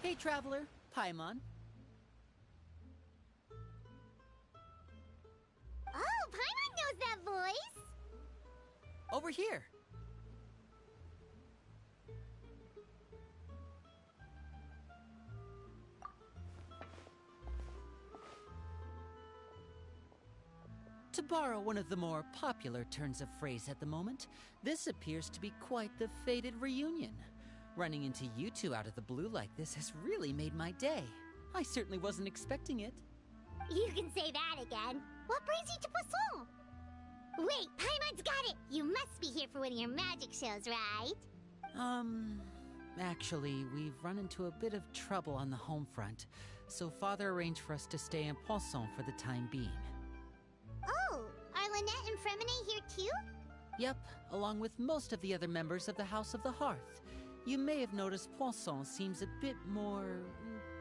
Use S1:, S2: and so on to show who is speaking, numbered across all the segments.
S1: Hey, traveler, Paimon.
S2: Oh, Paimon knows that voice!
S1: Over here. To borrow one of the more popular turns of phrase at the moment, this appears to be quite the fated reunion. Running into you two out of the blue like this has really made my day. I certainly wasn't expecting it.
S2: You can say that again. What brings you to Poisson? Wait, Paimon's got it! You must be here for one of your magic shows, right?
S1: Actually, we've run into a bit of trouble on the home front, so Father arranged for us to stay in Poisson for the time being.
S2: Oh, are Lynette and Fremine here too?
S1: Yep, along with most of the other members of the House of the Hearth. You may have noticed Poisson seems a bit more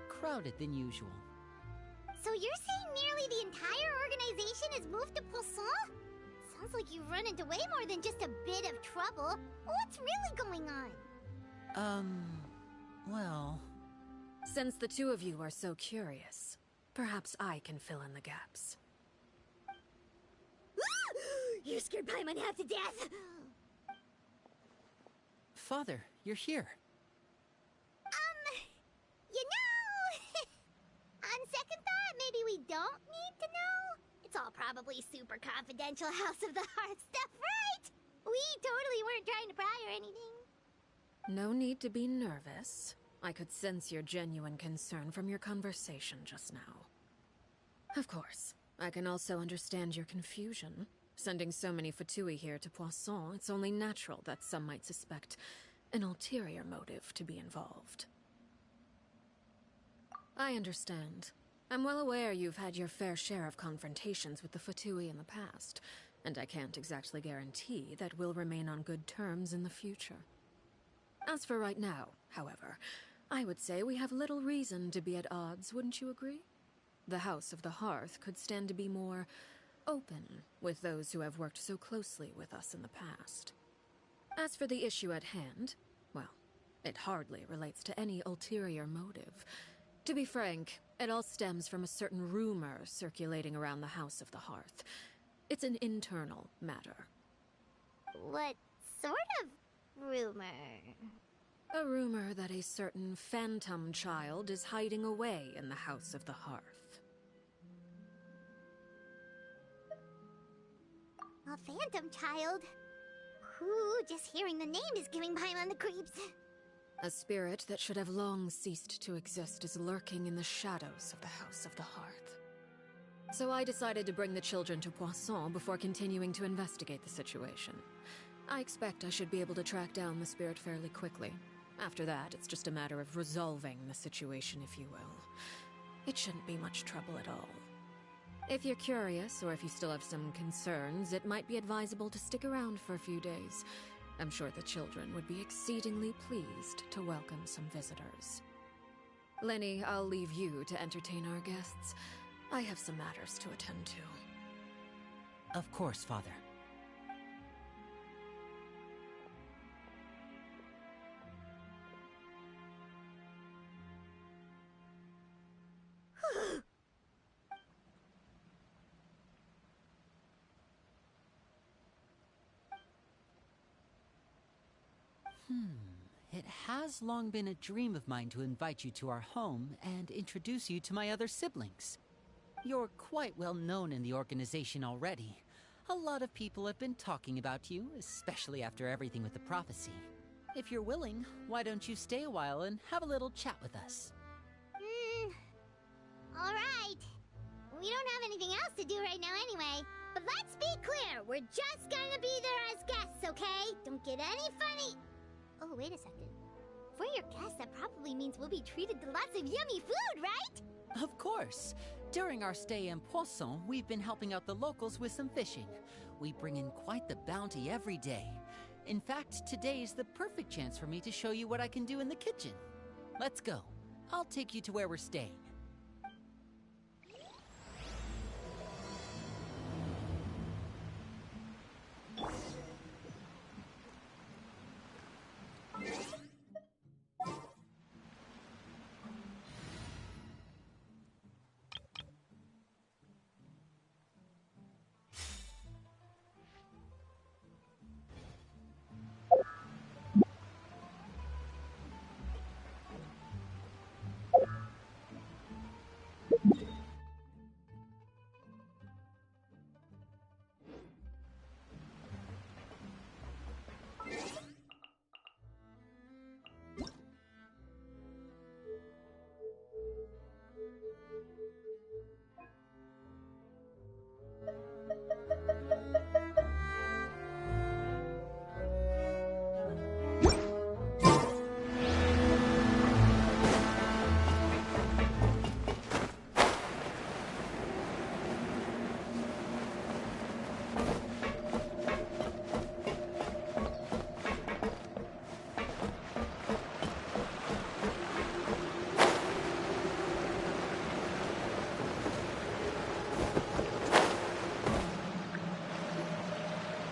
S1: crowded than usual.
S2: So you're saying nearly the entire organization has moved to Poisson? Sounds like you've run into way more than just a bit of trouble. What's really going on?
S1: Well...
S3: Since the two of you are so curious, perhaps I can fill in the gaps.
S2: You scared Paimon half to death!
S1: Father, you're here.
S2: You know... On second thought, maybe we don't need to know? It's all probably super confidential House of the Hearth stuff, right? We totally weren't trying to pry or anything.
S3: No need to be nervous. I could sense your genuine concern from your conversation just now. Of course, I can also understand your confusion. Sending so many Fatui here to Poisson, it's only natural that some might suspect an ulterior motive to be involved. I understand. I'm well aware you've had your fair share of confrontations with the Fatui in the past, and I can't exactly guarantee that we'll remain on good terms in the future. As for right now, however, I would say we have little reason to be at odds, wouldn't you agree? The House of the Hearth could stand to be more open with those who have worked so closely with us in the past. As for the issue at hand, well, it hardly relates to any ulterior motive. To be frank, it all stems from a certain rumor circulating around the House of the Hearth. It's an internal matter.
S2: What sort of rumor?
S3: A rumor that a certain phantom child is hiding away in the House of the Hearth.
S2: A phantom child? Ooh, just hearing the name is giving Paimon the creeps.
S3: A spirit that should have long ceased to exist is lurking in the shadows of the House of the Hearth. So I decided to bring the children to Poisson before continuing to investigate the situation. I expect I should be able to track down the spirit fairly quickly. After that, it's just a matter of resolving the situation, if you will. It shouldn't be much trouble at all. If you're curious, or if you still have some concerns, it might be advisable to stick around for a few days. I'm sure the children would be exceedingly pleased to welcome some visitors. Lenny, I'll leave you to entertain our guests. I have some matters to attend to.
S1: Of course, Father. It has long been a dream of mine to invite you to our home and introduce you to my other siblings. You're quite well known in the organization already. A lot of people have been talking about you, especially after everything with the prophecy. If you're willing, why don't you stay a while and have a little chat with us?
S2: Alright. We don't have anything else to do right now anyway. But let's be clear, we're just gonna be there as guests, okay? Don't get any funny... Oh, wait a second. For your guests, that probably means we'll be treated to lots of yummy food, right?
S1: Of course. During our stay in Poisson, we've been helping out the locals with some fishing. We bring in quite the bounty every day. In fact, today's the perfect chance for me to show you what I can do in the kitchen. Let's go. I'll take you to where we're staying.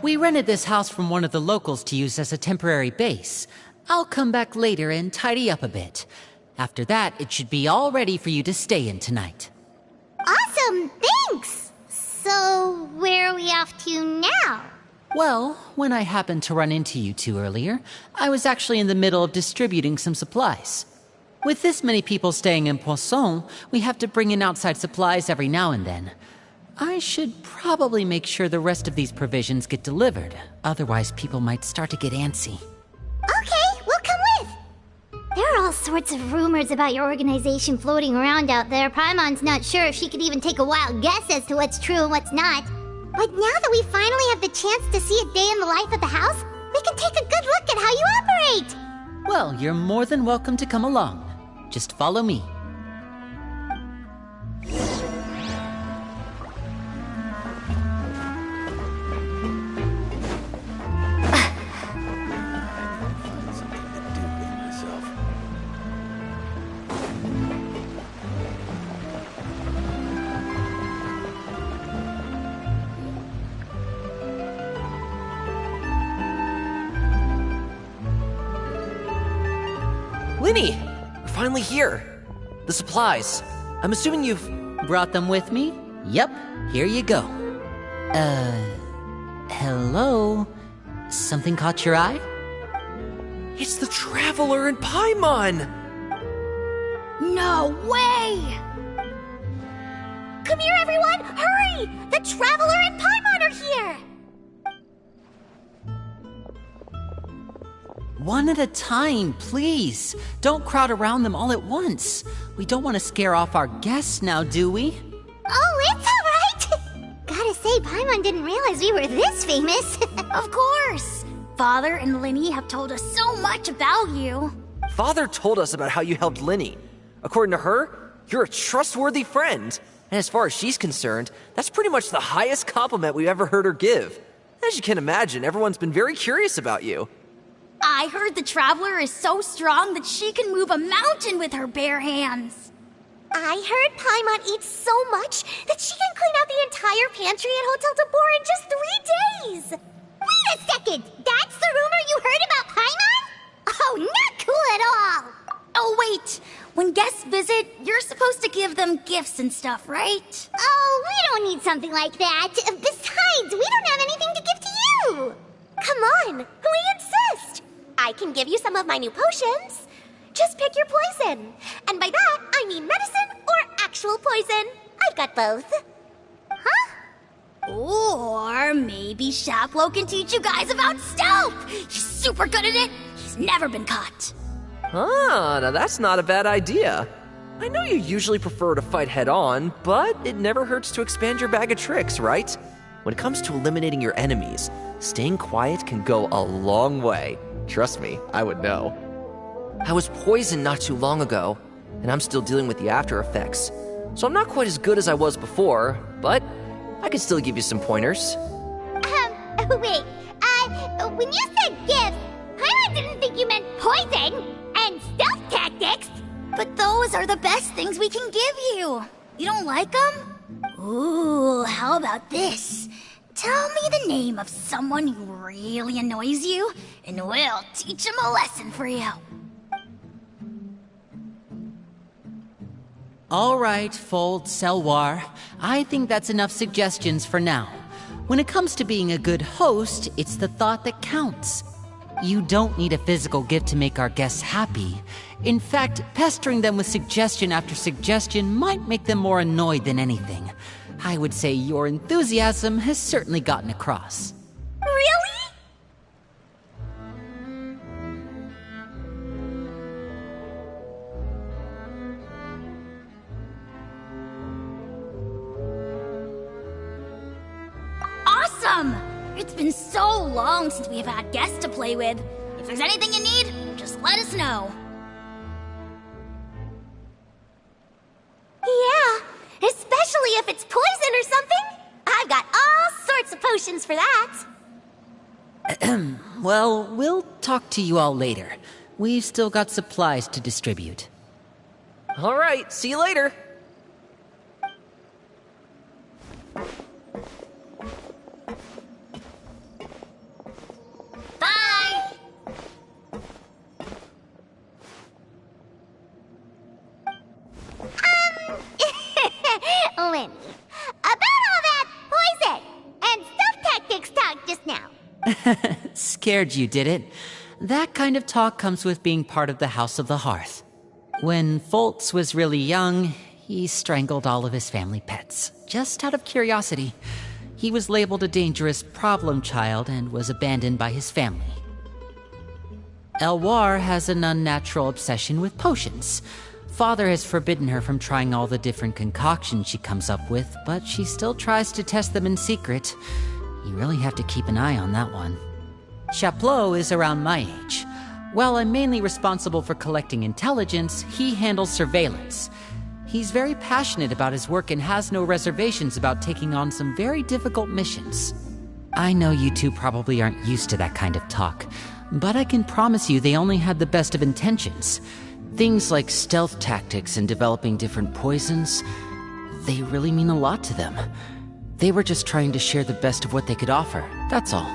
S1: We rented this house from one of the locals to use as a temporary base. I'll come back later and tidy up a bit. After that, it should be all ready for you to stay in tonight.
S2: Awesome, thanks! So, where are we off to now?
S1: Well, when I happened to run into you two earlier, I was actually in the middle of distributing some supplies. With this many people staying in Poisson, we have to bring in outside supplies every now and then. I should probably make sure the rest of these provisions get delivered. Otherwise, people might start to get antsy.
S2: Okay, we'll come with! There are all sorts of rumors about your organization floating around out there. Paimon's not sure if she could even take a wild guess as to what's true and what's not. But now that we finally have the chance to see a day in the life of the house, we can take a good look at how you operate!
S1: Well, you're more than welcome to come along. Just follow me.
S4: Linny! We're finally here! The supplies. I'm assuming you've...
S1: Brought them with me? Yep, here you go. Hello? Something caught your eye?
S4: It's the Traveler and Paimon!
S2: No way! Come here, everyone! Hurry! The Traveler and Paimon are here!
S1: One at a time, please. Don't crowd around them all at once. We don't want to scare off our guests now, do we?
S2: Oh, it's all right! Gotta say, Paimon didn't realize we were this famous.
S5: Of course! Father and Linny have told us so much about you.
S4: Father told us about how you helped Linny. According to her, you're a trustworthy friend. And as far as she's concerned, that's pretty much the highest compliment we've ever heard her give. As you can imagine, everyone's been very curious about you.
S5: I heard the Traveler is so strong that she can move a mountain with her bare hands.
S2: I heard Paimon eats so much that she can clean out the entire pantry at Hotel Tabor in just 3 days! Wait a second! That's the rumor you heard about Paimon? Oh, not cool at all!
S5: Oh, wait! When guests visit, you're supposed to give them gifts and stuff, right?
S2: Oh, we don't need something like that. Besides, we don't have anything to give to you! Come on, we insist! I can give you some of my new potions. Just pick your poison. And by that, I mean medicine or actual poison. I've got both. Huh?
S5: Or maybe Shaplo can teach you guys about stealth! He's super good at it! He's never been caught.
S4: Ah, now that's not a bad idea. I know you usually prefer to fight head-on, but it never hurts to expand your bag of tricks, right? When it comes to eliminating your enemies, staying quiet can go a long way. Trust me, I would know. I was poisoned not too long ago, and I'm still dealing with the after effects. So I'm not quite as good as I was before, but I can still give you some pointers.
S2: Wait, when you said gifts, I didn't think you meant poison and stealth tactics.
S5: But those are the best things we can give you. You don't like them? Ooh, how about this? Tell me the name of someone who really annoys you, and we'll teach him a lesson for you.
S1: All right, Fold, Selwar. I think that's enough suggestions for now. When it comes to being a good host, it's the thought that counts. You don't need a physical gift to make our guests happy. In fact, pestering them with suggestion after suggestion might make them more annoyed than anything. I would say your enthusiasm has certainly gotten across.
S5: Really? Awesome! It's been so long since we've had guests to play with. If there's anything you need, just let us know.
S2: Yeah, especially if it's poison or something. I've got all sorts of potions for that.
S1: Well, we'll talk to you all later. We've still got supplies to distribute.
S4: All right, see you later.
S5: Bye!
S2: Lenny, about all that poison and stealth tactics talk just now.
S1: Scared you, did it? That kind of talk comes with being part of the House of the Hearth. When Foltz was really young, he strangled all of his family pets, just out of curiosity. He was labeled a dangerous problem child and was abandoned by his family. Elwar has an unnatural obsession with potions. Father has forbidden her from trying all the different concoctions she comes up with, but she still tries to test them in secret. You really have to keep an eye on that one. Chaplot is around my age. While I'm mainly responsible for collecting intelligence, he handles surveillance. He's very passionate about his work and has no reservations about taking on some very difficult missions. I know you two probably aren't used to that kind of talk, but I can promise you they only had the best of intentions. Things like stealth tactics and developing different poisons, they really mean a lot to them. They were just trying to share the best of what they could offer, that's all.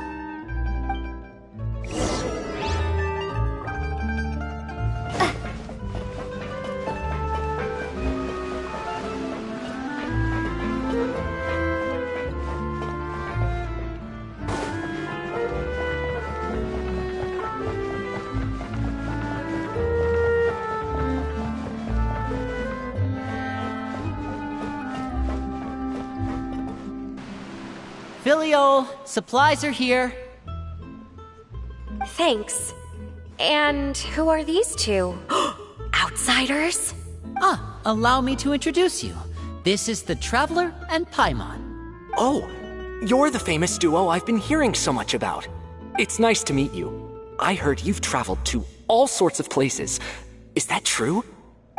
S1: Filial, supplies are here.
S6: Thanks. And who are these two? Outsiders?
S1: Allow me to introduce you. This is the Traveler and Paimon.
S7: Oh, you're the famous duo I've been hearing so much about. It's nice to meet you. I heard you've traveled to all sorts of places. Is that true?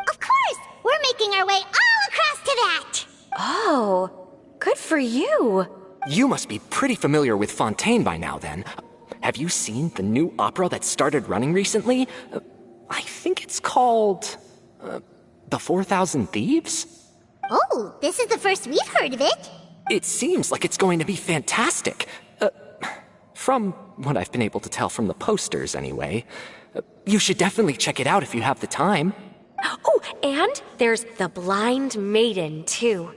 S2: Of course! We're making our way all across to that!
S6: Oh, good for you.
S7: You must be pretty familiar with Fontaine by now, then. Have you seen the new opera that started running recently? I think it's called... The 4,000 Thieves?
S2: Oh, this is the first we've heard of it.
S7: It seems like it's going to be fantastic. From what I've been able to tell from the posters, anyway. You should definitely check it out if you have the time.
S6: Oh, and there's The Blind Maiden, too.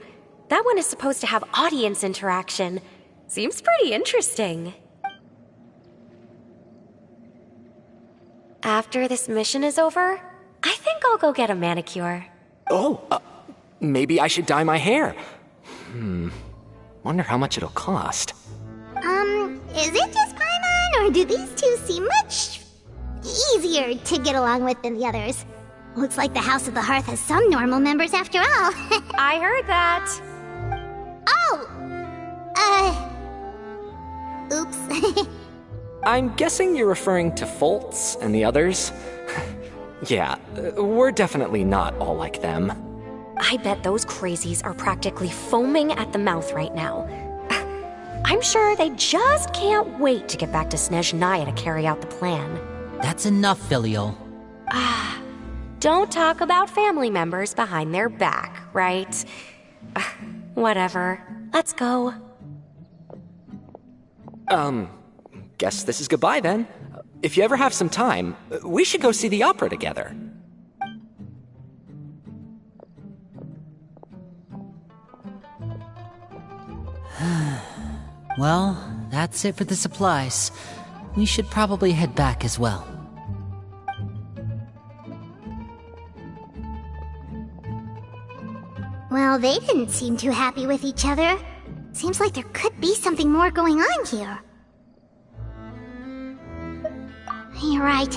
S6: That one is supposed to have audience interaction. Seems pretty interesting. After this mission is over, I think I'll go get a manicure.
S7: Oh, maybe I should dye my hair. Wonder how much it'll cost.
S2: Is it just Paimon, or do these two seem much easier to get along with than the others? Looks like the House of the Hearth has some normal members after all.
S6: I heard that.
S2: Oops.
S7: I'm guessing you're referring to Foltz and the others? Yeah, we're definitely not all like them.
S6: I bet those crazies are practically foaming at the mouth right now. I'm sure they just can't wait to get back to Snezhnaya to carry out the plan.
S1: That's enough, Filial.
S6: Don't talk about family members behind their back, right? Whatever. Let's go.
S7: Guess this is goodbye then. If you ever have some time, we should go see the opera together.
S1: Well, that's it for the supplies. we should probably head back as well.
S2: Well, they didn't seem too happy with each other. Seems like there could be something more going on here. You're right.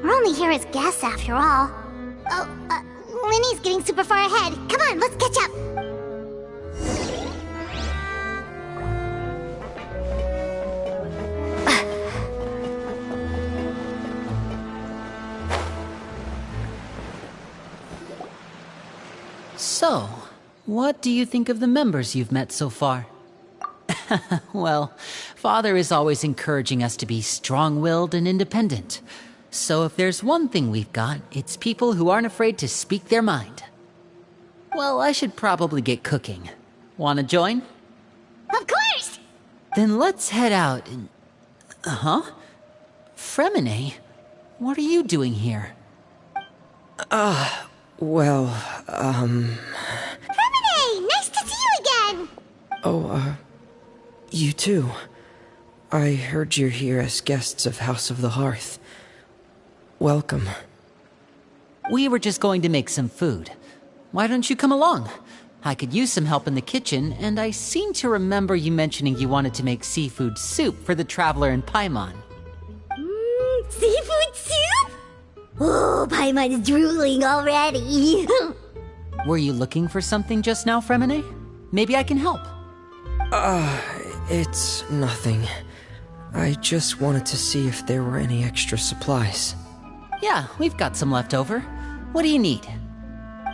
S2: We're only here as guests after all. Oh, Linny's getting super far ahead. Come on, let's catch up.
S1: So, what do you think of the members you've met so far? Well, Father is always encouraging us to be strong-willed and independent. So if there's one thing we've got, it's people who aren't afraid to speak their mind. Well, I should probably get cooking. Wanna join?
S2: Of course!
S1: Then let's head out and... Fremine? What are you doing here?
S8: Well,
S2: Fremine! Nice to see you again!
S8: Oh, you too. I heard you're here as guests of House of the Hearth. Welcome.
S1: We were just going to make some food. Why don't you come along? I could use some help in the kitchen, and I seem to remember you mentioning you wanted to make seafood soup for the traveler in Paimon.
S2: Seafood soup? Oh, Paimon is drooling already.
S1: Were you looking for something just now, Fremine? Maybe I can help.
S8: It's nothing. I just wanted to see if there were any extra supplies.
S1: Yeah, we've got some left over. What do you need?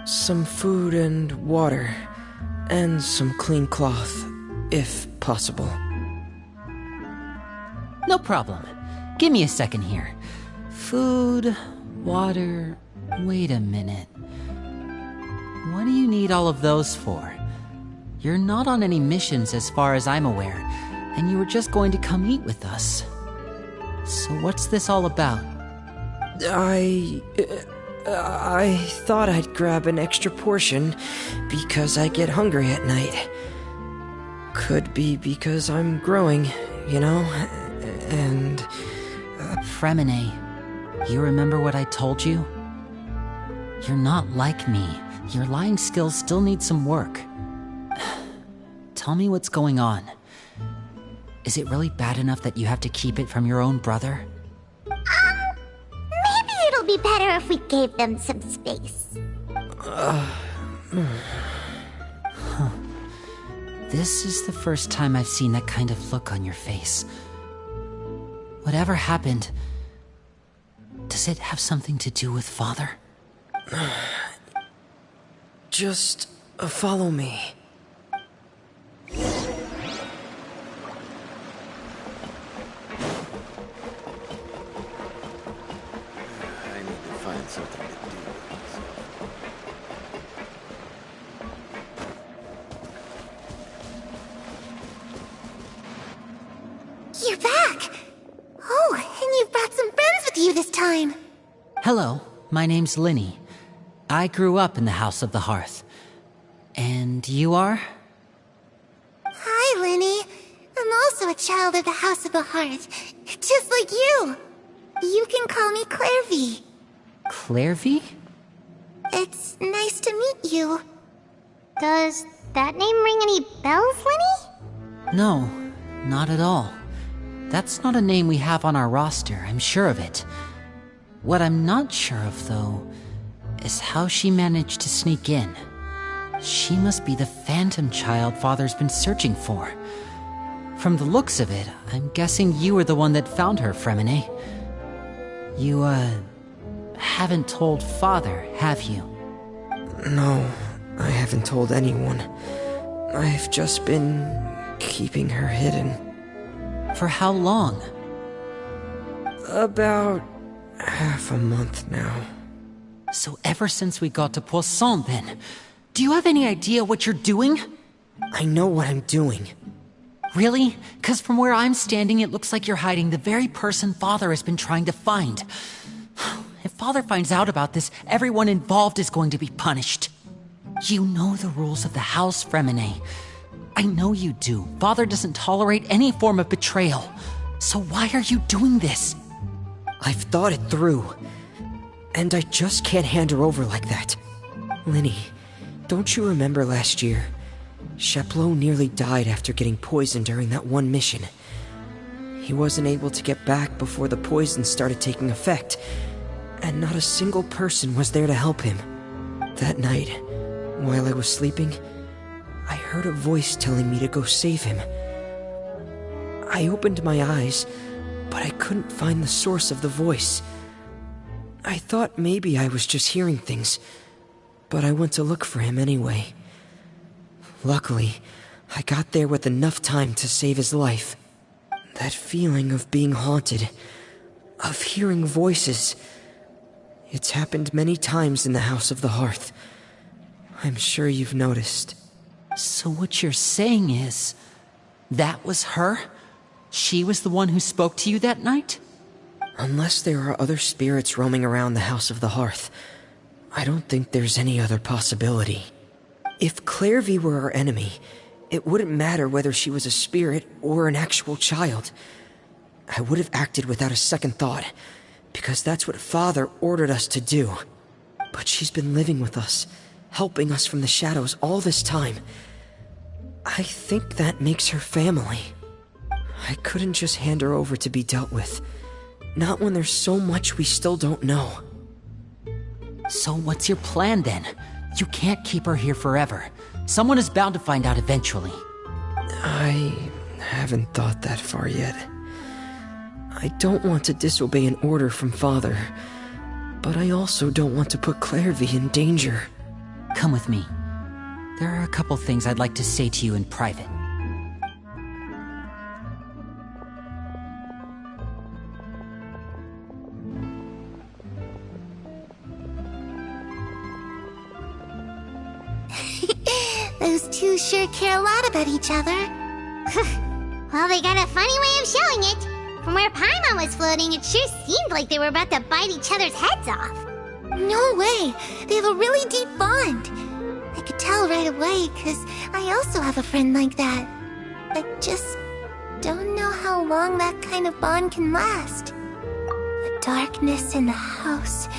S8: Some food and water. And some clean cloth, if possible.
S1: No problem. Give me a second here. Food, water... Wait a minute. What do you need all of those for? You're not on any missions as far as I'm aware, and you were just going to come eat with us. So what's this all about?
S8: I thought I'd grab an extra portion because I get hungry at night. Could be because I'm growing, you know, and...
S1: Fremine, you remember what I told you? You're not like me. Your lying skills still need some work. Tell me what's going on. Is it really bad enough that you have to keep it from your own brother?
S2: Maybe it'll be better if we gave them some space.
S1: This is the first time I've seen that kind of look on your face. Whatever happened, does it have something to do with Father?
S8: Just follow me.
S2: You're back! Oh, and you've brought some friends with you this time!
S1: Hello, my name's Linny. I grew up in the House of the Hearth. And you are?
S2: Hi, Linny. I'm also a child of the House of the Hearth, just like you. You can call me Clairvy.
S1: Clairvy?
S2: It's nice to meet you. Does that name ring any bells, Linny?
S1: No, not at all. That's not a name we have on our roster, I'm sure of it. What I'm not sure of, though, is how she managed to sneak in. She must be the phantom child Father's been searching for. From the looks of it, I'm guessing you were the one that found her, Fremine. You, haven't told Father, have you?
S8: No, I haven't told anyone. I've just been keeping her hidden.
S1: For how long?
S8: About half a month now.
S1: So ever since we got to Poisson, then? Do you have any idea what you're doing?
S8: I know what I'm doing.
S1: Really? 'Cause from where I'm standing, it looks like you're hiding the very person Father has been trying to find. If Father finds out about this, everyone involved is going to be punished. You know the rules of the house, Fremine. I know you do. Father doesn't tolerate any form of betrayal. So why are you doing this?
S8: I've thought it through. And I just can't hand her over like that. Linny, don't you remember last year? Sheplo nearly died after getting poisoned during that one mission. He wasn't able to get back before the poison started taking effect, and not a single person was there to help him. That night, while I was sleeping, I heard a voice telling me to go save him. I opened my eyes, but I couldn't find the source of the voice. I thought maybe I was just hearing things, but I went to look for him anyway. Luckily, I got there with enough time to save his life. That feeling of being haunted, of hearing voices, it's happened many times in the House of the Hearth. I'm sure you've noticed.
S1: So what you're saying is, that was her? She was the one who spoke to you that night?
S8: Unless there are other spirits roaming around the House of the Hearth, I don't think there's any other possibility. If Clairvy were our enemy, it wouldn't matter whether she was a spirit or an actual child. I would have acted without a second thought, because that's what Father ordered us to do. But she's been living with us, helping us from the shadows all this time. I think that makes her family. I couldn't just hand her over to be dealt with. Not when there's so much we still don't know.
S1: So what's your plan then? You can't keep her here forever. Someone is bound to find out eventually.
S8: I haven't thought that far yet. I don't want to disobey an order from Father, but I also don't want to put Clairvy in danger.
S1: Come with me. There are a couple things I'd like to say to you in private.
S2: Those two sure care a lot about each other. Well, they got a funny way of showing it. From where Paimon was floating, it sure seemed like they were about to bite each other's heads off.
S9: No way! They have a really deep bond. I could tell right away, because I also have a friend like that. I just don't know how long that kind of bond can last. The darkness in the house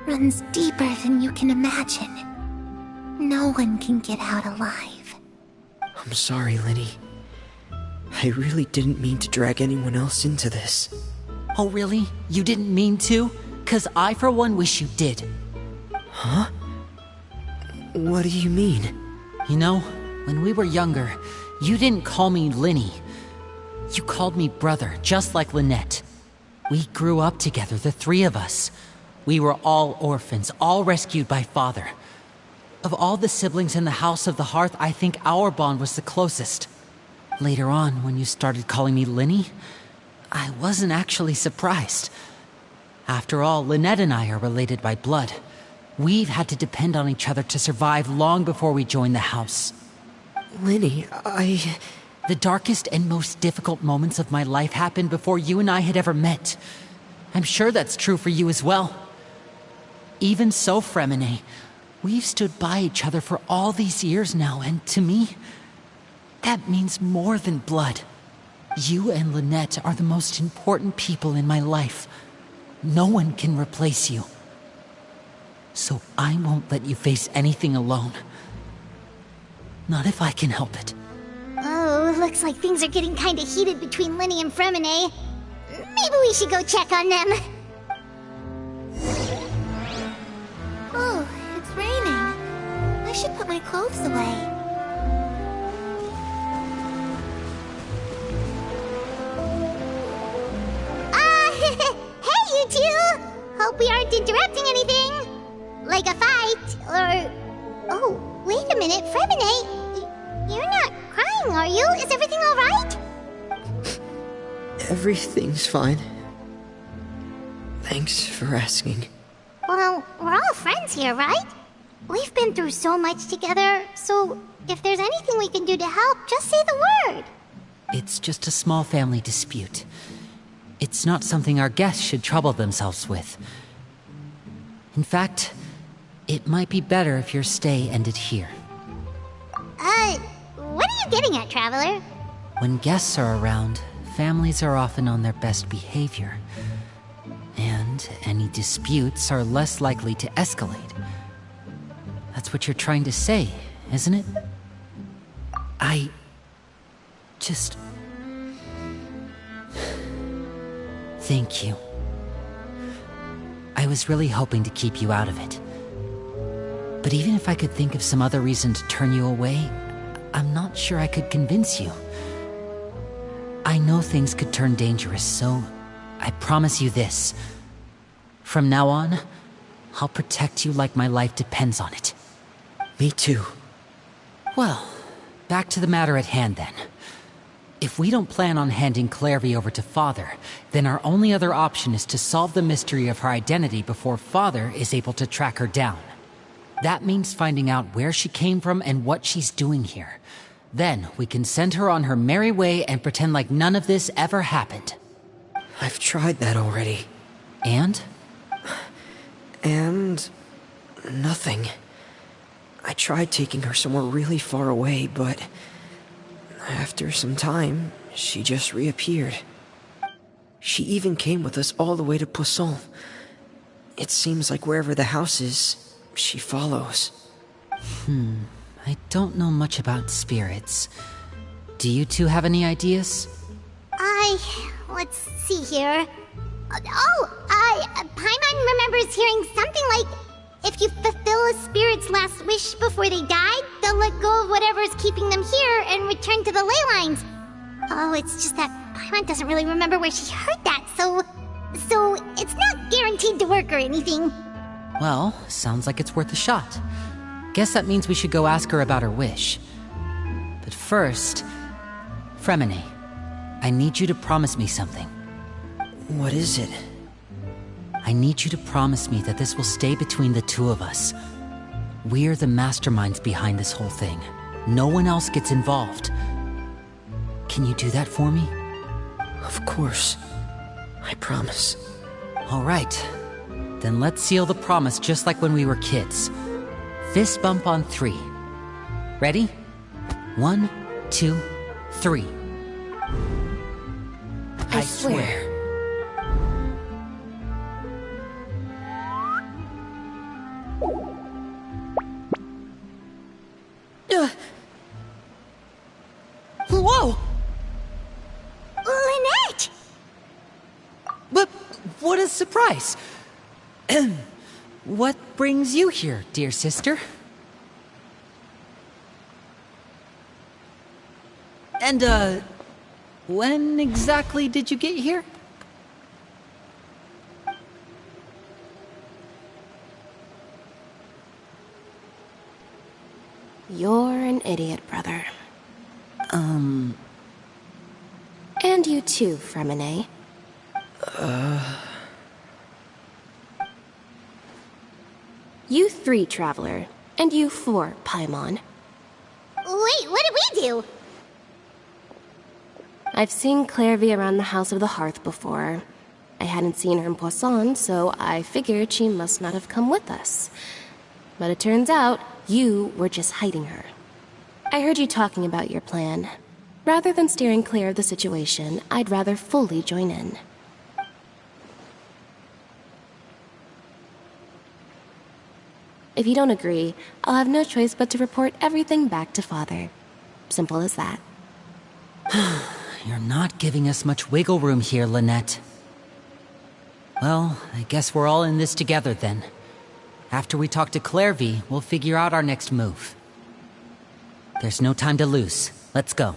S9: runs deeper than you can imagine. No one can get out alive.
S8: I'm sorry, Linny. I really didn't mean to drag anyone else into this.
S1: Oh really? You didn't mean to? 'Cause I for one wish you did.
S8: Huh? What do you mean?
S1: You know, when we were younger, you didn't call me Linny. You called me brother, just like Lynette. We grew up together, the three of us. We were all orphans, all rescued by Father. Of all the siblings in the House of the Hearth, I think our bond was the closest. Later on, when you started calling me Linny, I wasn't actually surprised. After all, Lynette and I are related by blood. We've had to depend on each other to survive long before we joined the house.
S8: Linny,
S1: The darkest and most difficult moments of my life happened before you and I had ever met. I'm sure that's true for you as well. Even so, Fremine, we've stood by each other for all these years now, and to me, that means more than blood. You and Lynette are the most important people in my life. No one can replace you. So I won't let you face anything alone. Not if I can help it.
S2: Oh, looks like things are getting kinda heated between Linny and Fremine. Maybe we should go check on them.
S9: Oh, it's raining. I should put my clothes away.
S2: Hey you two! Hope we aren't interrupting anything. Like a fight, or... Oh, wait a minute, Fremine. You're not crying, are you? Is everything alright?
S8: everything's fine. Thanks for asking.
S2: Well, we're all friends here, right? We've been through so much together, so if there's anything we can do to help, just say the word.
S1: It's just a small family dispute. It's not something our guests should trouble themselves with. In fact, it might be better if your stay ended here.
S2: What are you getting at, Traveler?
S1: When guests are around, families are often on their best behavior. And any disputes are less likely to escalate. That's what you're trying to say, isn't it? I just... Thank you. I was really hoping to keep you out of it. But even if I could think of some other reason to turn you away, I'm not sure I could convince you. I know things could turn dangerous, so I promise you this. From now on, I'll protect you like my life depends on it.
S8: Me too.
S1: Well, back to the matter at hand then. If we don't plan on handing Clairvy over to Father, then our only other option is to solve the mystery of her identity before Father is able to track her down. That means finding out where she came from and what she's doing here. Then we can send her on her merry way and pretend like none of this ever happened.
S8: I've tried that already.
S1: And?
S8: And... nothing. I tried taking her somewhere really far away, but... after some time, she just reappeared. She even came with us all the way to Poisson. It seems like wherever the house is, she follows.
S1: I don't know much about spirits. Do you two have any ideas?
S2: Let's see here. Paimon remembers hearing something like, if you fulfill a spirit's last wish before they died, they'll let go of whatever's keeping them here and return to the ley lines. Oh, it's just that Paimon doesn't really remember where she heard that, so it's not guaranteed to work or anything.
S1: Well, sounds like it's worth a shot. Guess that means we should go ask her about her wish. But first, Fremine, I need you to promise me something.
S8: What is it?
S1: I need you to promise me that this will stay between the two of us. We're the masterminds behind this whole thing. No one else gets involved. Can you do that for me?
S8: Of course. I promise.
S1: All right. Then let's seal the promise just like when we were kids. Fist bump on 3. Ready? 1, 2, 3.
S8: I swear.
S1: Whoa!
S2: Lynette!
S1: But what a surprise! What brings you here, dear sister? And, when exactly did you get here?
S6: You're an idiot, brother. And you too, Fremine. You 3, Traveler. And you 4, Paimon.
S2: Wait, what did we do?
S6: I've seen Clairvy around the House of the Hearth before. I hadn't seen her in Poisson, so I figured she must not have come with us. But it turns out, you were just hiding her. I heard you talking about your plan. Rather than steering clear of the situation, I'd rather fully join in. If you don't agree, I'll have no choice but to report everything back to Father. Simple as that.
S1: You're not giving us much wiggle room here, Lynette. Well, I guess we're all in this together then. After we talk to Clairvy, we'll figure out our next move. There's no time to lose. Let's go.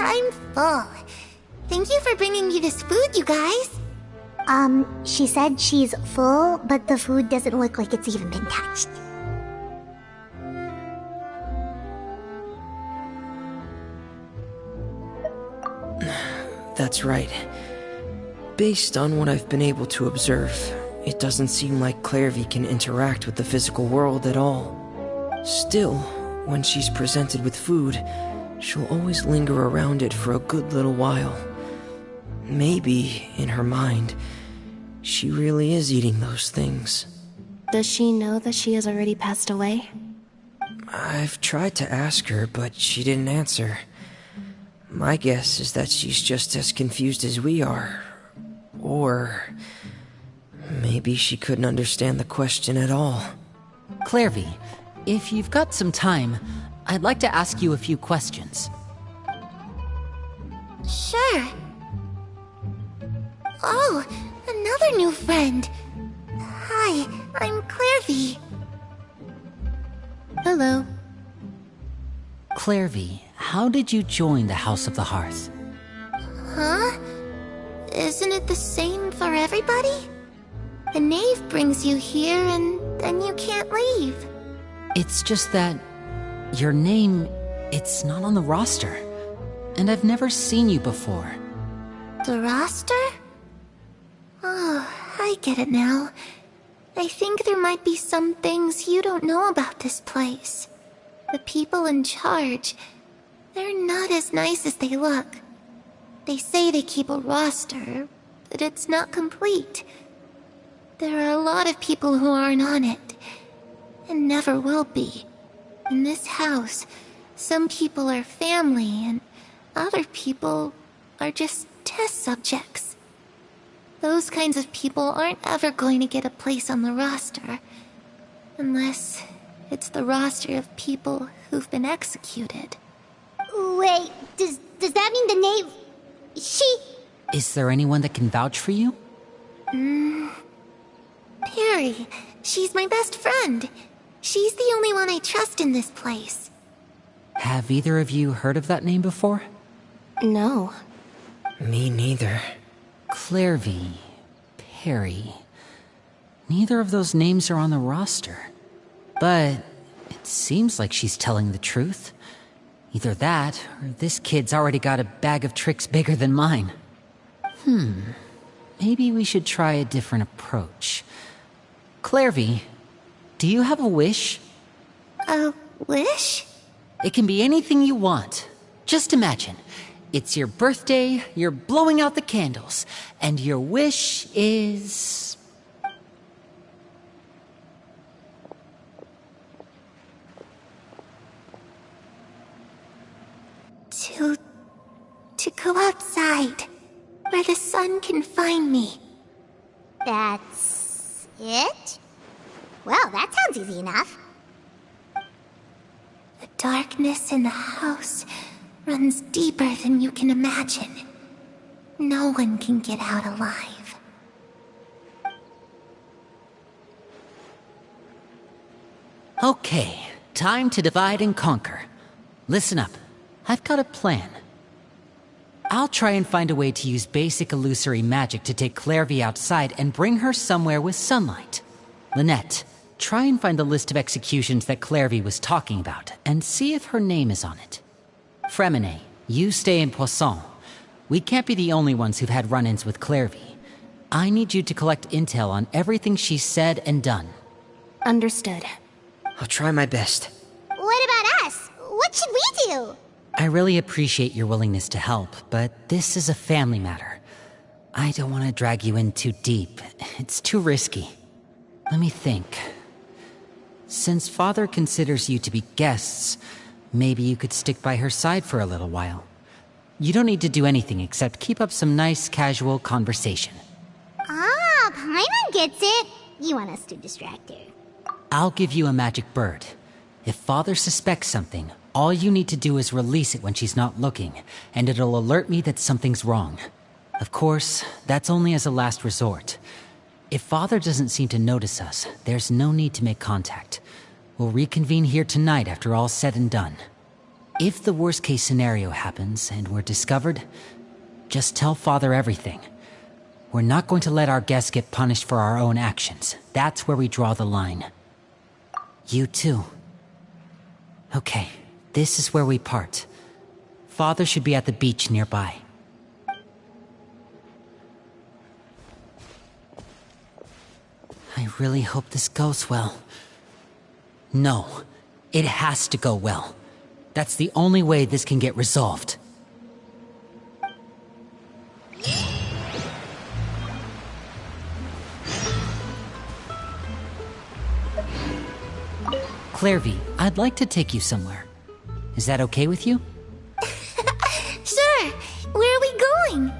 S9: I'm full. Thank you for bringing me this food, you guys.
S2: She said she's full, but the food doesn't look like it's even been touched.
S8: That's right. Based on what I've been able to observe, it doesn't seem like Clairvy can interact with the physical world at all. Still, when she's presented with food, she'll always linger around it for a good little while. Maybe, in her mind, she really is eating those things.
S6: Does she know that she has already passed away?
S8: I've tried to ask her, but she didn't answer. My guess is that she's just as confused as we are. Or maybe she couldn't understand the question at all.
S1: Clairvy, if you've got some time, I'd like to ask you a few questions.
S9: Sure. Oh, another new friend. Hi, I'm Clairvy.
S6: Hello.
S1: Clairvy, how did you join the House of the Hearth?
S9: Huh? Isn't it the same for everybody? The Knave brings you here and then you can't leave.
S1: It's just that your name, it's not on the roster. And I've never seen you before.
S9: The roster? Oh, I get it now. I think there might be some things you don't know about this place. The people in charge, they're not as nice as they look. They say they keep a roster, but it's not complete. There are a lot of people who aren't on it, and never will be. In this house, some people are family, and other people are just test subjects. Those kinds of people aren't ever going to get a place on the roster, unless it's the roster of people who've been executed.
S2: Wait, does that mean the Knave... She...
S1: Is there anyone that can vouch for you?
S9: Perry, she's my best friend. She's the only one I trust in this place.
S1: Have either of you heard of that name before?
S6: No.
S8: Me neither.
S1: Clairvy, Perry. Neither of those names are on the roster. But it seems like she's telling the truth. Either that, or this kid's already got a bag of tricks bigger than mine. Maybe we should try a different approach. Clairvy, do you have a wish?
S9: A wish?
S1: It can be anything you want. Just imagine. It's your birthday, you're blowing out the candles, and your wish is...
S9: To go outside, where the sun can find me.
S2: That's... it? Well, that sounds easy enough.
S9: The darkness in the house runs deeper than you can imagine. No one can get out alive.
S1: Okay, time to divide and conquer. Listen up, I've got a plan. I'll try and find a way to use basic illusory magic to take Clairvy outside and bring her somewhere with sunlight. Lynette, try and find the list of executions that Clairvy was talking about, and see if her name is on it. Fremine, you stay in Poisson. We can't be the only ones who've had run-ins with Clairvy. I need you to collect intel on everything she's said and done.
S6: Understood.
S8: I'll try my best.
S2: What about us? What should we do?
S1: I really appreciate your willingness to help, but this is a family matter. I don't want to drag you in too deep. It's too risky. Let me think. Since Father considers you to be guests, maybe you could stick by her side for a little while. You don't need to do anything except keep up some nice, casual conversation.
S2: Ah, Paimon gets it. You want us to distract her.
S1: I'll give you a magic bird. If Father suspects something, all you need to do is release it when she's not looking, and it'll alert me that something's wrong. Of course, that's only as a last resort. If Father doesn't seem to notice us, there's no need to make contact. We'll reconvene here tonight after all's said and done. If the worst-case scenario happens and we're discovered, just tell Father everything. We're not going to let our guests get punished for our own actions. That's where we draw the line. You too. Okay, this is where we part. Father should be at the beach nearby. I really hope this goes well. No, it has to go well. That's the only way this can get resolved. Clairvy, I'd like to take you somewhere. Is that okay with you?
S9: Sure. Where are we going?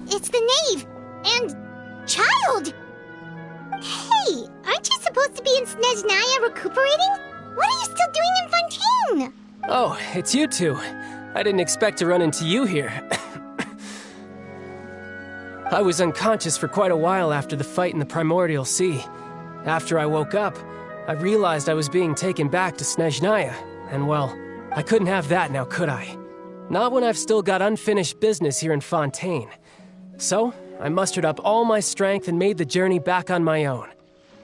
S9: It's the Knave! And... child! Hey, aren't you supposed to be in Snezhnaya recuperating? What are you still doing in Fontaine?
S10: Oh, it's you two. I didn't expect to run into you here. I was unconscious for quite a while after the fight in the Primordial Sea. After I woke up, I realized I was being taken back to Snezhnaya, and well, I couldn't have that now, could I? Not when I've still got unfinished business here in Fontaine. So, I mustered up all my strength and made the journey back on my own.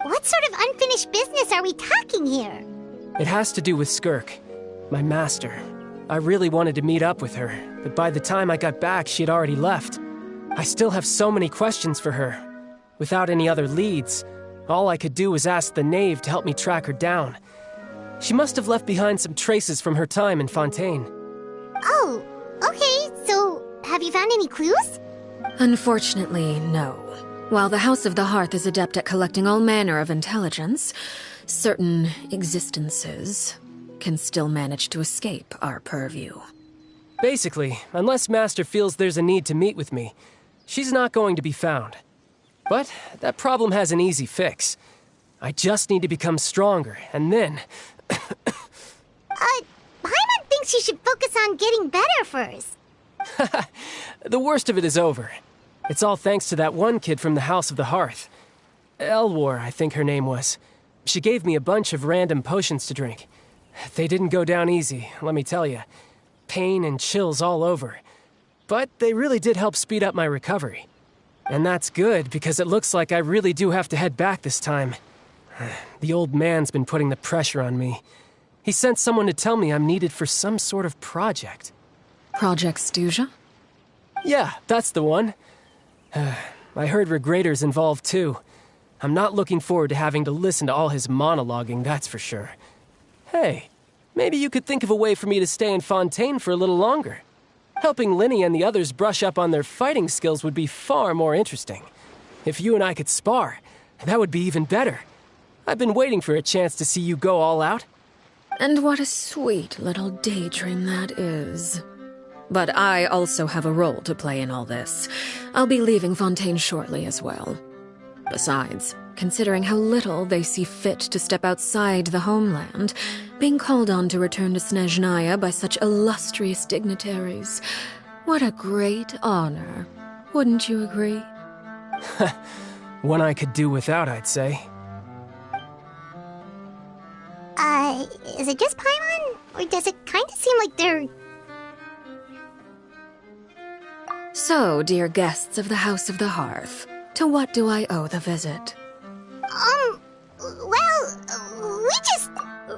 S2: What sort of unfinished business are we talking here?
S10: It has to do with Skirk, my master. I really wanted to meet up with her, but by the time I got back, she had already left. I still have so many questions for her. Without any other leads, all I could do was ask the Knave to help me track her down. She must have left behind some traces from her time in Fontaine.
S2: Oh, okay, so have you found any clues?
S3: Unfortunately, no. While the House of the Hearth is adept at collecting all manner of intelligence, certain existences can still manage to escape our purview.
S10: Basically, unless Master feels there's a need to meet with me, she's not going to be found. But that problem has an easy fix. I just need to become stronger, and then...
S2: Paimon thinks you should focus on getting better first.
S10: The worst of it is over. It's all thanks to that one kid from the House of the Hearth. Elwar, I think her name was. She gave me a bunch of random potions to drink. They didn't go down easy, let me tell you. Pain and chills all over. But they really did help speed up my recovery. And that's good, because it looks like I really do have to head back this time. The old man's been putting the pressure on me. He sent someone to tell me I'm needed for some sort of project.
S3: Project Stuja?
S10: Yeah, that's the one. I heard Regrator's involved too. I'm not looking forward to having to listen to all his monologuing, that's for sure. Hey, maybe you could think of a way for me to stay in Fontaine for a little longer. Helping Linny and the others brush up on their fighting skills would be far more interesting. If you and I could spar, that would be even better. I've been waiting for a chance to see you go all out.
S3: And what a sweet little daydream that is. But I also have a role to play in all this. I'll be leaving Fontaine shortly as well. Besides, considering how little they see fit to step outside the homeland, being called on to return to Snezhnaya by such illustrious dignitaries, what a great honor. Wouldn't you agree?
S10: One I could do without, I'd say.
S2: Is it just Paimon? Or does it kind of seem like they're...
S3: So, dear guests of the House of the Hearth, to what do I owe the visit?
S2: Well, we just...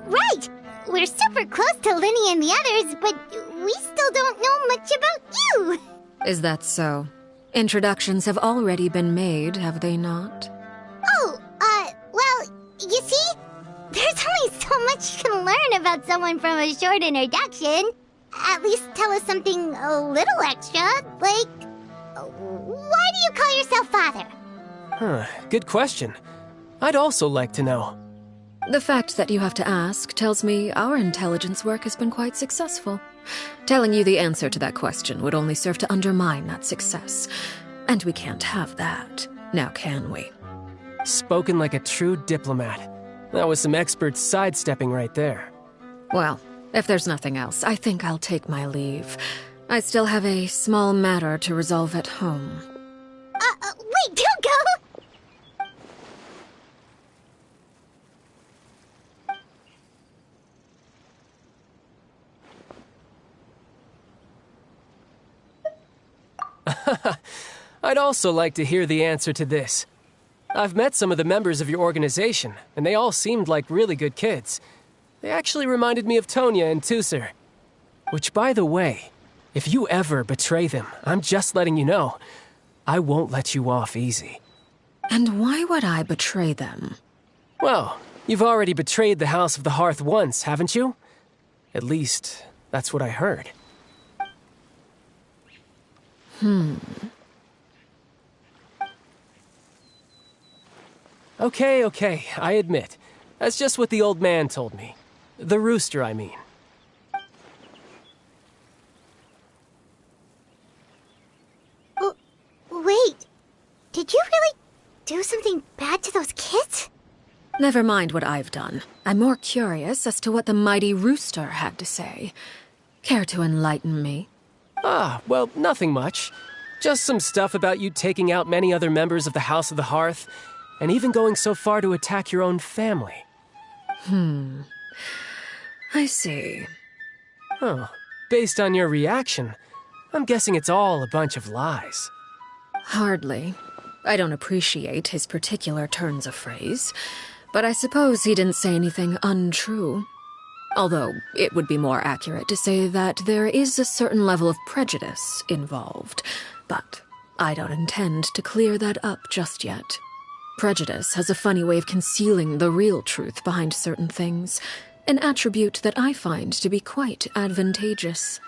S2: Right! We're super close to Linny and the others, but we still don't know much about you!
S3: Is that so? Introductions have already been made, have they not?
S2: Oh, well, you see, There's only so much you can learn about someone from a short introduction. At least tell us something a little extra, like... Why do you call yourself father?
S10: Good question. I'd also like to know.
S3: The fact that you have to ask tells me our intelligence work has been quite successful. Telling you the answer to that question would only serve to undermine that success. And we can't have that, now can we?
S10: Spoken like a true diplomat. That was some expert sidestepping right there.
S3: Well, if there's nothing else, I think I'll take my leave. I still have a small matter to resolve at home.
S2: Wait, don't go!
S10: I'd also like to hear the answer to this. I've met some of the members of your organization, and they all seemed like really good kids. They actually reminded me of Tonya and Tusser. Which, by the way, if you ever betray them, I'm just letting you know, I won't let you off easy.
S3: And why would I betray them?
S10: Well, you've already betrayed the House of the Hearth once, haven't you? At least, that's what I heard. Okay, I admit. That's just what the old man told me. The rooster, I mean.
S2: Wait, did you really do something bad to those kids?
S3: Never mind what I've done. I'm more curious as to what the mighty rooster had to say. Care to enlighten me?
S10: Well, nothing much. Just some stuff about you taking out many other members of the House of the Hearth, and even going so far to attack your own family.
S3: I see.
S10: Oh, based on your reaction, I'm guessing it's all a bunch of lies.
S3: Hardly. I don't appreciate his particular turns of phrase, but I suppose he didn't say anything untrue. Although, it would be more accurate to say that there is a certain level of prejudice involved, but I don't intend to clear that up just yet. Prejudice has a funny way of concealing the real truth behind certain things, an attribute that I find to be quite advantageous.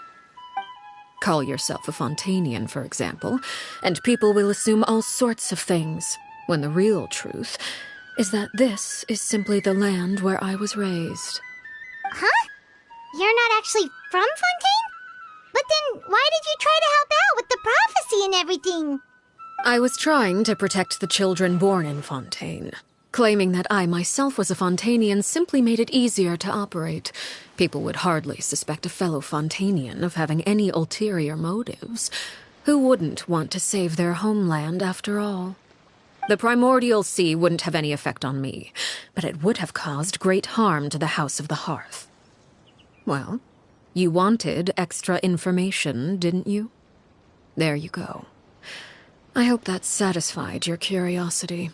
S3: Call yourself a Fontanian, for example, and people will assume all sorts of things, when the real truth is that this is simply the land where I was raised.
S2: Huh? You're not actually from Fontaine? But then why did you try to help out with the prophecy and everything?
S3: I was trying to protect the children born in Fontaine. Claiming that I myself was a Fontanian simply made it easier to operate. People would hardly suspect a fellow Fontanian of having any ulterior motives. Who wouldn't want to save their homeland after all? The primordial sea wouldn't have any effect on me, but it would have caused great harm to the House of the Hearth. Well, you wanted extra information, didn't you? There you go. I hope that satisfied your curiosity.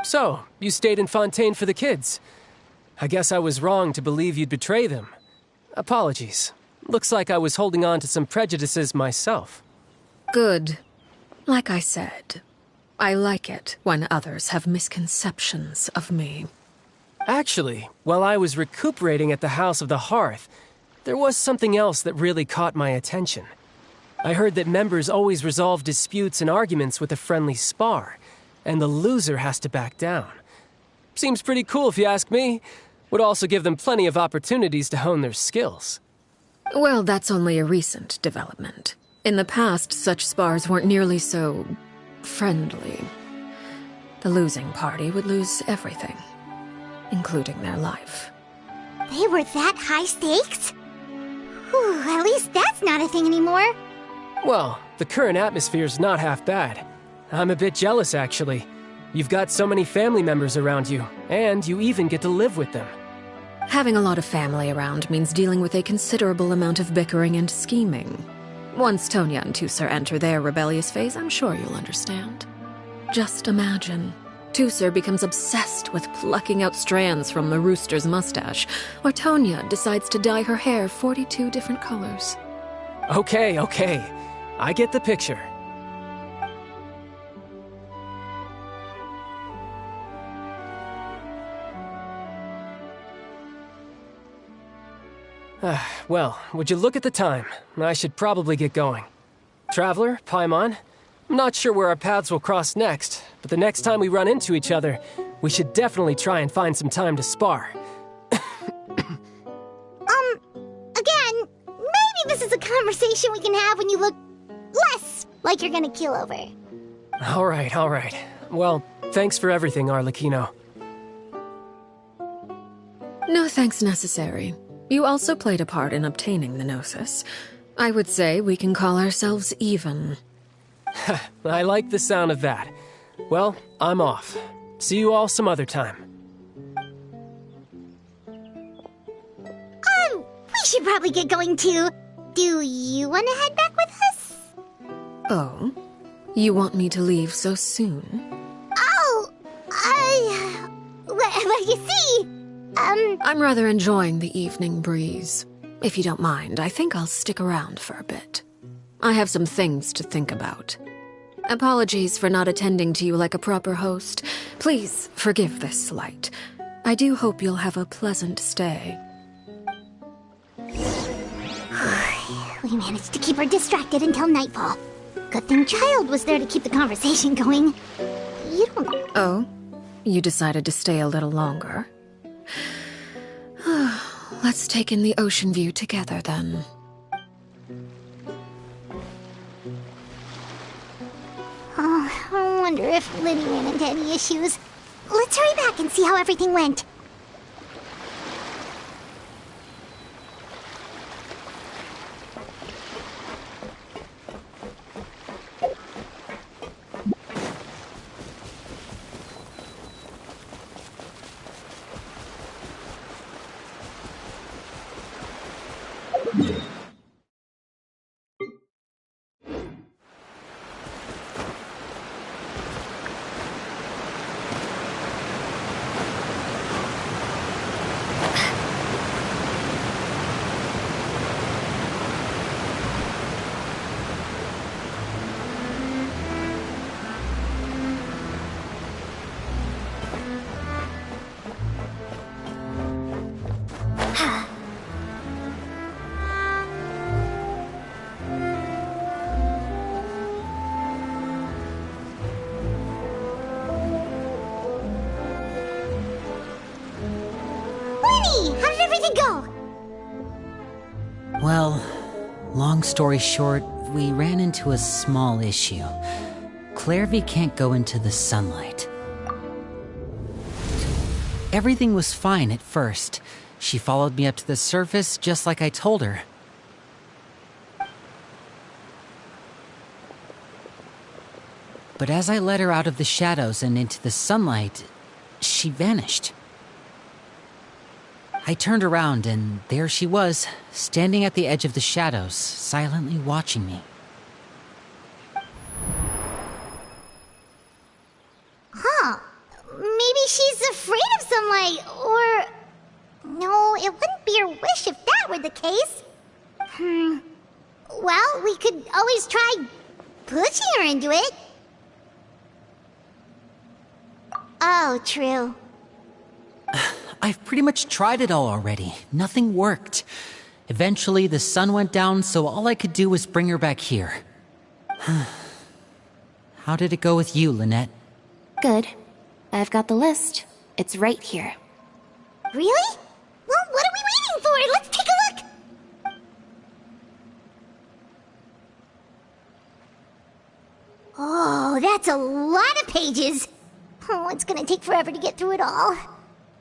S10: So, you stayed in Fontaine for the kids. I guess I was wrong to believe you'd betray them. Apologies. Looks like I was holding on to some prejudices myself.
S3: Good. Like I said, I like it when others have misconceptions of me.
S10: Actually, while I was recuperating at the House of the Hearth, there was something else that really caught my attention. I heard that members always resolve disputes and arguments with a friendly spar, and the loser has to back down. Seems pretty cool if you ask me. Would also give them plenty of opportunities to hone their skills.
S3: Well, that's only a recent development. In the past, such spars weren't nearly so friendly. The losing party would lose everything, including their life.
S2: They were that high stakes? Whew, at least that's not a thing anymore.
S10: Well, the current atmosphere's not half bad. I'm a bit jealous, actually. You've got so many family members around you, and you even get to live with them.
S3: Having a lot of family around means dealing with a considerable amount of bickering and scheming. Once Tonya and Tusser enter their rebellious phase, I'm sure you'll understand. Just imagine. Tusser becomes obsessed with plucking out strands from the rooster's mustache, or Tonya decides to dye her hair 42 different colors.
S10: Okay. I get the picture. Well, would you look at the time? I should probably get going. Traveler, Paimon, I'm not sure where our paths will cross next, but the next time we run into each other, we should definitely try and find some time to spar.
S2: Again, maybe this is a conversation we can have when you look less like you're gonna keel over.
S10: All right. Well, thanks for everything, Arlecchino.
S3: No thanks necessary. You also played a part in obtaining the Gnosis. I would say we can call ourselves even.
S10: I like the sound of that. Well, I'm off. See you all some other time.
S2: We should probably get going too. Do you want to head back with us?
S3: Oh? You want me to leave so soon?
S2: Well, you see,
S3: I'm rather enjoying the evening breeze. If you don't mind, I think I'll stick around for a bit. I have some things to think about. Apologies for not attending to you like a proper host. Please forgive this slight. I do hope you'll have a pleasant stay.
S2: We managed to keep her distracted until nightfall. Good thing Child was there to keep the conversation going. You don't...
S3: Oh? You decided to stay a little longer? Let's take in the ocean view together, then.
S2: Oh, I wonder if Liddy ran into any issues. Let's hurry back and see how everything went. How did everything go?
S1: Well, long story short, we ran into a small issue. Clairvy can't go into the sunlight. Everything was fine at first. She followed me up to the surface just like I told her. But as I led her out of the shadows and into the sunlight, she vanished. I turned around and there she was, standing at the edge of the shadows, silently watching me.
S2: Huh. Maybe she's afraid of sunlight, or... No, it wouldn't be her wish if that were the case. Well, we could always try pushing her into it. Oh, true.
S1: I've pretty much tried it all already. Nothing worked. Eventually, the sun went down, so all I could do was bring her back here. How did it go with you, Lynette?
S6: Good. I've got the list. It's right here.
S2: Really? Well, what are we waiting for? Let's take a look! Oh, that's a lot of pages. Oh, it's gonna take forever to get through it all.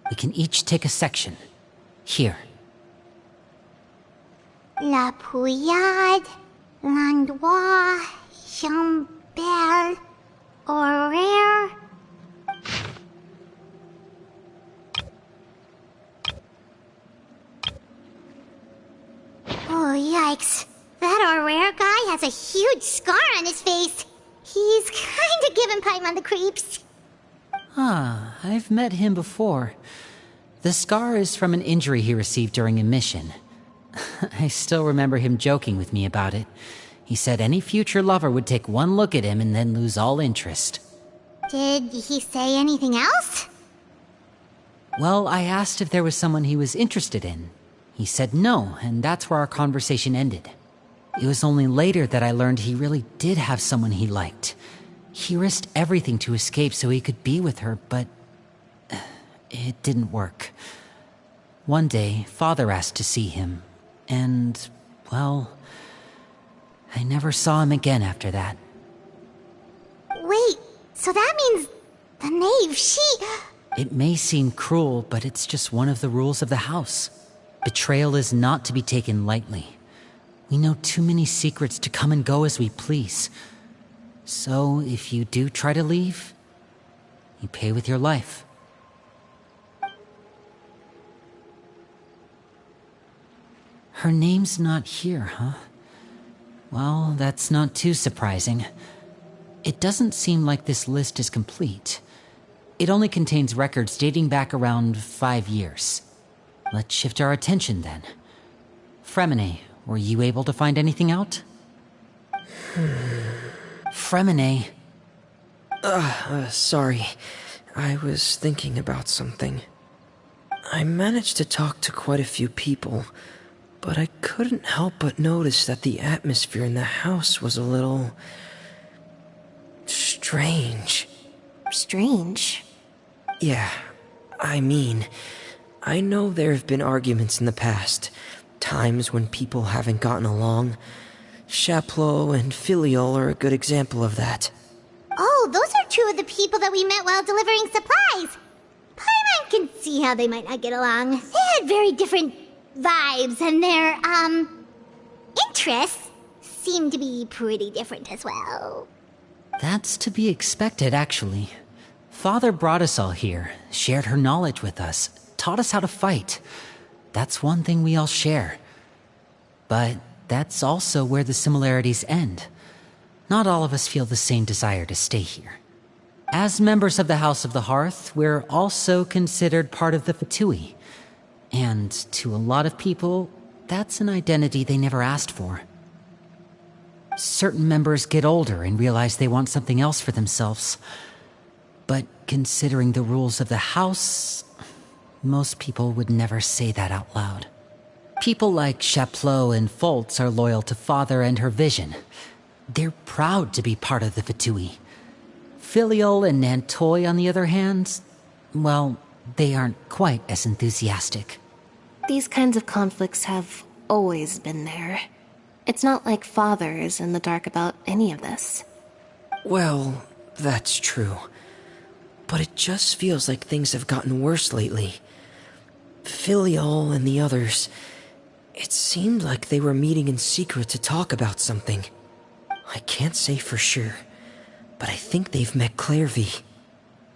S1: We can each take a section. Here.
S2: La Pouillade, Landois, Chambel, Horaire. Oh, yikes. That Horaire guy has a huge scar on his face. He's kinda giving Paimon the creeps.
S1: Ah, I've met him before. The scar is from an injury he received during a mission. I still remember him joking with me about it. He said any future lover would take one look at him and then lose all interest.
S2: Did he say anything else?
S1: Well, I asked if there was someone he was interested in. He said no, and that's where our conversation ended. It was only later that I learned he really did have someone he liked. He risked everything to escape so he could be with her, but it didn't work. One day, Father asked to see him, and, well, I never saw him again after that.
S2: Wait, so that means the Knave, she...
S1: It may seem cruel, but it's just one of the rules of the house. Betrayal is not to be taken lightly. We know too many secrets to come and go as we please. So, if you do try to leave, you pay with your life. Her name's not here, huh? Well, that's not too surprising. It doesn't seem like this list is complete. It only contains records dating back around 5 years. Let's shift our attention then. Fremine, were you able to find anything out? Fremine.
S8: Sorry. I was thinking about something. I managed to talk to quite a few people, but I couldn't help but notice that the atmosphere in the house was a little... strange.
S6: Strange?
S8: Yeah, I mean, I know there have been arguments in the past, times when people haven't gotten along. Chaplot and Filial are a good example of that.
S2: Oh, those are two of the people that we met while delivering supplies. Paimon can see how they might not get along. They had very different vibes, and their, interests seem to be pretty different as well.
S1: That's to be expected, actually. Father brought us all here, shared her knowledge with us, taught us how to fight. That's one thing we all share. But that's also where the similarities end. Not all of us feel the same desire to stay here. As members of the House of the Hearth, we're also considered part of the Fatui. And to a lot of people, that's an identity they never asked for. Certain members get older and realize they want something else for themselves. But considering the rules of the house, most people would never say that out loud. People like Chaplot and Foltz are loyal to Father and her vision. They're proud to be part of the Fatui. Filial and Nantoy, on the other hand, well, they aren't quite as enthusiastic.
S6: These kinds of conflicts have always been there. It's not like Father is in the dark about any of this.
S8: Well, that's true. But it just feels like things have gotten worse lately. Filial and the others, it seemed like they were meeting in secret to talk about something. I can't say for sure, but I think they've met Clairvy.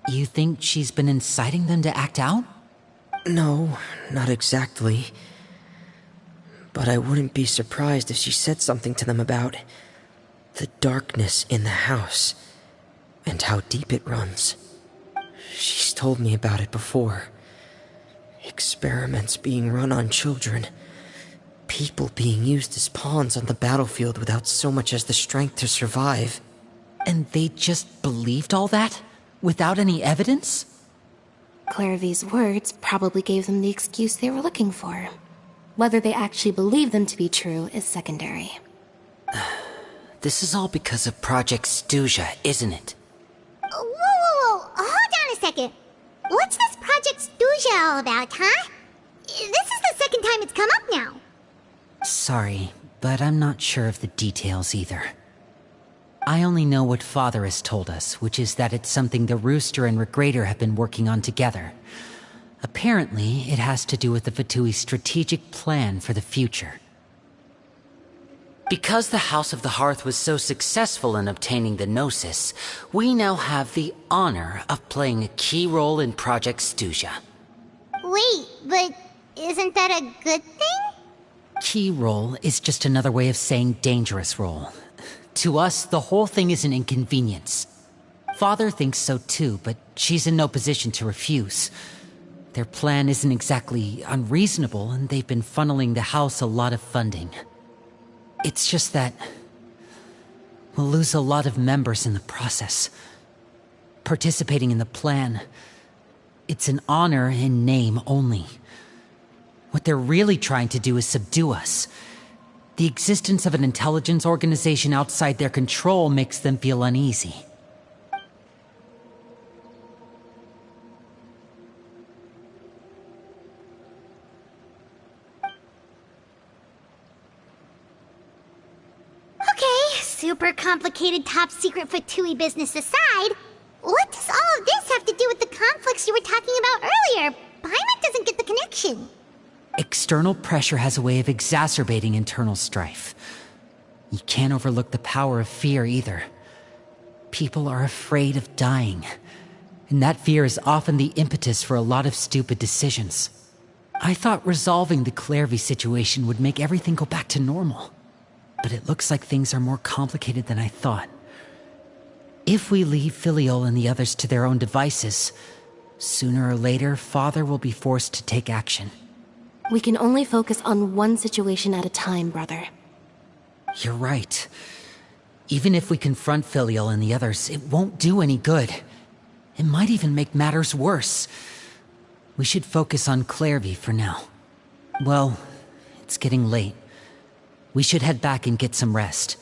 S1: You think she's been inciting them to act out?
S8: No, not exactly. But I wouldn't be surprised if she said something to them about the darkness in the house and how deep it runs. She's told me about it before. Experiments being run on children. People being used as pawns on the battlefield without so much as the strength to survive.
S1: And they just believed all that? Without any evidence?
S6: Clairvy's words probably gave them the excuse they were looking for. Whether they actually believe them to be true is secondary.
S1: This is all because of Project Stuja, isn't it?
S2: Whoa, hold on a second. What's this Project Stuja all about, huh? This is the second time it's come up now.
S1: Sorry, but I'm not sure of the details either. I only know what Father has told us, which is that it's something the Rooster and Regrader have been working on together. Apparently, it has to do with the Fatui's strategic plan for the future. Because the House of the Hearth was so successful in obtaining the Gnosis, we now have the honor of playing a key role in Project Stuja.
S2: Wait, but isn't that a good thing?
S1: Key role is just another way of saying dangerous role. To us, the whole thing is an inconvenience. Father thinks so too, but she's in no position to refuse. Their plan isn't exactly unreasonable, and they've been funneling the house a lot of funding. It's just that we'll lose a lot of members in the process. Participating in the plan, it's an honor in name only. What they're really trying to do is subdue us. The existence of an intelligence organization outside their control makes them feel uneasy.
S2: Okay, super complicated top secret Fatui business aside, what does all of this have to do with the conflicts you were talking about earlier? Paimon doesn't get the connection.
S1: External pressure has a way of exacerbating internal strife. You can't overlook the power of fear either. People are afraid of dying, and that fear is often the impetus for a lot of stupid decisions. I thought resolving the Clairvy situation would make everything go back to normal, but it looks like things are more complicated than I thought. If we leave Filiol and the others to their own devices, sooner or later, Father will be forced to take action.
S6: We can only focus on one situation at a time, brother.
S1: You're right. Even if we confront Filiol and the others, it won't do any good. It might even make matters worse. We should focus on Clairvy for now. Well, it's getting late. We should head back and get some rest.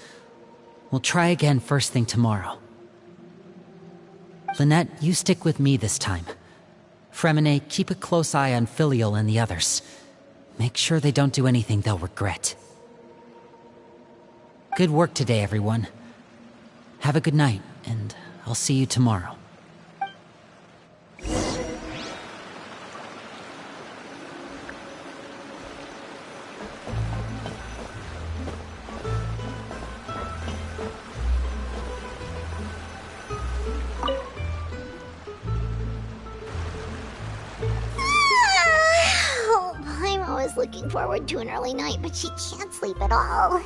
S1: We'll try again first thing tomorrow. Lynette, you stick with me this time. Fremine, keep a close eye on Filiol and the others. Make sure they don't do anything they'll regret. Good work today, everyone. Have a good night, and I'll see you tomorrow.
S2: Looking forward to an early night, but she can't sleep at all.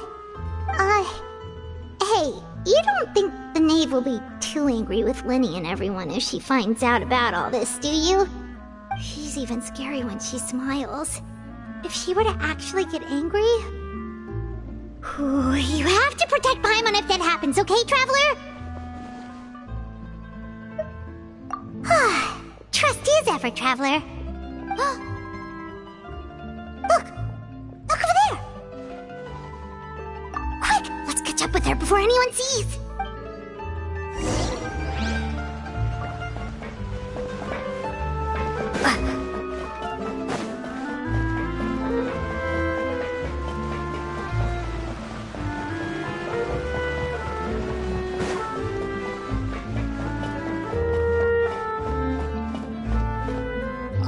S2: Hey, you don't think the Knave will be too angry with Lenny and everyone if she finds out about all this, do you? She's even scary when she smiles. If she were to actually get angry... you have to protect Paimon if that happens, okay, Traveler? Trust is effort, Traveler. Look over there! Quick, let's catch up with her before anyone sees!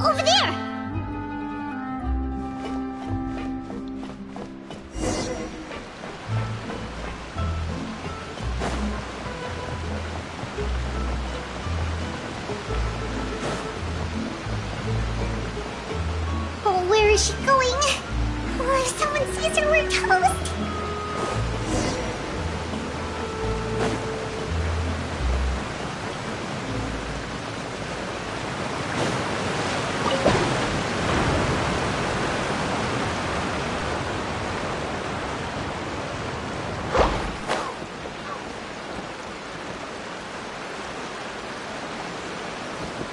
S2: Over there! Where is she going? Oh, if someone sees her, we're toast!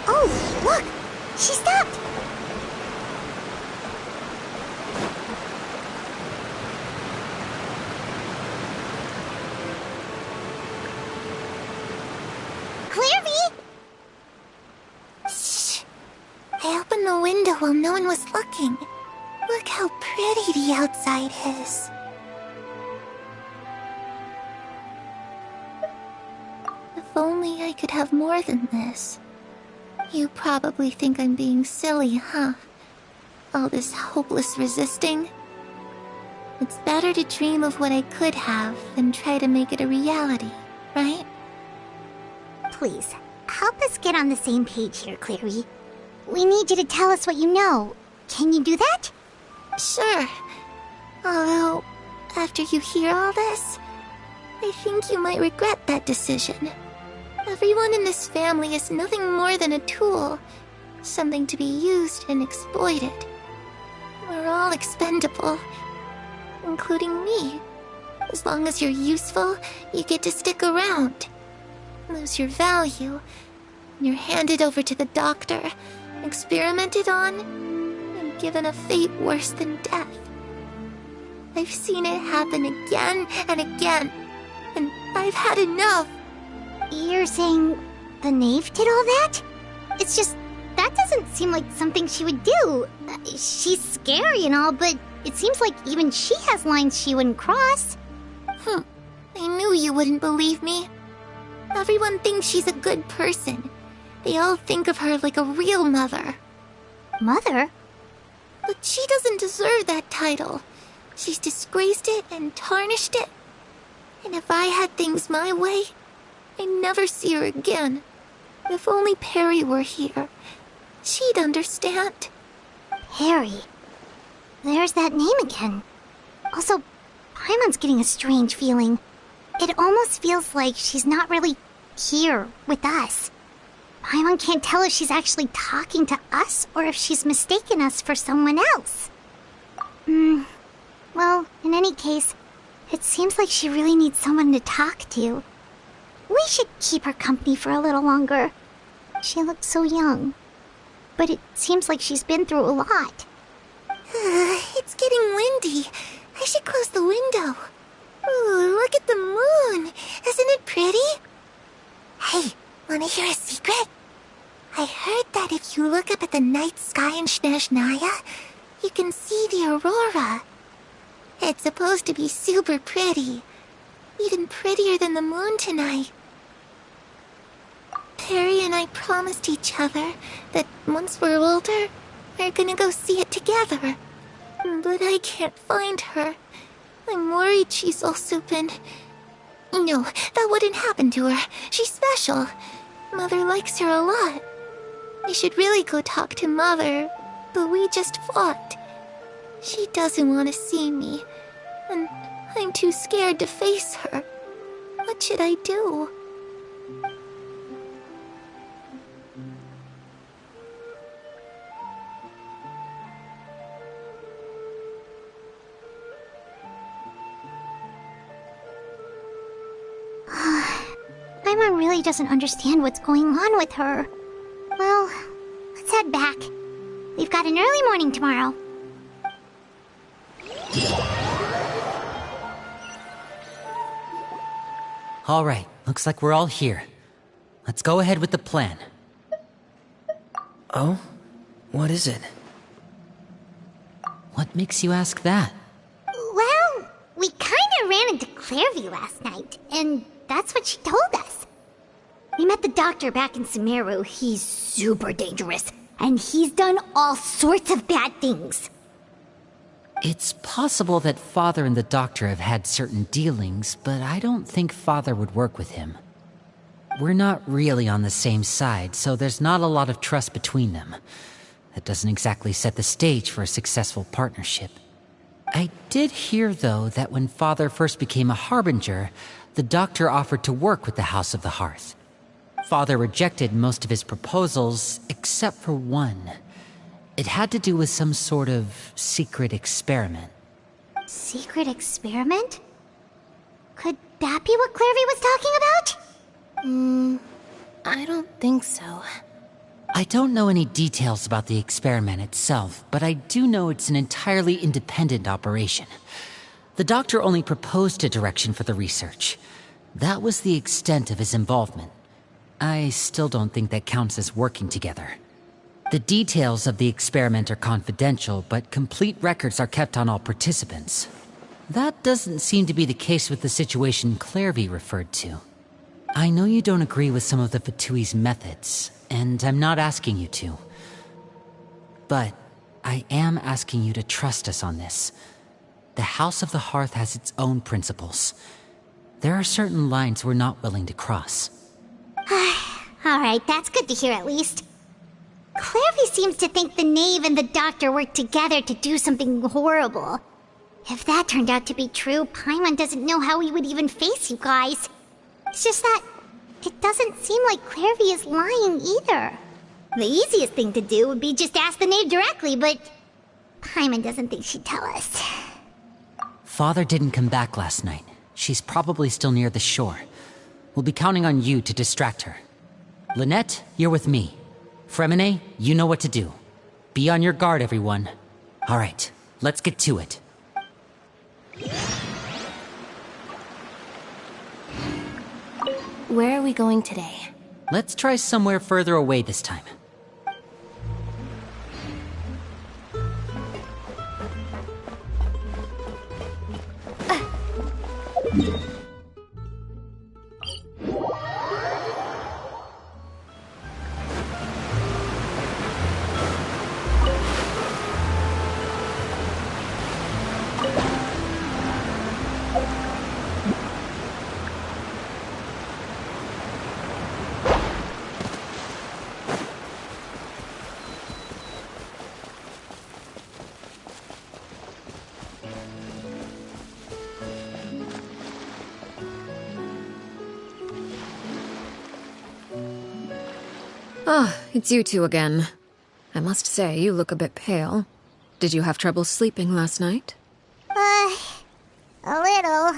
S2: Oh, look! She stopped!
S9: I opened the window while no one was looking. Look how pretty the outside is. If only I could have more than this. You probably think I'm being silly, huh? All this hopeless resisting. It's better to dream of what I could have than try to make it a reality, right?
S2: Please, help us get on the same page here, Clary. We need you to tell us what you know. Can you do that?
S9: Sure. Although, after you hear all this, I think you might regret that decision. Everyone in this family is nothing more than a tool. Something to be used and exploited. We're all expendable. Including me. As long as you're useful, you get to stick around. Lose your value, and you're handed over to the doctor, experimented on, and given a fate worse than death. I've seen it happen again and again, and I've had enough.
S2: You're saying the Knave did all that? It's just, that doesn't seem like something she would do. She's scary and all, but it seems like even she has lines she wouldn't cross.
S9: I knew you wouldn't believe me. Everyone thinks she's a good person. They all think of her like a real mother.
S2: Mother?
S9: But she doesn't deserve that title. She's disgraced it and tarnished it. And if I had things my way, I'd never see her again. If only Perry were here, she'd understand.
S2: Perry. There's that name again. Also, Paimon's getting a strange feeling. It almost feels like she's not really here with us. Paimon can't tell if she's actually talking to us or if she's mistaken us for someone else. Well, in any case, it seems like she really needs someone to talk to. We should keep her company for a little longer. She looks so young. But it seems like she's been through a lot.
S9: It's getting windy. I should close the window. Ooh, look at the moon. Isn't it pretty? Hey, wanna hear a secret? I heard that if you look up at the night sky in Snezhnaya, you can see the aurora. It's supposed to be super pretty. Even prettier than the moon tonight. Perry and I promised each other that once we're older, we're gonna go see it together. But I can't find her. I'm worried she's also been... No, that wouldn't happen to her. She's special. Mother likes her a lot. I should really go talk to Mother, but we just fought. She doesn't want to see me, and I'm too scared to face her. What should I do?
S2: Paimon really doesn't understand what's going on with her. Well, let's head back. We've got an early morning tomorrow.
S1: All right, looks like we're all here. Let's go ahead with the plan.
S8: Oh? What is it?
S1: What makes you ask that?
S2: Well, we kinda ran into Clairview last night, and that's what she told us. We met the doctor back in Sumeru. He's super dangerous, and he's done all sorts of bad things.
S1: It's possible that Father and the Doctor have had certain dealings, but I don't think Father would work with him. We're not really on the same side, so there's not a lot of trust between them. That doesn't exactly set the stage for a successful partnership. I did hear, though, that when Father first became a Harbinger, the Doctor offered to work with the House of the Hearth. Father rejected most of his proposals, except for one. It had to do with some sort of secret experiment.
S2: Secret experiment? Could that be what Clairview was talking about?
S6: I don't think so.
S1: I don't know any details about the experiment itself, but I do know it's an entirely independent operation. The Doctor only proposed a direction for the research. That was the extent of his involvement. I still don't think that counts as working together. The details of the experiment are confidential, but complete records are kept on all participants. That doesn't seem to be the case with the situation Clairview referred to. I know you don't agree with some of the Fatui's methods, and I'm not asking you to. But I am asking you to trust us on this. The House of the Hearth has its own principles. There are certain lines we're not willing to cross.
S2: Alright, that's good to hear at least. Clairview seems to think the Knave and the Doctor worked together to do something horrible. If that turned out to be true, Paimon doesn't know how he would even face you guys. It's just that it doesn't seem like Clairview is lying either. The easiest thing to do would be just ask the Knave directly, but Paimon doesn't think she'd tell us.
S1: Father didn't come back last night. She's probably still near the shore. We'll be counting on you to distract her. Lynette, you're with me. Fremine, you know what to do. Be on your guard, everyone. Alright, let's get to it.
S6: Where are we going today?
S1: Let's try somewhere further away this time.
S3: Ah, it's you two again. I must say, you look a bit pale. Did you have trouble sleeping last night?
S2: A little.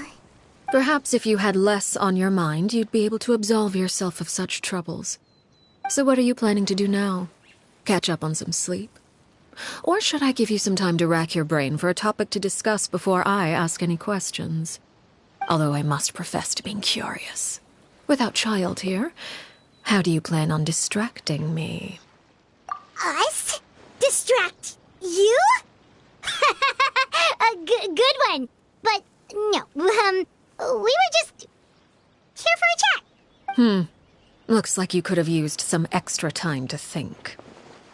S3: Perhaps if you had less on your mind, you'd be able to absolve yourself of such troubles. So what are you planning to do now? Catch up on some sleep? Or should I give you some time to rack your brain for a topic to discuss before I ask any questions? Although I must profess to being curious. Without Child here, how do you plan on distracting me?
S2: Us? Distract you? A good one. But no, we were just here for a chat.
S3: Looks like you could have used some extra time to think.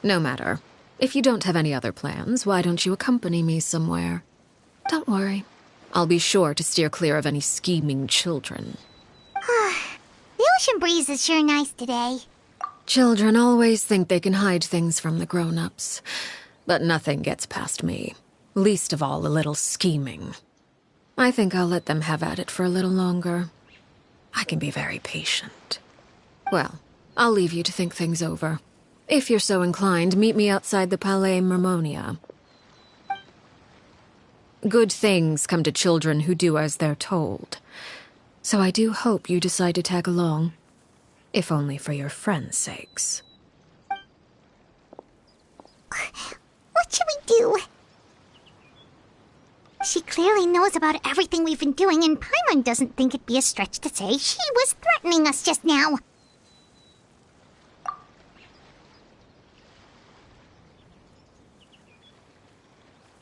S3: No matter. If you don't have any other plans, why don't you accompany me somewhere? Don't worry. I'll be sure to steer clear of any scheming children.
S2: The ocean breeze is sure nice today.
S3: Children always think they can hide things from the grown-ups. But nothing gets past me. Least of all a little scheming. I think I'll let them have at it for a little longer. I can be very patient. Well, I'll leave you to think things over. If you're so inclined, meet me outside the Palais Mermonia. Good things come to children who do as they're told. So I do hope you decide to tag along. If only for your friends' sakes.
S2: What should we do? She clearly knows about everything we've been doing, and Paimon doesn't think it'd be a stretch to say she was threatening us just now.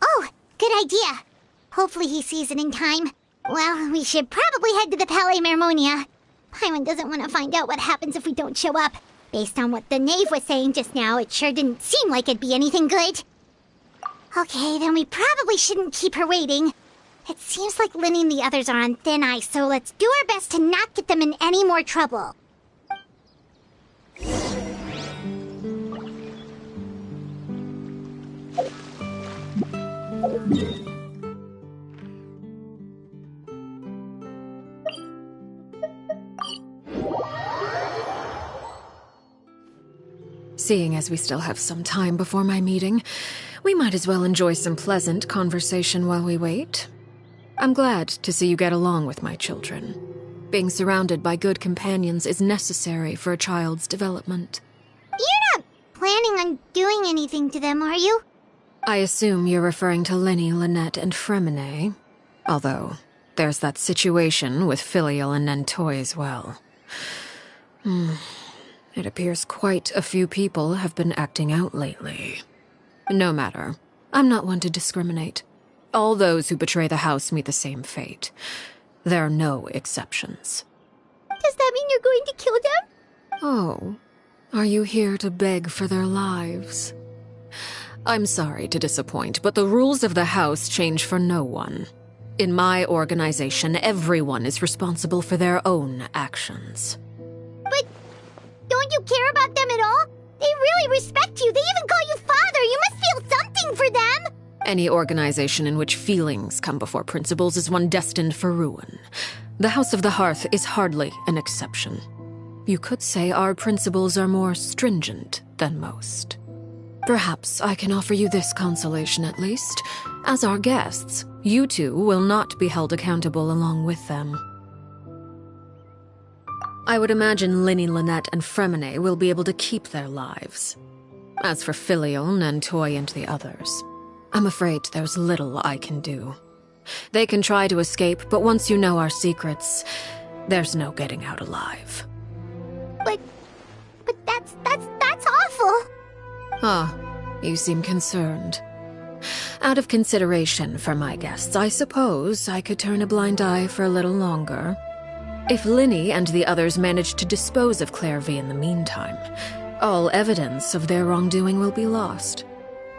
S2: Oh, good idea. Hopefully he sees it in time. Well, we should probably head to the Palais Mermonia. Paimon doesn't want to find out what happens if we don't show up. Based on what the Knave was saying just now, it sure didn't seem like it'd be anything good. Okay, then we probably shouldn't keep her waiting. It seems like Linny and the others are on thin ice, so let's do our best to not get them in any more trouble.
S3: Seeing as we still have some time before my meeting, we might as well enjoy some pleasant conversation while we wait. I'm glad to see you get along with my children. Being surrounded by good companions is necessary for a child's development.
S2: You're not planning on doing anything to them, are you?
S3: I assume you're referring to Lenny, Lynette, and Fremine. Although, there's that situation with Filial and Nentoy as well. It appears quite a few people have been acting out lately. No matter. I'm not one to discriminate. All those who betray the house meet the same fate. There are no exceptions.
S2: Does that mean you're going to kill them?
S3: Oh, are you here to beg for their lives? I'm sorry to disappoint, but the rules of the house change for no one. In my organization, everyone is responsible for their own actions.
S2: But don't you care about them at all? They really respect you. They even call you father. You must feel something for them.
S3: Any organization in which feelings come before principles is one destined for ruin. The House of the Hearth is hardly an exception. You could say our principles are more stringent than most. Perhaps I can offer you this consolation at least. As our guests, you two will not be held accountable along with them. I would imagine Linny, Lynette, and Fremine will be able to keep their lives. As for Filial, Nentoy, and the others, I'm afraid there's little I can do. They can try to escape, but once you know our secrets, there's no getting out alive.
S9: But that's awful.
S3: Ah, you seem concerned. Out of consideration for my guests, I suppose I could turn a blind eye for a little longer. If Linny and the others manage to dispose of Clairvy in the meantime, all evidence of their wrongdoing will be lost.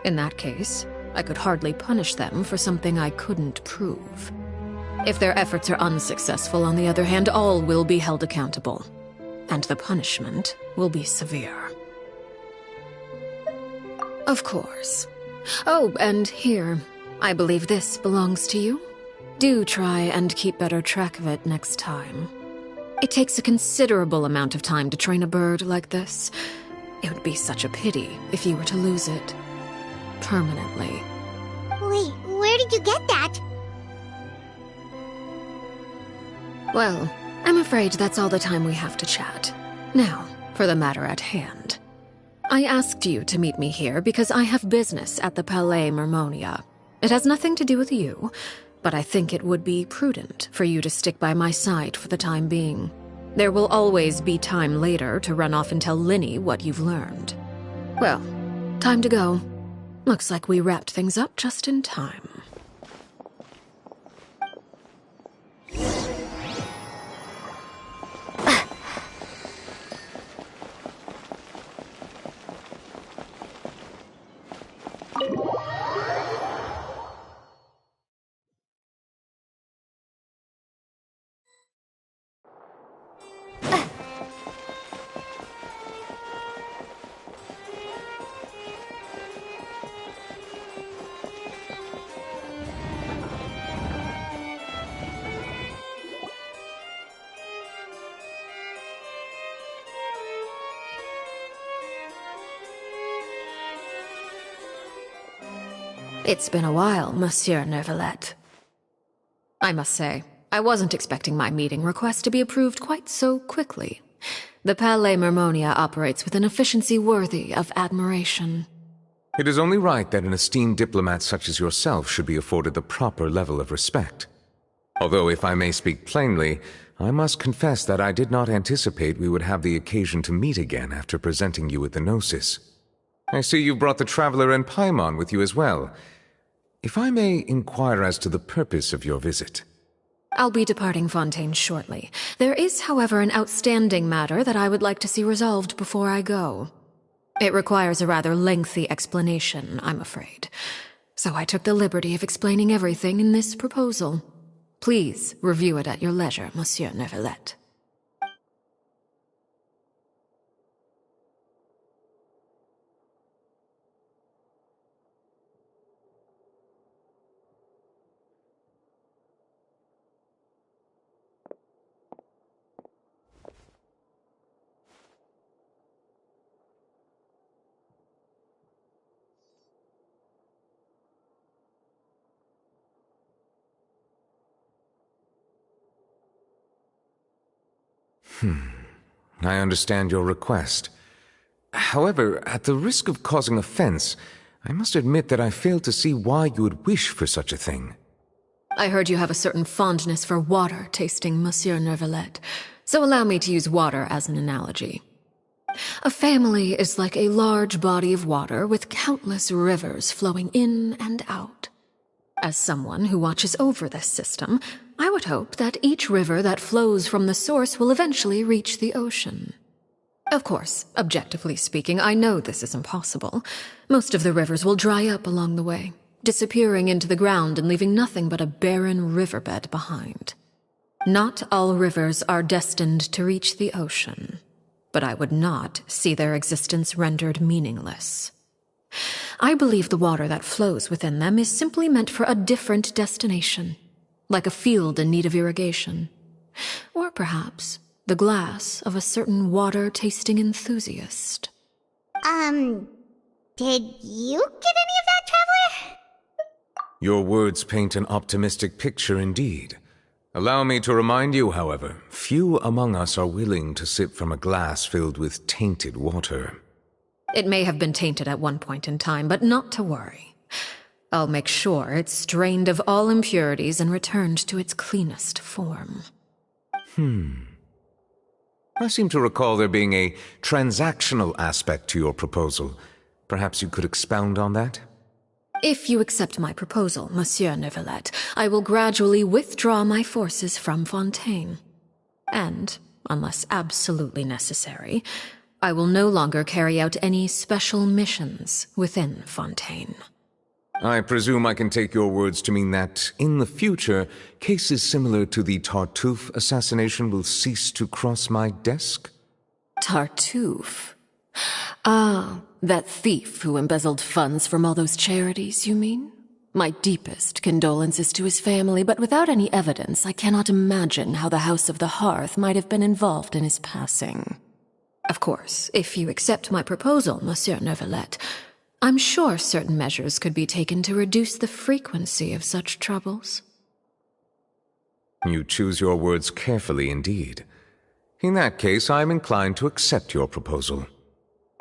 S3: In that case, I could hardly punish them for something I couldn't prove. If their efforts are unsuccessful, on the other hand, all will be held accountable. And the punishment will be severe. Of course. Oh, and here, I believe this belongs to you. Do try and keep better track of it next time. It takes a considerable amount of time to train a bird like this. It would be such a pity if you were to lose it. Permanently.
S2: Wait, where did you get that?
S3: Well, I'm afraid that's all the time we have to chat. Now, for the matter at hand. I asked you to meet me here because I have business at the Palais Mermonia. It has nothing to do with you, but I think it would be prudent for you to stick by my side for the time being. There will always be time later to run off and tell Linny what you've learned. Well, time to go. Looks like we wrapped things up just in time. It's been a while, Monsieur Neuvillette. I must say, I wasn't expecting my meeting request to be approved quite so quickly. The Palais Mermonia operates with an efficiency worthy of admiration.
S11: It is only right that an esteemed diplomat such as yourself should be afforded the proper level of respect. Although, if I may speak plainly, I must confess that I did not anticipate we would have the occasion to meet again after presenting you with the Gnosis. I see you brought the Traveler and Paimon with you as well. If I may inquire as to the purpose of your visit.
S3: I'll be departing Fontaine shortly. There is, however, an outstanding matter that I would like to see resolved before I go. It requires a rather lengthy explanation, I'm afraid. So I took the liberty of explaining everything in this proposal. Please review it at your leisure, Monsieur Neuvillette.
S11: I understand your request. However, at the risk of causing offense, I must admit that I fail to see why you would wish for such a thing.
S3: I heard you have a certain fondness for water tasting, Monsieur Neuvillette, so allow me to use water as an analogy. A family is like a large body of water with countless rivers flowing in and out. As someone who watches over this system, I would hope that each river that flows from the source will eventually reach the ocean. Of course, objectively speaking, I know this is impossible. Most of the rivers will dry up along the way, disappearing into the ground and leaving nothing but a barren riverbed behind. Not all rivers are destined to reach the ocean, but I would not see their existence rendered meaningless. I believe the water that flows within them is simply meant for a different destination, like a field in need of irrigation. Or perhaps the glass of a certain water-tasting enthusiast.
S2: Did you get any of that, Traveler?
S11: Your words paint an optimistic picture indeed. Allow me to remind you, however, few among us are willing to sip from a glass filled with tainted water.
S3: It may have been tainted at one point in time, but not to worry. I'll make sure it's strained of all impurities and returned to its cleanest form.
S11: I seem to recall there being a transactional aspect to your proposal. Perhaps you could expound on that?
S3: If you accept my proposal, Monsieur Neuvillette, I will gradually withdraw my forces from Fontaine. And, unless absolutely necessary, I will no longer carry out any special missions within Fontaine.
S11: I presume I can take your words to mean that, in the future, cases similar to the Tartuffe assassination will cease to cross my desk?
S3: Tartuffe? Ah, that thief who embezzled funds from all those charities, you mean? My deepest condolences to his family, but without any evidence, I cannot imagine how the House of the Hearth might have been involved in his passing. Of course, if you accept my proposal, Monsieur Neuvillette, I'm sure certain measures could be taken to reduce the frequency of such troubles.
S11: You choose your words carefully indeed. In that case, I am inclined to accept your proposal.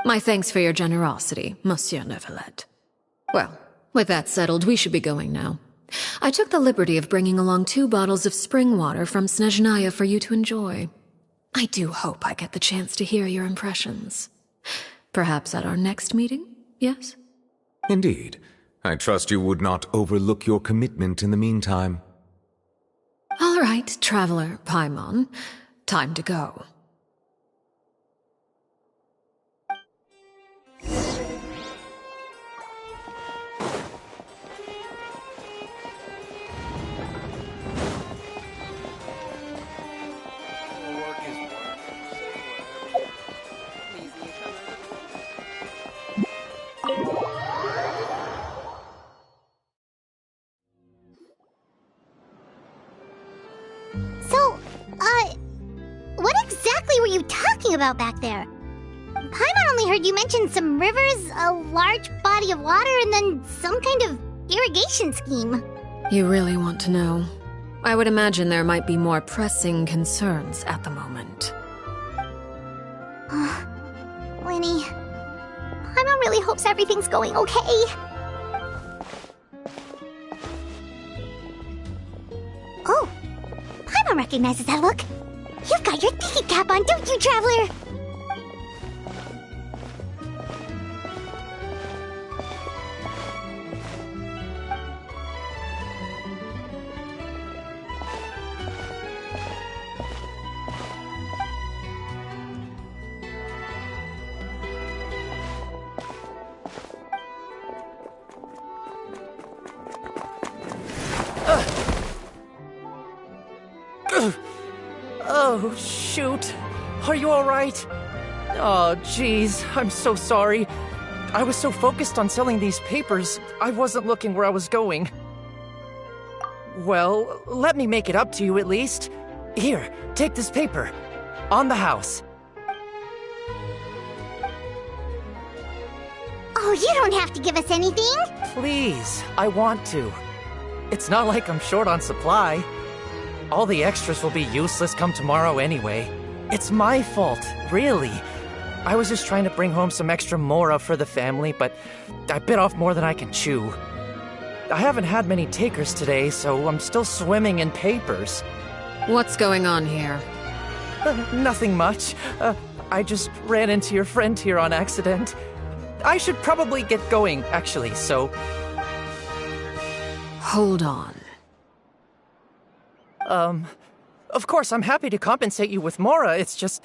S3: My thanks for your generosity, Monsieur Neuvillette. Well, with that settled, we should be going now. I took the liberty of bringing along 2 bottles of spring water from Snezhnaya for you to enjoy. I do hope I get the chance to hear your impressions. Perhaps at our next meeting, yes?
S11: Indeed. I trust you would not overlook your commitment in the meantime.
S3: All right, Traveler Paimon. Time to go.
S2: What exactly were you talking about back there? Paimon only heard you mention some rivers, a large body of water, and then some kind of irrigation scheme.
S3: You really want to know? I would imagine there might be more pressing concerns at the moment.
S2: Winnie, Paimon really hopes everything's going okay. Oh, Paimon recognizes that look. You've got your thinking cap on, don't you, Traveler?
S7: Oh, shoot. Are you alright? Oh, jeez. I'm so sorry. I was so focused on selling these papers, I wasn't looking where I was going. Well, let me make it up to you at least. Here, take this paper. On the house.
S2: Oh, you don't have to give us anything.
S7: Please, I want to. It's not like I'm short on supply. All the extras will be useless come tomorrow anyway. It's my fault, really. I was just trying to bring home some extra mora for the family, but I bit off more than I can chew. I haven't had many takers today, so I'm still swimming in papers.
S3: What's going on here?
S7: Nothing much. I just ran into your friend here on accident. I should probably get going, actually, so...
S3: Hold on.
S7: Of course, I'm happy to compensate you with mora, it's just...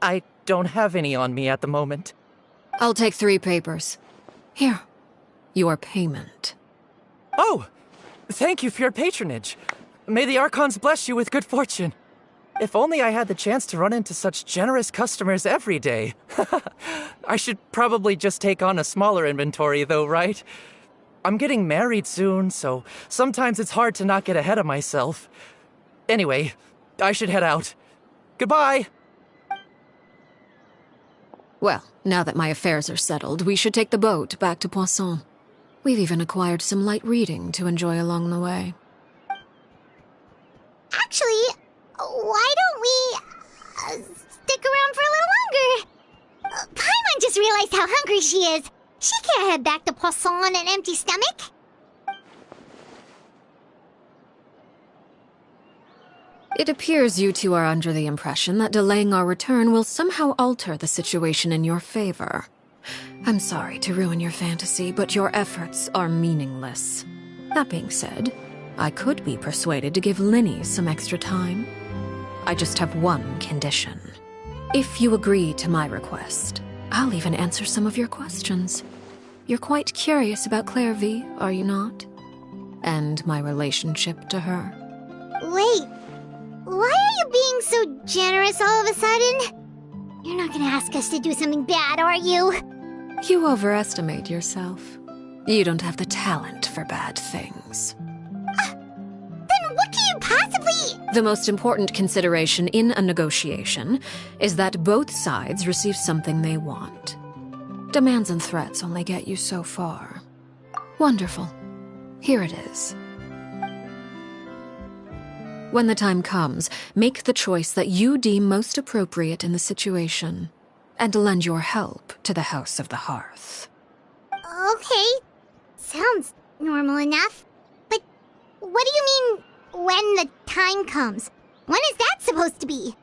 S7: I don't have any on me at the moment.
S3: I'll take 3 papers. Here. Your payment.
S7: Oh! Thank you for your patronage. May the Archons bless you with good fortune. If only I had the chance to run into such generous customers every day. I should probably just take on a smaller inventory, though, right? I'm getting married soon, so sometimes it's hard to not get ahead of myself. Anyway, I should head out. Goodbye!
S3: Well, now that my affairs are settled, we should take the boat back to Poisson. We've even acquired some light reading to enjoy along the way.
S2: Actually, why don't we stick around for a little longer? Paimon just realized how hungry she is. She can't head back to Poisson on an empty stomach.
S3: It appears you two are under the impression that delaying our return will somehow alter the situation in your favor. I'm sorry to ruin your fantasy, but your efforts are meaningless. That being said, I could be persuaded to give Linny some extra time. I just have one condition. If you agree to my request, I'll even answer some of your questions. You're quite curious about Claire V, are you not? And my relationship to her.
S2: Wait, why are you being so generous all of a sudden? You're not gonna ask us to do something bad, are you?
S3: You overestimate yourself. You don't have the talent for bad things.
S2: Then what can you possibly...
S3: The most important consideration in a negotiation is that both sides receive something they want. Demands and threats only get you so far. Wonderful. Here it is. When the time comes, make the choice that you deem most appropriate in the situation, and lend your help to the House of the Hearth.
S2: Okay, sounds normal enough. But what do you mean, when the time comes? When is that supposed to be?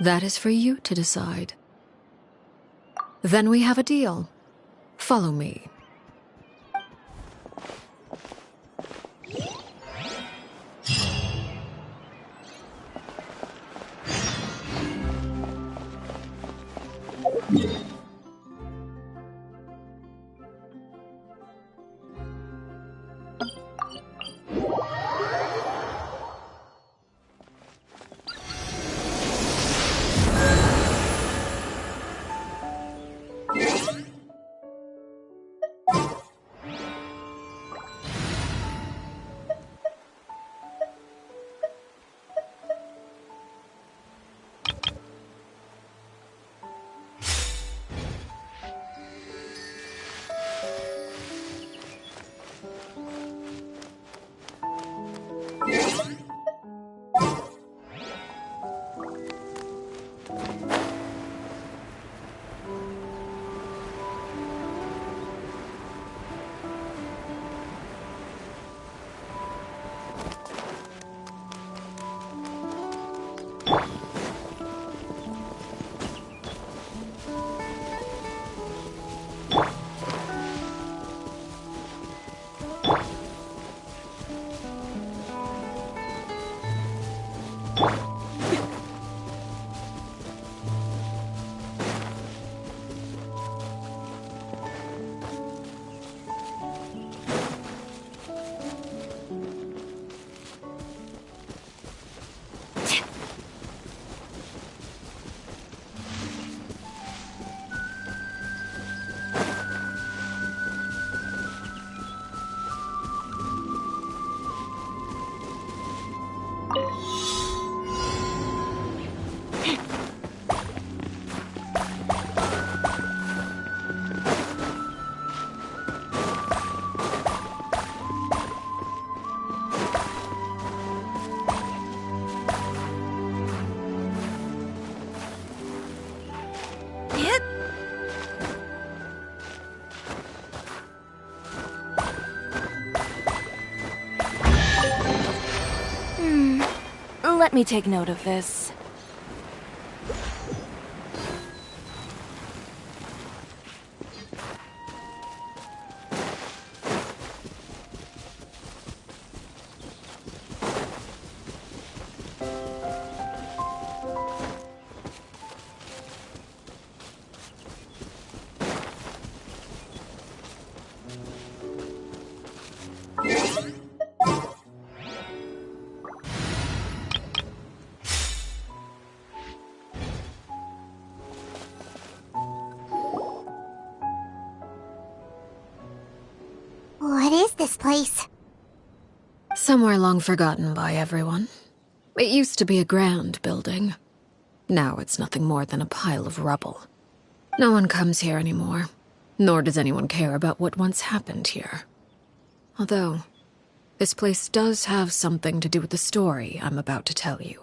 S3: That is for you to decide. Then we have a deal. Follow me.
S12: Let me take note of this.
S2: What is this place?
S3: Somewhere long forgotten by everyone. It used to be a grand building. Now it's nothing more than a pile of rubble. No one comes here anymore, nor does anyone care about what once happened here. Although, this place does have something to do with the story I'm about to tell you.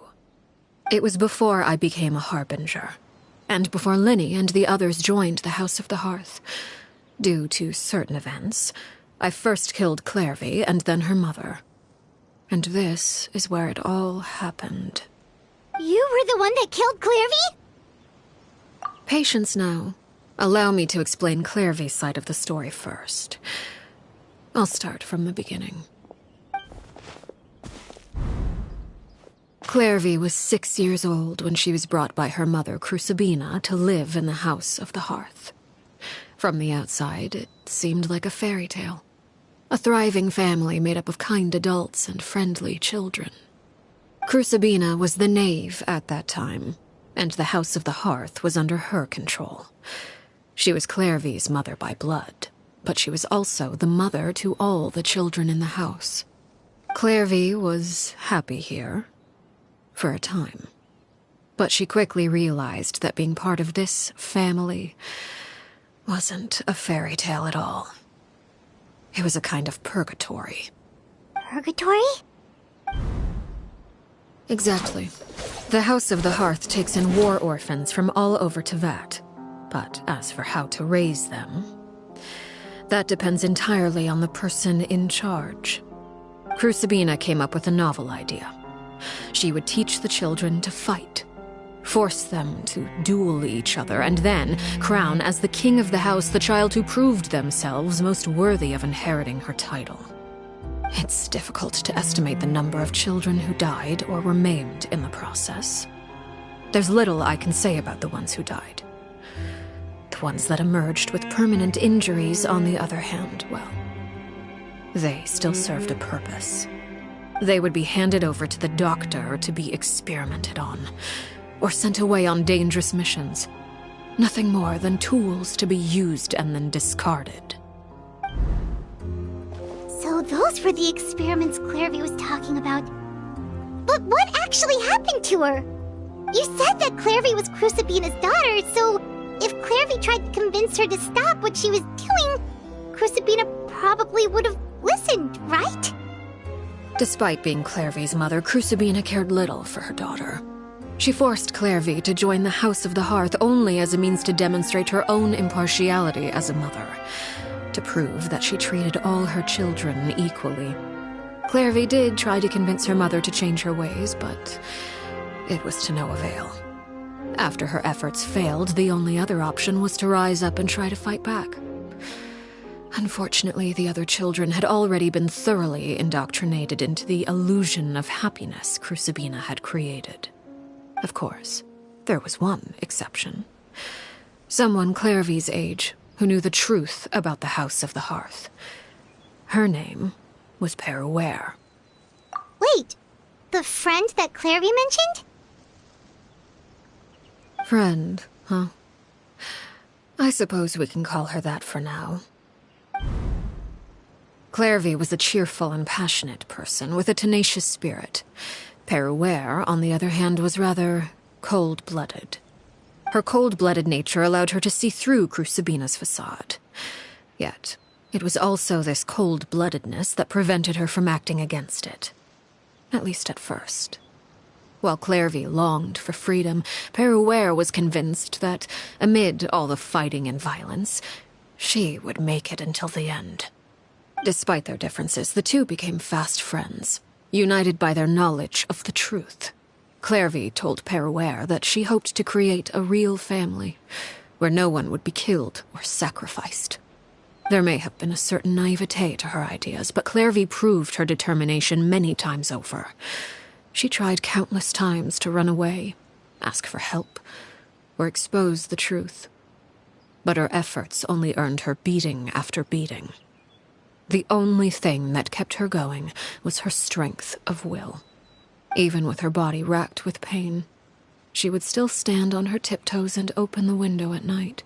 S3: It was before I became a Harbinger, and before Linny and the others joined the House of the Hearth. Due to certain events, I first killed Clairvy and then her mother. And this is where it all happened.
S2: You were the one that killed Clairvy?
S3: Patience now. Allow me to explain Clairvy's side of the story first. I'll start from the beginning. Clairvy was 6 years old when she was brought by her mother, Crucibina, to live in the House of the Hearth. From the outside, it seemed like a fairy tale. A thriving family made up of kind adults and friendly children. Crucibina was the Knave at that time, and the House of the Hearth was under her control. She was Clairvy's mother by blood, but she was also the mother to all the children in the house. Clairvy was happy here, for a time. But she quickly realized that being part of this family wasn't a fairy tale at all. It was a kind of purgatory.
S2: Purgatory?
S3: Exactly. The House of the Hearth takes in war orphans from all over Teyvat. But as for how to raise them, that depends entirely on the person in charge. Crucibina came up with a novel idea. She would teach the children to fight, force them to duel each other, and then crown as the king of the house the child who proved themselves most worthy of inheriting her title. It's difficult to estimate the number of children who died or were maimed in the process. There's little I can say about the ones who died. The ones that emerged with permanent injuries, on the other hand, well, they still served a purpose. They would be handed over to the doctor to be experimented on, or sent away on dangerous missions. Nothing more than tools to be used and then discarded.
S2: So those were the experiments Clairvy was talking about. But what actually happened to her? You said that Clairvy was Crucibina's daughter, so if Clairvy tried to convince her to stop what she was doing, Crucibina probably would have listened, right?
S3: Despite being Clairvy's mother, Crucibina cared little for her daughter. She forced Clairvy to join the House of the Hearth only as a means to demonstrate her own impartiality as a mother, to prove that she treated all her children equally. Clairvy did try to convince her mother to change her ways, but it was to no avail. After her efforts failed, the only other option was to rise up and try to fight back. Unfortunately, the other children had already been thoroughly indoctrinated into the illusion of happiness Crucibina had created. Of course, there was one exception. Someone Clairvy's age who knew the truth about the House of the Hearth. Her name was Peruere.
S2: Wait, the friend that Clairvy mentioned?
S3: Friend, huh? I suppose we can call her that for now. Clairvy was a cheerful and passionate person with a tenacious spirit. Peruere, on the other hand, was rather cold-blooded. Her cold-blooded nature allowed her to see through Crucibina's facade. Yet, it was also this cold-bloodedness that prevented her from acting against it. At least at first. While Clairvy longed for freedom, Peruere was convinced that, amid all the fighting and violence, she would make it until the end. Despite their differences, the two became fast friends, united by their knowledge of the truth. Clairvy told Peruere that she hoped to create a real family, where no one would be killed or sacrificed. There may have been a certain naivete to her ideas, but Clairvy proved her determination many times over. She tried countless times to run away, ask for help, or expose the truth. But her efforts only earned her beating after beating. The only thing that kept her going was her strength of will. Even with her body racked with pain, she would still stand on her tiptoes and open the window at night.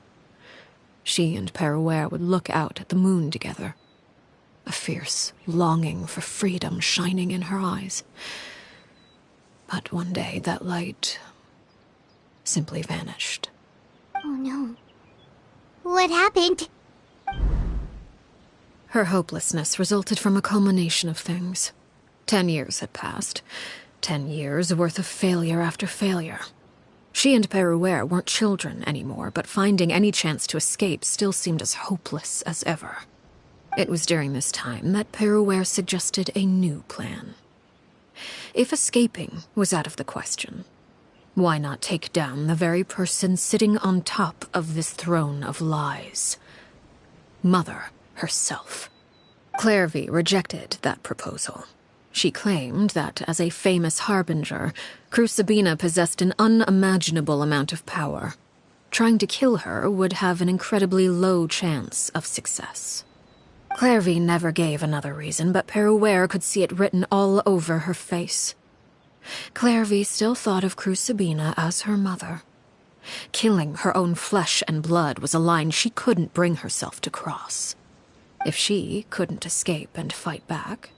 S3: She and Peruere would look out at the moon together, a fierce longing for freedom shining in her eyes. But one day that light simply vanished.
S2: Oh no. What happened?
S3: Her hopelessness resulted from a culmination of things. 10 years had passed. 10 years worth of failure after failure. She and Peruere weren't children anymore, but finding any chance to escape still seemed as hopeless as ever. It was during this time that Peruere suggested a new plan. If escaping was out of the question, Why not take down the very person sitting on top of this throne of lies? Mother herself. Clairvy rejected that proposal. She claimed that, as a famous harbinger, Crucibina possessed an unimaginable amount of power. Trying to kill her would have an incredibly low chance of success. Clairvy never gave another reason, but Peruere could see it written all over her face. Clairvy still thought of Crucibina as her mother. Killing her own flesh and blood was a line she couldn't bring herself to cross. If she couldn't escape and fight back,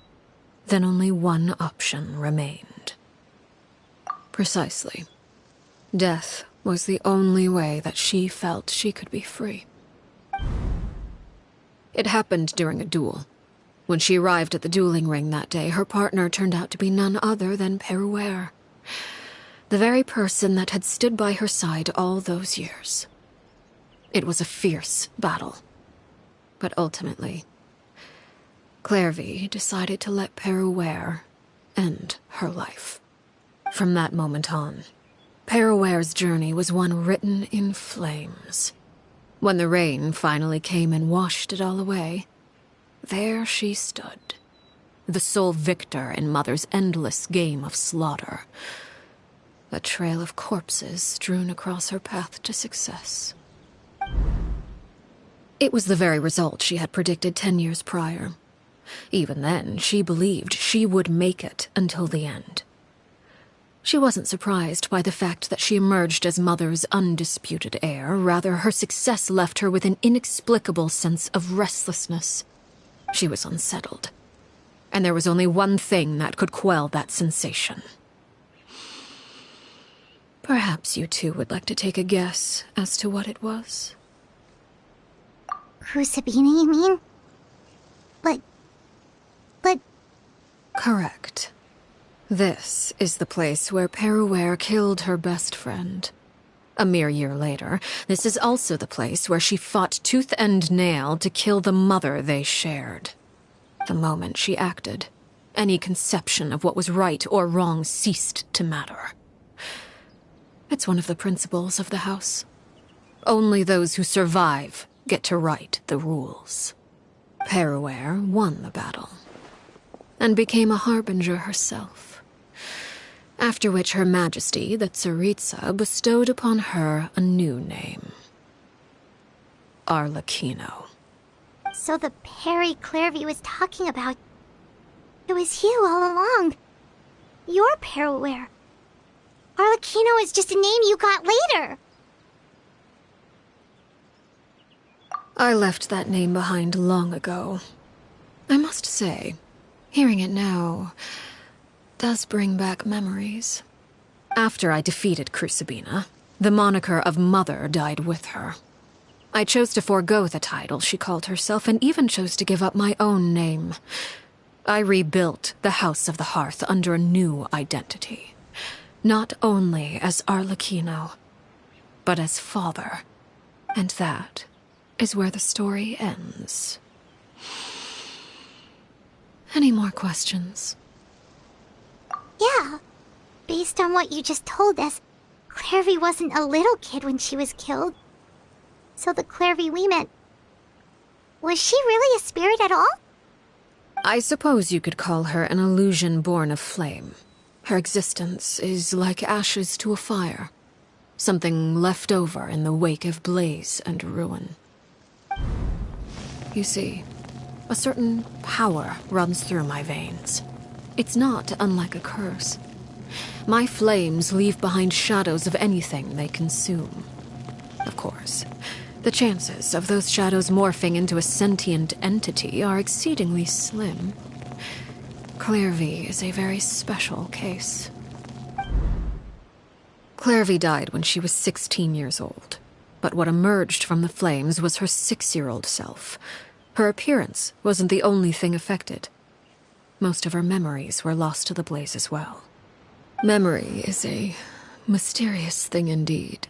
S3: then only one option remained. Precisely. Death was the only way that she felt she could be free. It happened during a duel. When she arrived at the dueling ring that day, her partner turned out to be none other than Peruere, the very person that had stood by her side all those years. It was a fierce battle. But ultimately, Clairvy decided to let Peruere end her life. From that moment on, Peruere's journey was one written in flames. When the rain finally came and washed it all away, there she stood, the sole victor in Mother's endless game of slaughter. A trail of corpses strewn across her path to success. It was the very result she had predicted 10 years prior. Even then, she believed she would make it until the end. She wasn't surprised by the fact that she emerged as Mother's undisputed heir. Rather, her success left her with an inexplicable sense of restlessness. She was unsettled, and there was only one thing that could quell that sensation. Perhaps you two would like to take a guess as to what it was?
S2: Crucibina, you mean? But...
S3: Correct. This is the place where Peruere killed her best friend. A mere year later, this is also the place where she fought tooth and nail to kill the mother they shared. The moment she acted, any conception of what was right or wrong ceased to matter. It's one of the principles of the house. Only those who survive get to write the rules. Peruere won the battle, and became a harbinger herself. After which Her Majesty, the Tsaritsa, bestowed upon her a new name. Arlecchino.
S2: So the Perry Clairvy was talking about... It was you all along. You're Peruere. Arlecchino is just a name you got later.
S3: I left that name behind long ago. I must say, hearing it now does bring back memories. After I defeated Crucibina, the moniker of Mother died with her. I chose to forego the title she called herself, and even chose to give up my own name. I rebuilt the House of the Hearth under a new identity. Not only as Arlecchino, but as father. And that is where the story ends. Any more questions?
S2: Yeah. Based on what you just told us, Clairvy wasn't a little kid when she was killed. So the Clairvy we met... Was she really a spirit at all?
S3: I suppose you could call her an illusion born of flame. Her existence is like ashes to a fire. Something left over in the wake of blaze and ruin. You see, a certain power runs through my veins. It's not unlike a curse. My flames leave behind shadows of anything they consume. Of course, the chances of those shadows morphing into a sentient entity are exceedingly slim. Clairvy is a very special case. Clairvy died when she was 16 years old. But what emerged from the flames was her 6-year-old self. Her appearance wasn't the only thing affected. Most of her memories were lost to the blaze as well. Memory is a mysterious thing indeed.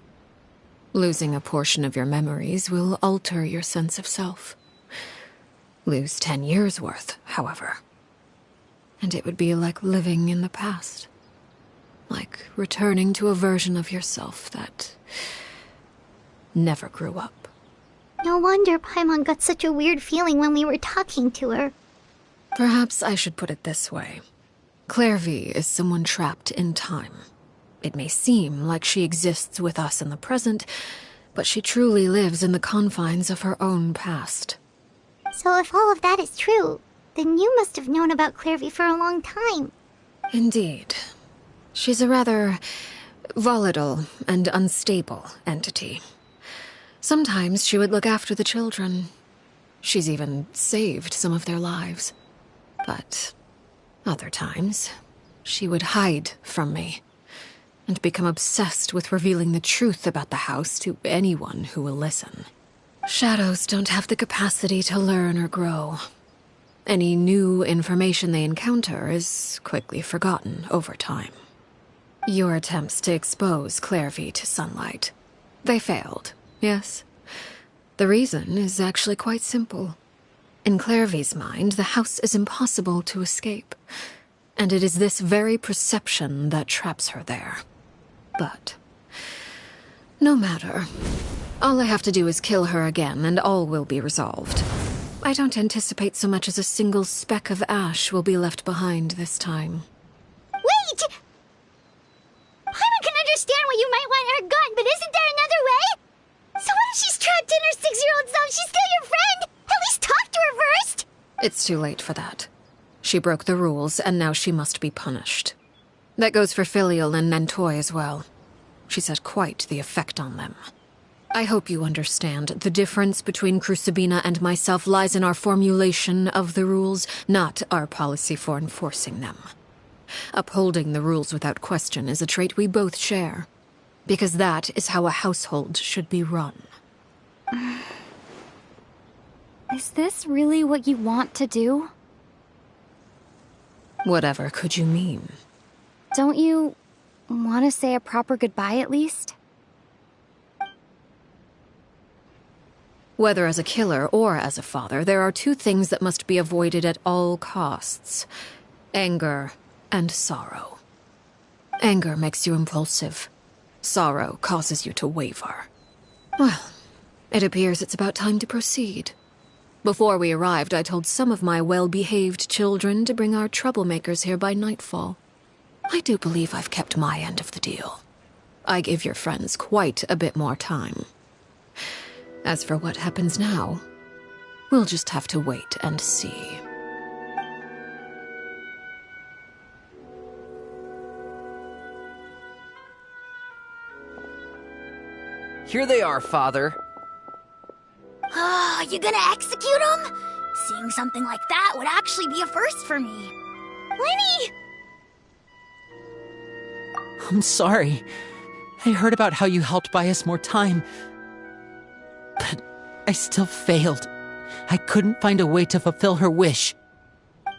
S3: Losing a portion of your memories will alter your sense of self. Lose 10 years' worth, however, and it would be like living in the past. Like returning to a version of yourself that never grew up.
S2: No wonder Paimon got such a weird feeling when we were talking to her.
S3: Perhaps I should put it this way. Clairvy is someone trapped in time. It may seem like she exists with us in the present, but she truly lives in the confines of her own past.
S2: So if all of that is true, then you must have known about Clairvy for a long time.
S3: Indeed. She's a rather volatile and unstable entity. Sometimes she would look after the children. She's even saved some of their lives. But other times, she would hide from me and become obsessed with revealing the truth about the house to anyone who will listen. Shadows don't have the capacity to learn or grow. Any new information they encounter is quickly forgotten over time. Your attempts to expose Clairvy to sunlight. They failed, yes? The reason is actually quite simple. In Clairvy's mind, the house is impossible to escape, and it is this very perception that traps her there. But no matter. All I have to do is kill her again, and all will be resolved. I don't anticipate so much as a single speck of ash will be left behind this time.
S2: Wait! Paimon can understand why you might want her gone, but isn't there another way? So what if she's trapped in her 6-year-old self? She's still your friend! At least talk to her first!
S3: It's too late for that. She broke the rules, and now she must be punished. That goes for Filial and Nantoy as well. She's had quite the effect on them. I hope you understand. The difference between Crucibina and myself lies in our formulation of the rules, not our policy for enforcing them. Upholding the rules without question is a trait we both share, because that is how a household should be run.
S13: Is this really what you want to do?
S3: Whatever could you mean?
S13: Don't you want to say a proper goodbye at least?
S3: Whether as a killer or as a father, there are two things that must be avoided at all costs: anger and sorrow. Anger makes you impulsive. Sorrow causes you to waver. Well, it appears it's about time to proceed. Before we arrived, I told some of my well-behaved children to bring our troublemakers here by nightfall. I do believe I've kept my end of the deal. I gave your friends quite a bit more time. As for what happens now, we'll just have to wait and see.
S4: Here they are, Father.
S5: You gonna execute him? Seeing something like that would actually be a first for me.
S2: Lenny!
S1: I'm sorry. I heard about how you helped buy us more time. But I still failed. I couldn't find a way to fulfill her wish.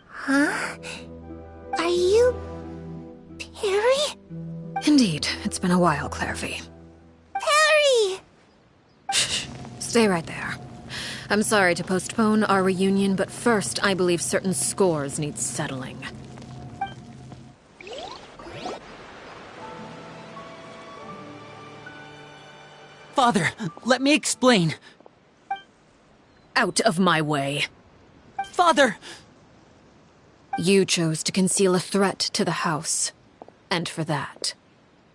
S9: Huh? Are you... Perry?
S3: Indeed, it's been a while, Clairvy.
S9: Perry!
S3: Shh. Stay right there. I'm sorry to postpone our reunion, but first I believe certain scores need settling.
S1: Father, let me explain.
S3: Out of my way.
S1: Father!
S3: You chose to conceal a threat to the house. And for that,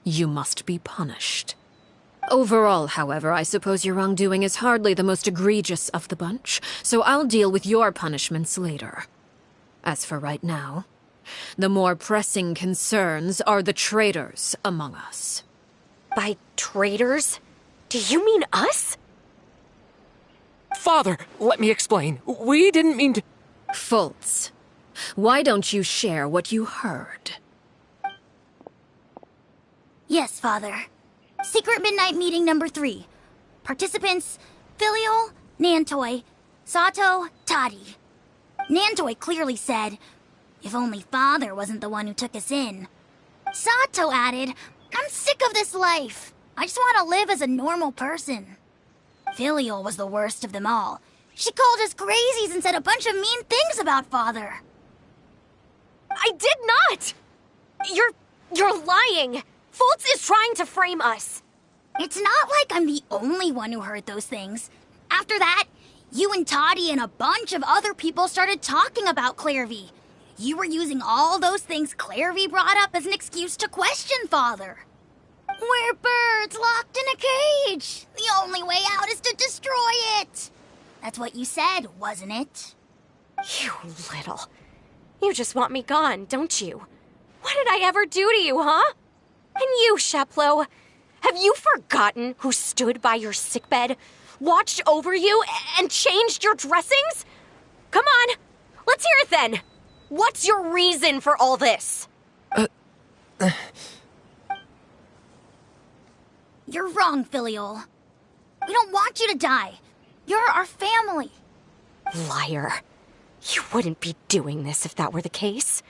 S3: you must be punished. Overall, however, I suppose your wrongdoing is hardly the most egregious of the bunch, so I'll deal with your punishments later. As for right now, the more pressing concerns are the traitors among us.
S6: By traitors? Do you mean us?
S7: Father, let me explain. We didn't mean to...
S3: Fultz, why don't you share what you heard?
S5: Yes, Father. Secret Midnight Meeting number 3. Participants, Filial, Nantoy, Sato, Toddy. Nantoy clearly said, if only Father wasn't the one who took us in. Sato added, I'm sick of this life. I just want to live as a normal person. Filial was the worst of them all. She called us crazies and said a bunch of mean things about Father.
S6: I did not! You're
S14: You're lying! Fultz is trying to frame us!
S5: It's not like I'm the only one who heard those things. After that, you and Toddy and a bunch of other people started talking about Clairvy. You were using all those things Clairvy brought up as an excuse to question Father. We're birds locked in a cage. The only way out is to destroy it. That's what you said, wasn't it?
S14: You little... You just want me gone, don't you? What did I ever do to you, huh? And you, Sheplo, have you forgotten who stood by your sickbed, watched over you, and changed your dressings? Come on, let's hear it then. What's your reason for all this?
S5: You're wrong, Filial. We don't want you to die. You're our family.
S14: Liar. You wouldn't be doing this if that were the case.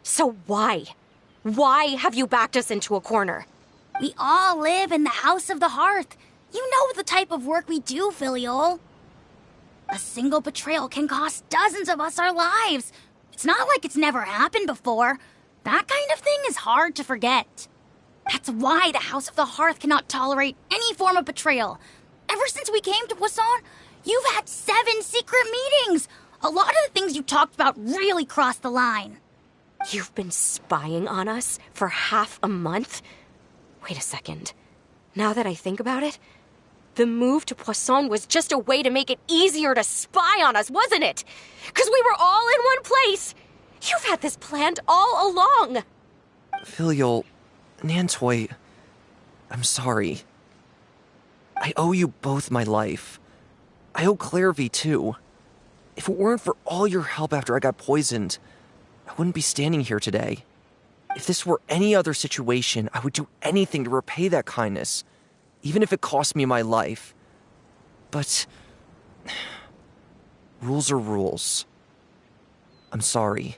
S14: So why? Why have you backed us into a corner?
S5: We all live in the House of the Hearth. You know the type of work we do, Filial. A single betrayal can cost dozens of us our lives. It's not like it's never happened before. That kind of thing is hard to forget. That's why the House of the Hearth cannot tolerate any form of betrayal. Ever since we came to Poisson, you've had 7 secret meetings. A lot of the things you talked about really crossed the line.
S14: You've been spying on us for half a month? Wait a second. Now that I think about it, the move to Poisson was just a way to make it easier to spy on us, wasn't it? Because we were all in one place. You've had this planned all along.
S4: Filial, Nantoy, I'm sorry. I owe you both my life. I owe Clairvy too. If it weren't for all your help after I got poisoned, I wouldn't be standing here today. If this were any other situation, I would do anything to repay that kindness, even if it cost me my life. But rules are rules. I'm sorry.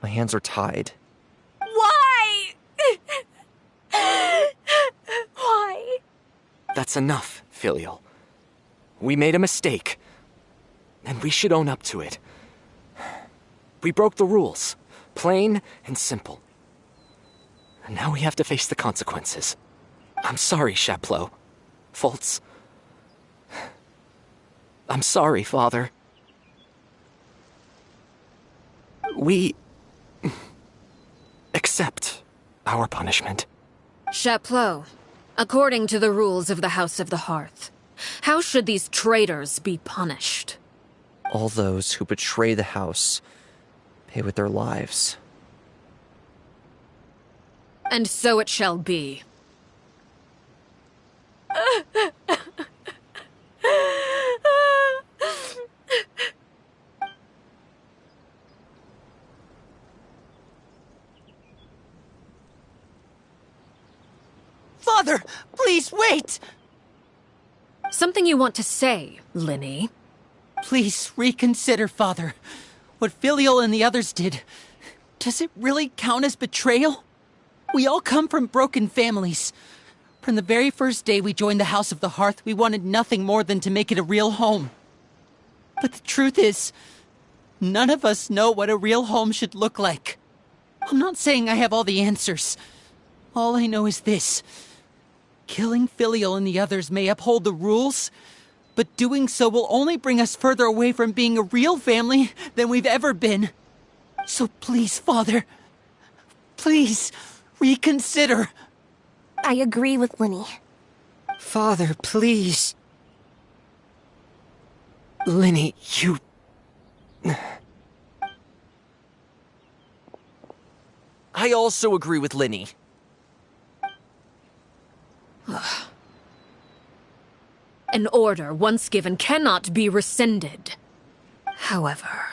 S4: My hands are tied.
S14: Why? Why?
S7: That's enough, Filial. We made a mistake, and we should own up to it. We broke the rules, plain and simple. And now we have to face the consequences. I'm sorry, Sheplo. Fultz. I'm sorry, Father. We accept our punishment.
S3: Chapleau, according to the rules of the House of the Hearth, how should these traitors be punished?
S4: All those who betray the house pay with their lives.
S3: And so it shall be.
S1: Father, please wait!
S3: Something you want to say, Linny?
S1: Please reconsider, Father. What Filial and the others did, does it really count as betrayal? We all come from broken families. From the very first day we joined the House of the Hearth, we wanted nothing more than to make it a real home. But the truth is, none of us know what a real home should look like. I'm not saying I have all the answers. All I know is this. Killing Filial and the others may uphold the rules, but doing so will only bring us further away from being a real family than we've ever been. So please, Father, please reconsider.
S6: I agree with Linny.
S8: Father, please.
S7: Linny, you...
S4: I also agree with Linny.
S3: An order once given cannot be rescinded. However,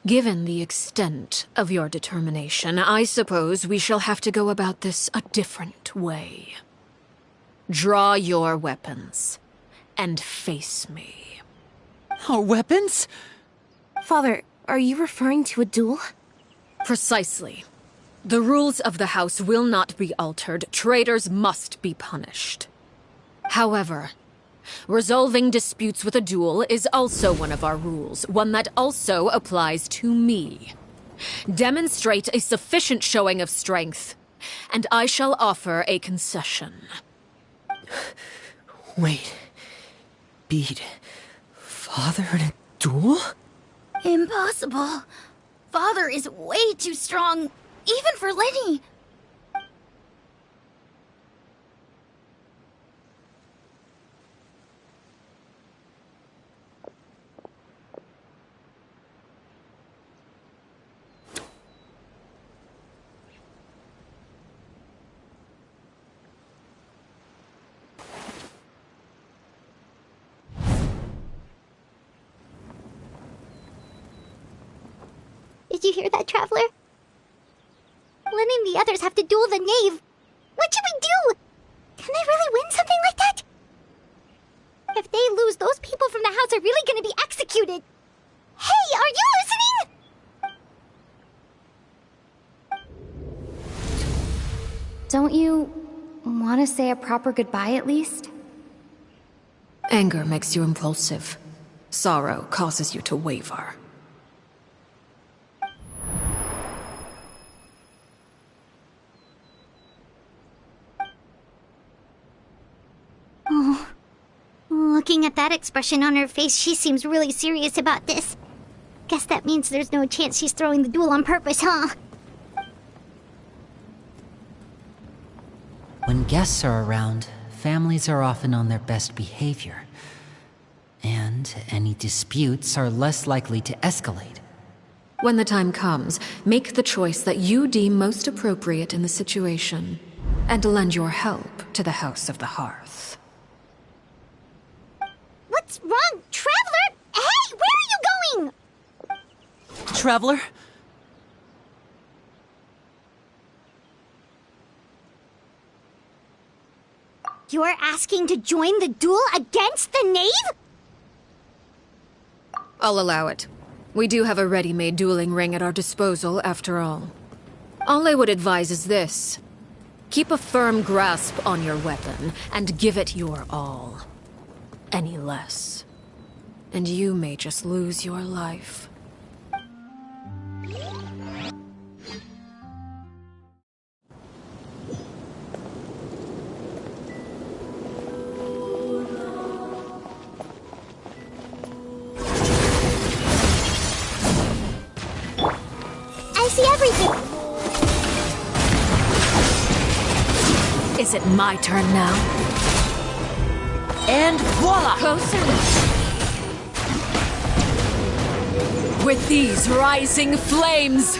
S3: given the extent of your determination, I suppose we shall have to go about this a different way. Draw your weapons and face me.
S1: Our weapons?
S6: Father, are you referring to a duel?
S3: Precisely. The rules of the house will not be altered. Traitors must be punished. However, resolving disputes with a duel is also one of our rules, one that also applies to me. Demonstrate a sufficient showing of strength, and I shall offer a concession.
S8: Wait. Beat Father in a duel?
S5: Impossible. Father is way too strong, even for Lenny.
S2: Did you hear that, Traveler? Lenny and the others have to duel the Knave. What should we do? Can they really win something like that? If they lose, those people from the house are really gonna be executed. Hey, are you listening?
S13: Don't you want to say a proper goodbye at least?
S3: Anger makes you impulsive. Sorrow causes you to waver.
S2: Oh, looking at that expression on her face, she seems really serious about this. Guess that means there's no chance she's throwing the duel on purpose, huh?
S1: When guests are around, families are often on their best behavior. And any disputes are less likely to escalate.
S3: When the time comes, make the choice that you deem most appropriate in the situation, and lend your help to the House of the Hearth.
S2: What's wrong, Traveler? Hey, where are you going?
S1: Traveler?
S2: You're asking to join the duel against the Knave?
S3: I'll allow it. We do have a ready-made dueling ring at our disposal, after all. All I would advise is this. Keep a firm grasp on your weapon, and give it your all. Any less, and you may just lose your life.
S2: I see everything.
S3: Is it my turn now?
S1: And voila!
S3: Closer. With these rising flames!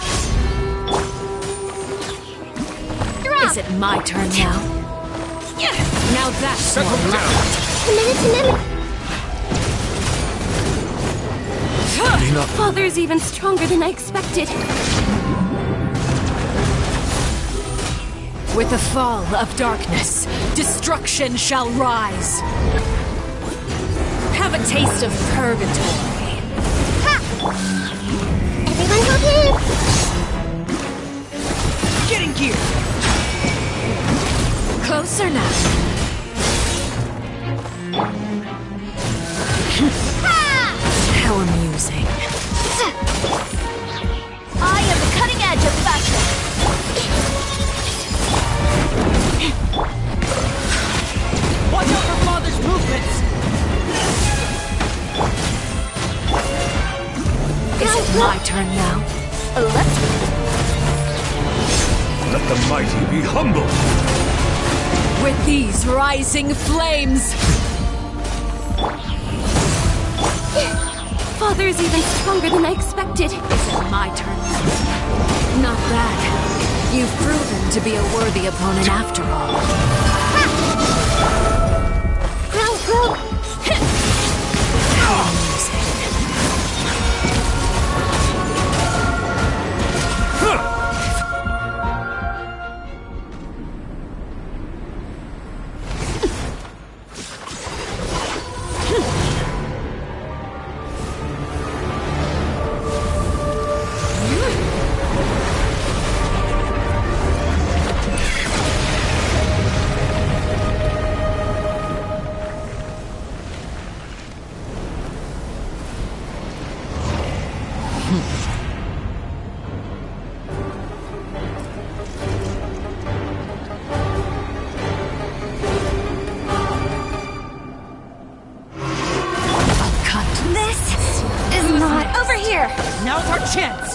S2: Drop.
S3: Is it my turn now? Now that's more
S11: Settle
S3: like
S11: down.
S6: Father's even stronger than I expected.
S3: With the fall of darkness, destruction shall rise. Have a taste of purgatory.
S2: Ha! Everyone hold here!
S1: Getting gear!
S3: Closer now. How amusing.
S5: I am the cutting edge of fashion.
S1: Watch out for Father's movements!
S3: Is it my turn now?
S11: Let the mighty be humble.
S3: With these rising flames!
S6: Father's even stronger than I expected.
S3: Is it my turn now? Not bad. You've proven to be a worthy opponent after all.
S2: Grow!
S3: How amusing.
S1: chance!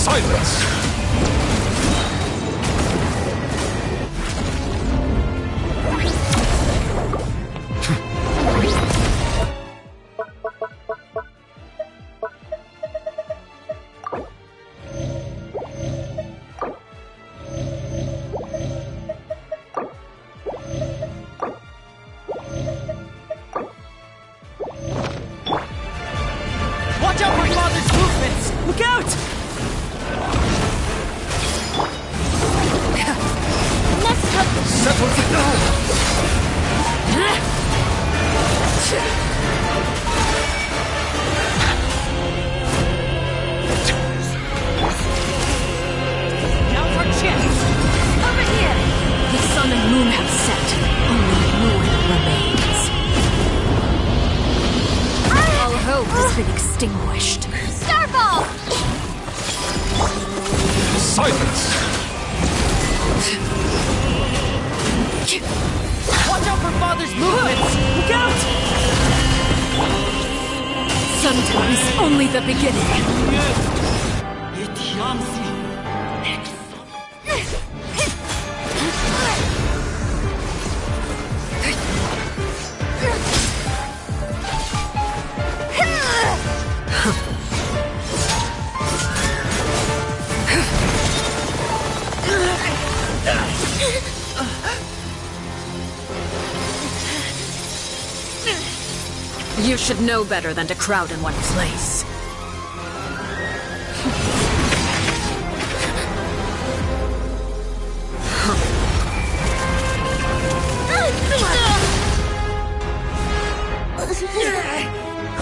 S11: Silence!
S1: Watch out for Father's movements! Look out!
S2: Next up!
S11: Settle it now!
S1: Now's our chance!
S3: Over here! The sun and moon have set. Only ruin remains. All hope has been extinguished.
S2: Starball!
S11: Silence!
S1: Watch out for Father's movements! Look out!
S3: Sometimes only the beginning. You should know better than to crowd in one place.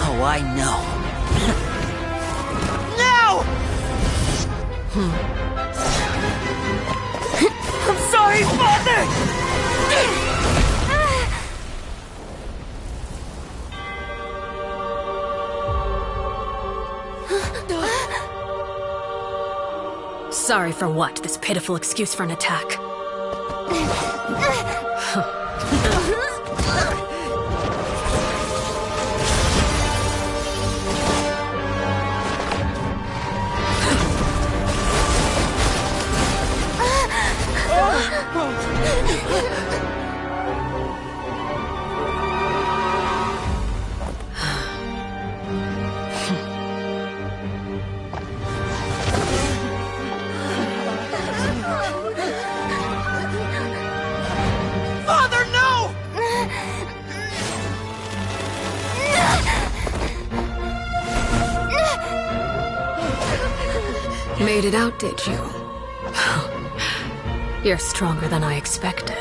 S1: Oh, I know. Now! I'm sorry, Father!
S3: Sorry for what? This pitiful excuse for an attack.
S1: Father, no!
S3: Made it out, did you? You're stronger than I expected.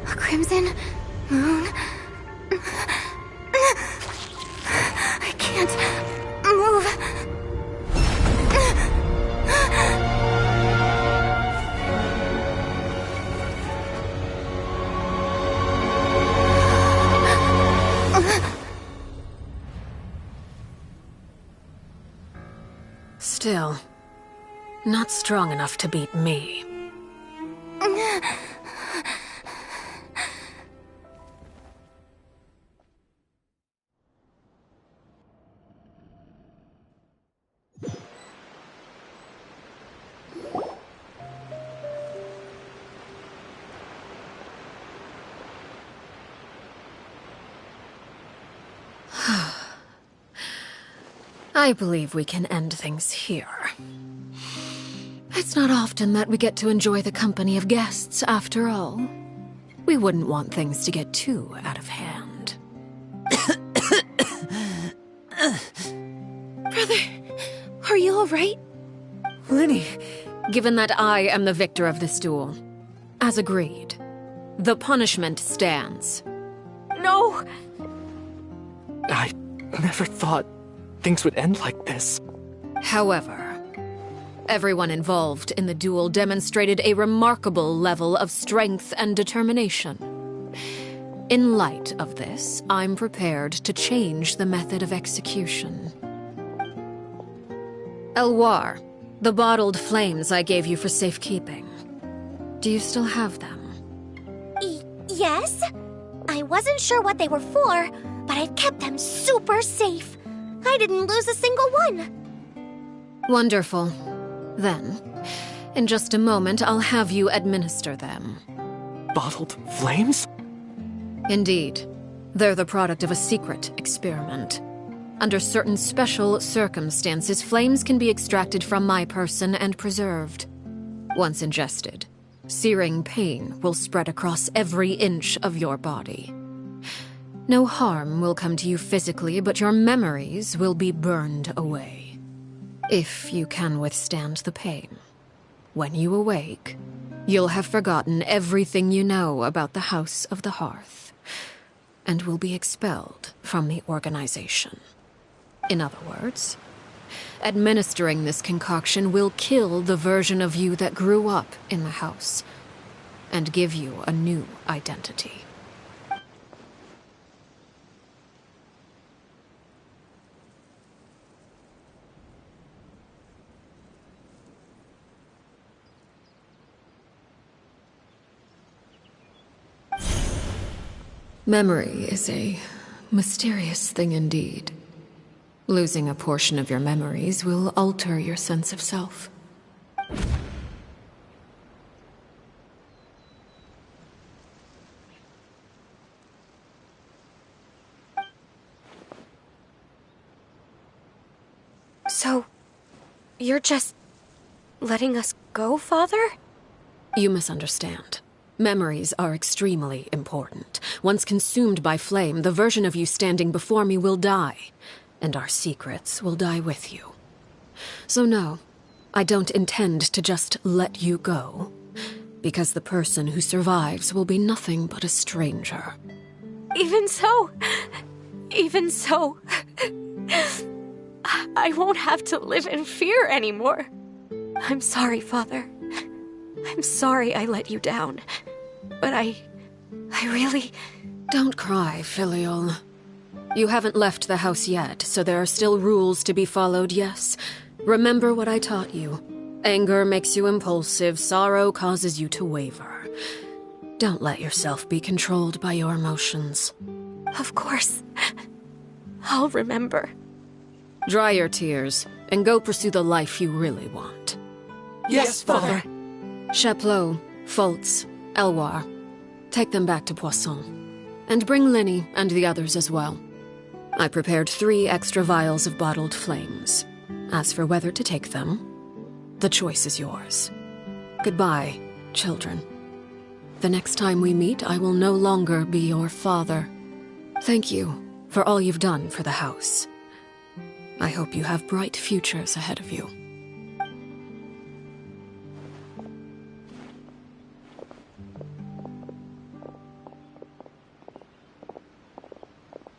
S9: A crimson moon. I can't move.
S3: Still, not strong enough to beat me. I believe we can end things here. It's not often that we get to enjoy the company of guests, after all. We wouldn't want things to get too out of hand.
S9: Brother, are you alright?
S3: Lenny! Given that I am the victor of this duel, as agreed, the punishment stands.
S14: No!
S7: I never thought things would end like this.
S3: However, everyone involved in the duel demonstrated a remarkable level of strength and determination. In light of this, I'm prepared to change the method of execution. Elwar, the bottled flames I gave you for safekeeping. Do you still have them?
S14: Yes? I wasn't sure what they were for, but I've kept them super safe. I didn't lose a single one.
S3: Wonderful. Then, in just a moment, I'll have you administer them.
S7: Bottled flames?
S3: Indeed. They're the product of a secret experiment. Under certain special circumstances, flames can be extracted from my person and preserved. Once ingested, searing pain will spread across every inch of your body. No harm will come to you physically, but your memories will be burned away. If you can withstand the pain. When you awake, you'll have forgotten everything you know about the House of the Hearth, and will be expelled from the organization. In other words, administering this concoction will kill the version of you that grew up in the house, and give you a new identity. Memory is a mysterious thing indeed. Losing a portion of your memories will alter your sense of self.
S14: So, you're just letting us go, Father?
S3: You misunderstand. Memories are extremely important. Once consumed by flame, the version of you standing before me will die, and our secrets will die with you. So no, I don't intend to just let you go, because the person who survives will be nothing but a stranger.
S14: Even so, I won't have to live in fear anymore. I'm sorry, Father. I'm sorry I let you down. But I really...
S3: Don't cry, Filial. You haven't left the house yet, so there are still rules to be followed, yes? Remember what I taught you. Anger makes you impulsive, sorrow causes you to waver. Don't let yourself be controlled by your emotions.
S14: Of course. I'll remember.
S3: Dry your tears, and go pursue the life you really want.
S7: Yes, Father.
S3: Chaplot, Foltz, Elwar, take them back to Poisson. And bring Linny and the others as well. I prepared 3 extra vials of bottled flames. As for whether to take them, the choice is yours. Goodbye, children. The next time we meet, I will no longer be your father. Thank you for all you've done for the house. I hope you have bright futures ahead of you.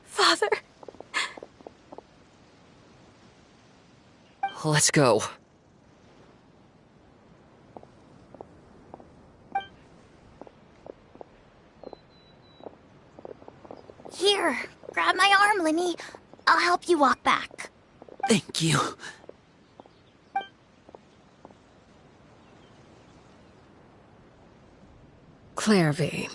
S14: Father.
S4: Let's go.
S5: Here, grab my arm, Linny. I'll help you walk back.
S1: Thank you.
S3: Clairvy.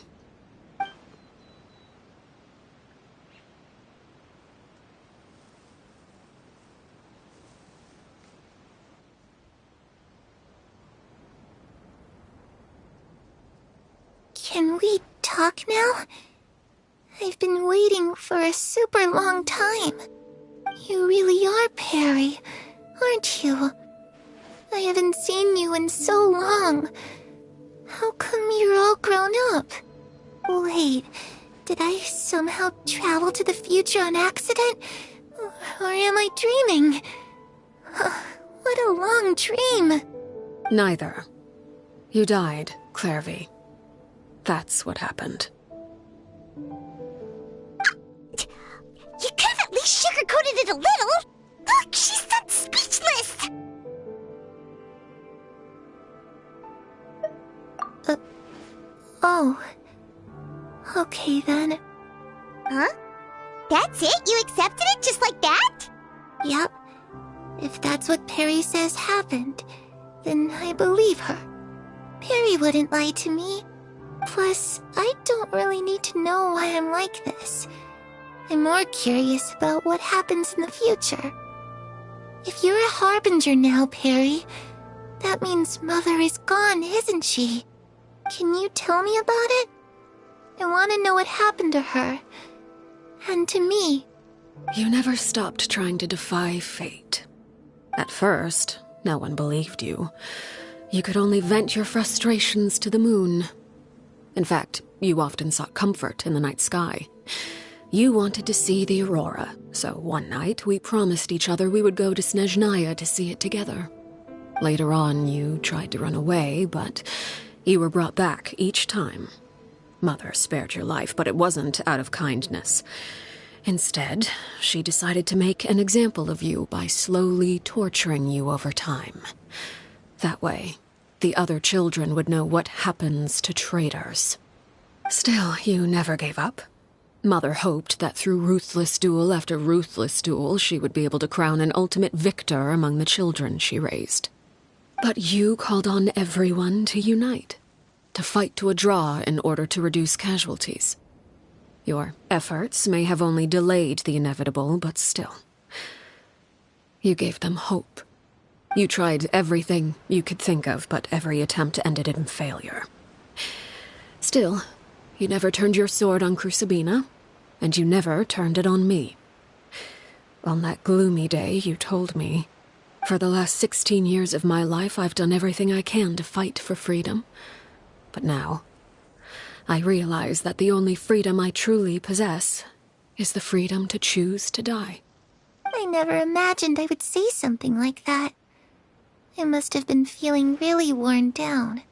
S9: Can we talk now? I've been waiting for a super long time. You really are Perry, aren't you? I haven't seen you in so long. How come you're all grown up? Wait, did I somehow travel to the future on accident? Or am I dreaming? What a long dream.
S3: Neither. You died, Clairvy. That's what happened.
S2: You could have at least sugarcoated it a little. Look, she's done speechless.
S9: Oh. Okay then.
S2: Huh? That's it? You accepted it just like that?
S9: Yep. If that's what Perry says happened, then I believe her. Perry wouldn't lie to me. Plus, I don't really need to know why I'm like this. I'm more curious about what happens in the future. If you're a harbinger now, Perry, that means Mother is gone, isn't she? Can you tell me about it? I want to know what happened to her. And to me.
S3: You never stopped trying to defy fate. At first, no one believed you. You could only vent your frustrations to the moon. In fact, you often sought comfort in the night sky. You wanted to see the aurora, so one night we promised each other we would go to Snezhnaya to see it together. Later on, you tried to run away, but you were brought back each time. Mother spared your life, but it wasn't out of kindness. Instead, she decided to make an example of you by slowly torturing you over time. That way, the other children would know what happens to traitors. Still, you never gave up. Mother hoped that through ruthless duel after ruthless duel, she would be able to crown an ultimate victor among the children she raised. But you called on everyone to unite, to fight to a draw in order to reduce casualties. Your efforts may have only delayed the inevitable, but still. You gave them hope. You tried everything you could think of, but every attempt ended in failure. Still, you never turned your sword on Crucibina, and you never turned it on me. On that gloomy day, you told me, "For the last 16 years of my life, I've done everything I can to fight for freedom. But now, I realize that the only freedom I truly possess is the freedom to choose to die."
S9: I never imagined I would say something like that. I must have been feeling really worn down.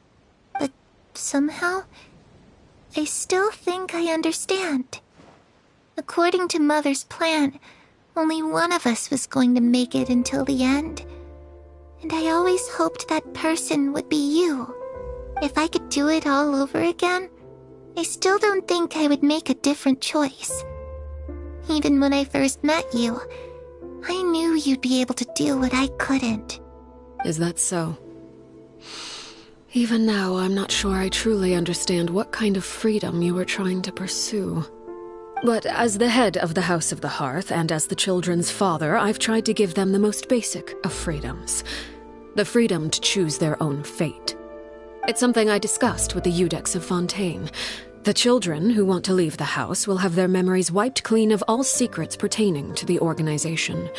S9: But somehow, I still think I understand. According to Mother's plan, only one of us was going to make it until the end. And I always hoped that person would be you. If I could do it all over again, I still don't think I would make a different choice. Even when I first met you, I knew you'd be able to do what I couldn't.
S3: Is that so? Even now, I'm not sure I truly understand what kind of freedom you were trying to pursue. But as the head of the House of the Hearth and as the children's father, I've tried to give them the most basic of freedoms. The freedom to choose their own fate. It's something I discussed with the Eudex of Fontaine. The children who want to leave the house will have their memories wiped clean of all secrets pertaining to the organization.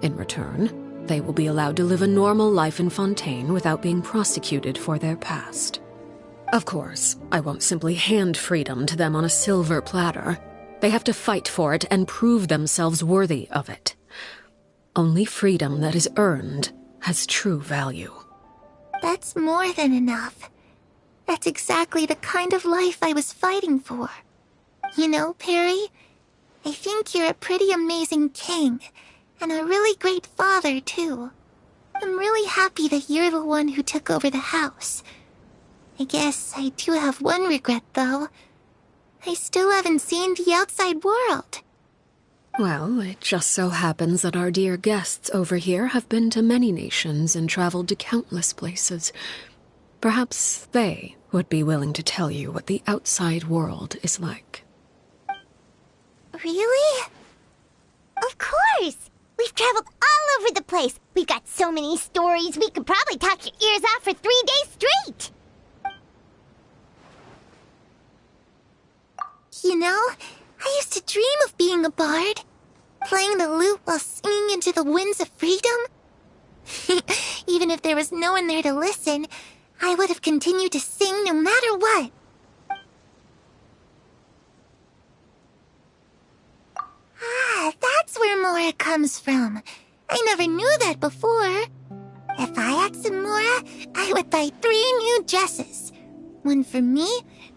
S3: In return, they will be allowed to live a normal life in Fontaine without being prosecuted for their past. Of course, I won't simply hand freedom to them on a silver platter. They have to fight for it and prove themselves worthy of it. Only freedom that is earned has true value.
S9: That's more than enough. That's exactly the kind of life I was fighting for. You know, Perry, I think you're a pretty amazing king, and a really great father, too. I'm really happy that you're the one who took over the house. I guess I do have one regret, though. I still haven't seen the outside world.
S3: Well, it just so happens that our dear guests over here have been to many nations and traveled to countless places. Perhaps they would be willing to tell you what the outside world is like.
S2: Really? Of course! We've traveled all over the place. We've got so many stories, we could probably talk your ears off for 3 days straight.
S9: You know, I used to dream of being a bard, playing the lute while singing into the winds of freedom. Even if there was no one there to listen, I would have continued to sing no matter what. Ah, that's where Mora comes from. I never knew that before. If I had some Mora, I would buy 3 new dresses. One for me,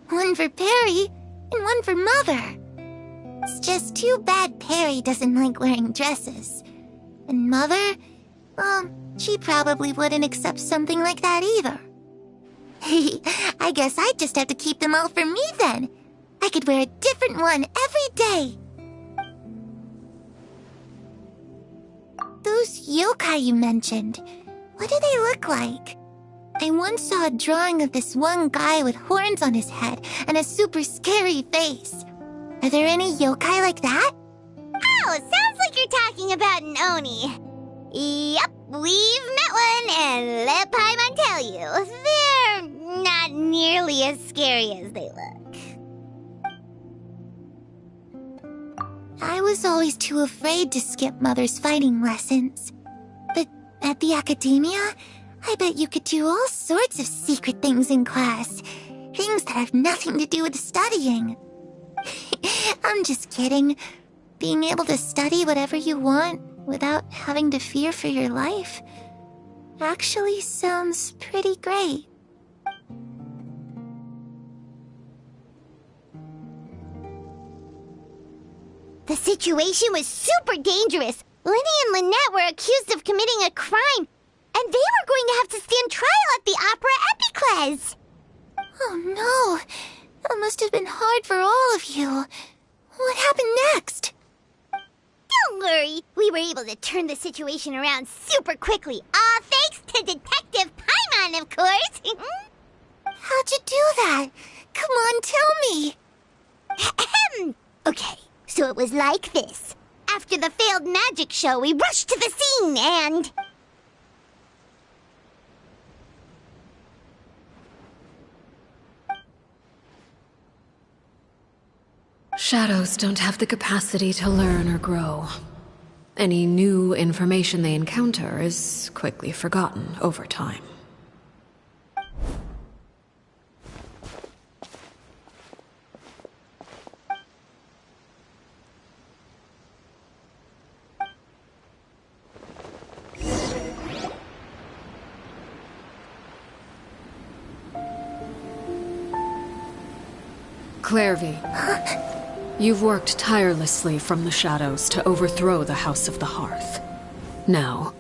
S9: one for Perry, and one for Mother. It's just too bad Perry doesn't like wearing dresses. And Mother, well, she probably wouldn't accept something like that either. I guess I'd just have to keep them all for me then. I could wear a different one every day. Those yokai you mentioned, what do they look like? I once saw a drawing of this one guy with horns on his head and a super scary face. Are there any yokai like that?
S2: Oh, sounds like you're talking about an Oni. Yep, we've met one, and let Paimon tell you, they're not nearly as scary as they look.
S9: I was always too afraid to skip Mother's fighting lessons. But at the academia, I bet you could do all sorts of secret things in class. Things that have nothing to do with studying. I'm just kidding. Being able to study whatever you want without having to fear for your life actually sounds pretty great.
S2: The situation was super dangerous. Lenny and Lynette were accused of committing a crime, and they were going to have to stand trial at the Opera Epicles.
S9: Oh no, that must have been hard for all of you. What happened next?
S2: Don't worry, we were able to turn the situation around super quickly, all thanks to Detective Paimon, of course.
S9: How'd you do that? Come on, tell me.
S2: Okay, so it was like this. After the failed magic show, we rushed to the scene and...
S3: Shadows don't have the capacity to learn or grow. Any new information they encounter is quickly forgotten over time. Clairvy. You've worked tirelessly from the shadows to overthrow the House of the Hearth. Now,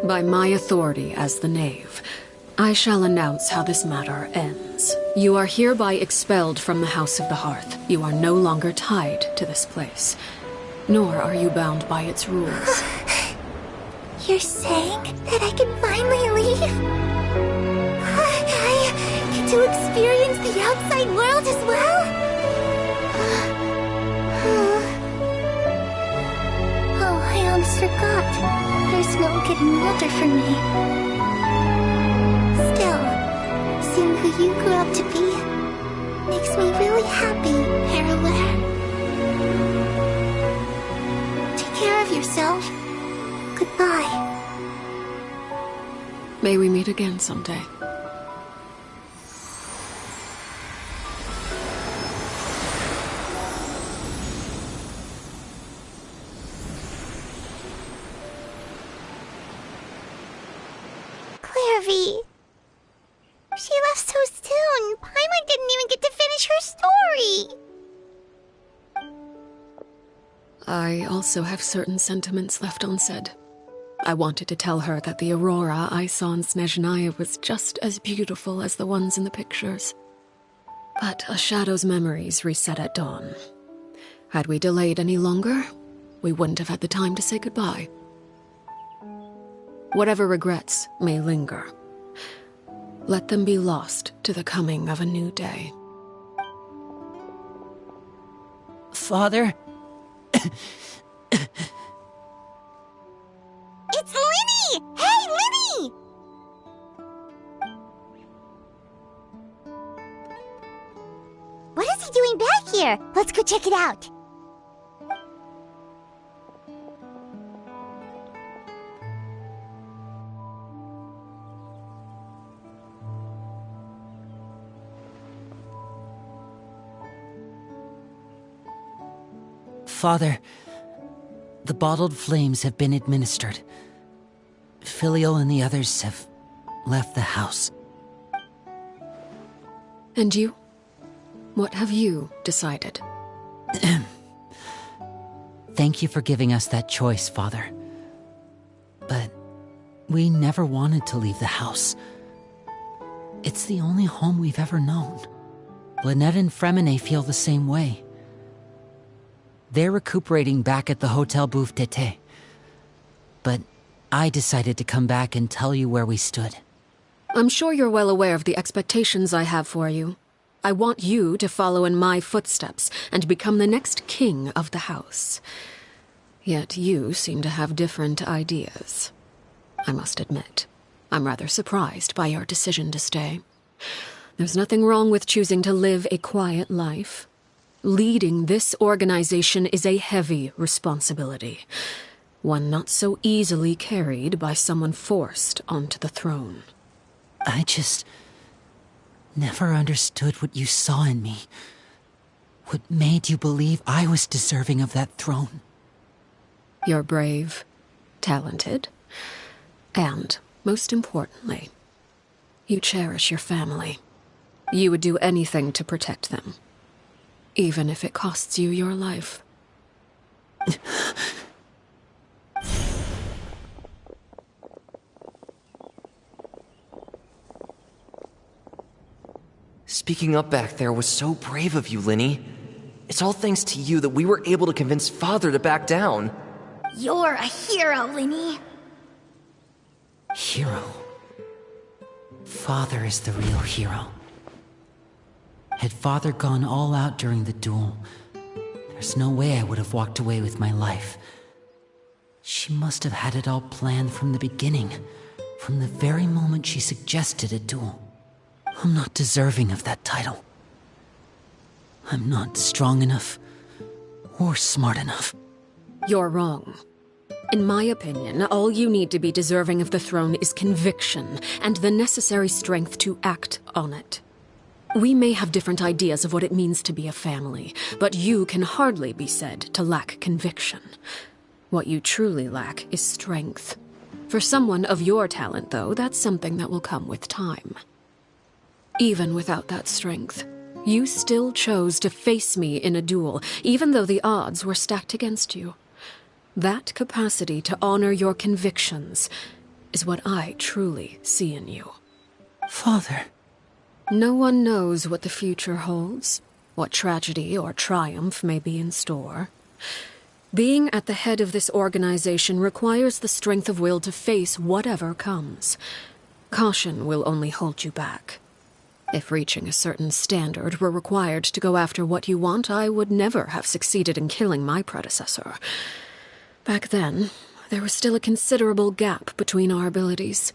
S3: by my authority as the Knave, I shall announce how this matter ends. You are hereby expelled from the House of the Hearth. You are no longer tied to this place, nor are you bound by its rules.
S9: You're saying that I can finally leave? I get to experience the outside world as well? Oh, I almost forgot. There's no getting older for me. Still, seeing who you grew up to be makes me really happy, Parallel. Take care of yourself. Goodbye.
S3: May we meet again someday.
S2: She left so soon. Paimon didn't even get to finish her story.
S3: I also have certain sentiments left unsaid. I wanted to tell her that the aurora I saw in Snezhnaya was just as beautiful as the ones in the pictures. But a shadow's memories reset at dawn. Had we delayed any longer, we wouldn't have had the time to say goodbye. Whatever regrets may linger, let them be lost to the coming of a new day.
S1: Father?
S2: It's Linny! Hey, Linny! What is he doing back here? Let's go check it out.
S1: Father, the bottled flames have been administered. Filial and the others have left the house.
S3: And you? What have you decided?
S1: Thank you for giving us that choice, Father. But we never wanted to leave the house. It's the only home we've ever known. Lynette and Fremine feel the same way. They're recuperating back at the Hotel Bouffe d'Été. but I decided to come back and tell you where we stood.
S3: I'm sure you're well aware of the expectations I have for you. I want you to follow in my footsteps and become the next king of the house. Yet you seem to have different ideas. I must admit, I'm rather surprised by your decision to stay. There's nothing wrong with choosing to live a quiet life. Leading this organization is a heavy responsibility, one not so easily carried by someone forced onto the throne.
S1: I just never understood what you saw in me. What made you believe I was deserving of that throne?
S3: You're brave, talented, and, most importantly, you cherish your family. You would do anything to protect them, even if it costs you your life.
S4: Speaking up back there was so brave of you, Linny. It's all thanks to you that we were able to convince Father to back down.
S5: You're a hero, Linny.
S1: Hero? Father is the real hero. Had Father gone all out during the duel, there's no way I would have walked away with my life. She must have had it all planned from the beginning, from the very moment she suggested a duel. I'm not deserving of that title. I'm not strong enough or smart enough.
S3: You're wrong. In my opinion, all you need to be deserving of the throne is conviction and the necessary strength to act on it. We may have different ideas of what it means to be a family, but you can hardly be said to lack conviction. What you truly lack is strength. For someone of your talent, though, that's something that will come with time. Even without that strength, you still chose to face me in a duel, even though the odds were stacked against you. That capacity to honor your convictions is what I truly see in you.
S1: Father.
S3: No one knows what the future holds, what tragedy or triumph may be in store. Being at the head of this organization requires the strength of will to face whatever comes. Caution will only hold you back. If reaching a certain standard were required to go after what you want, I would never have succeeded in killing my predecessor. Back then, there was still a considerable gap between our abilities.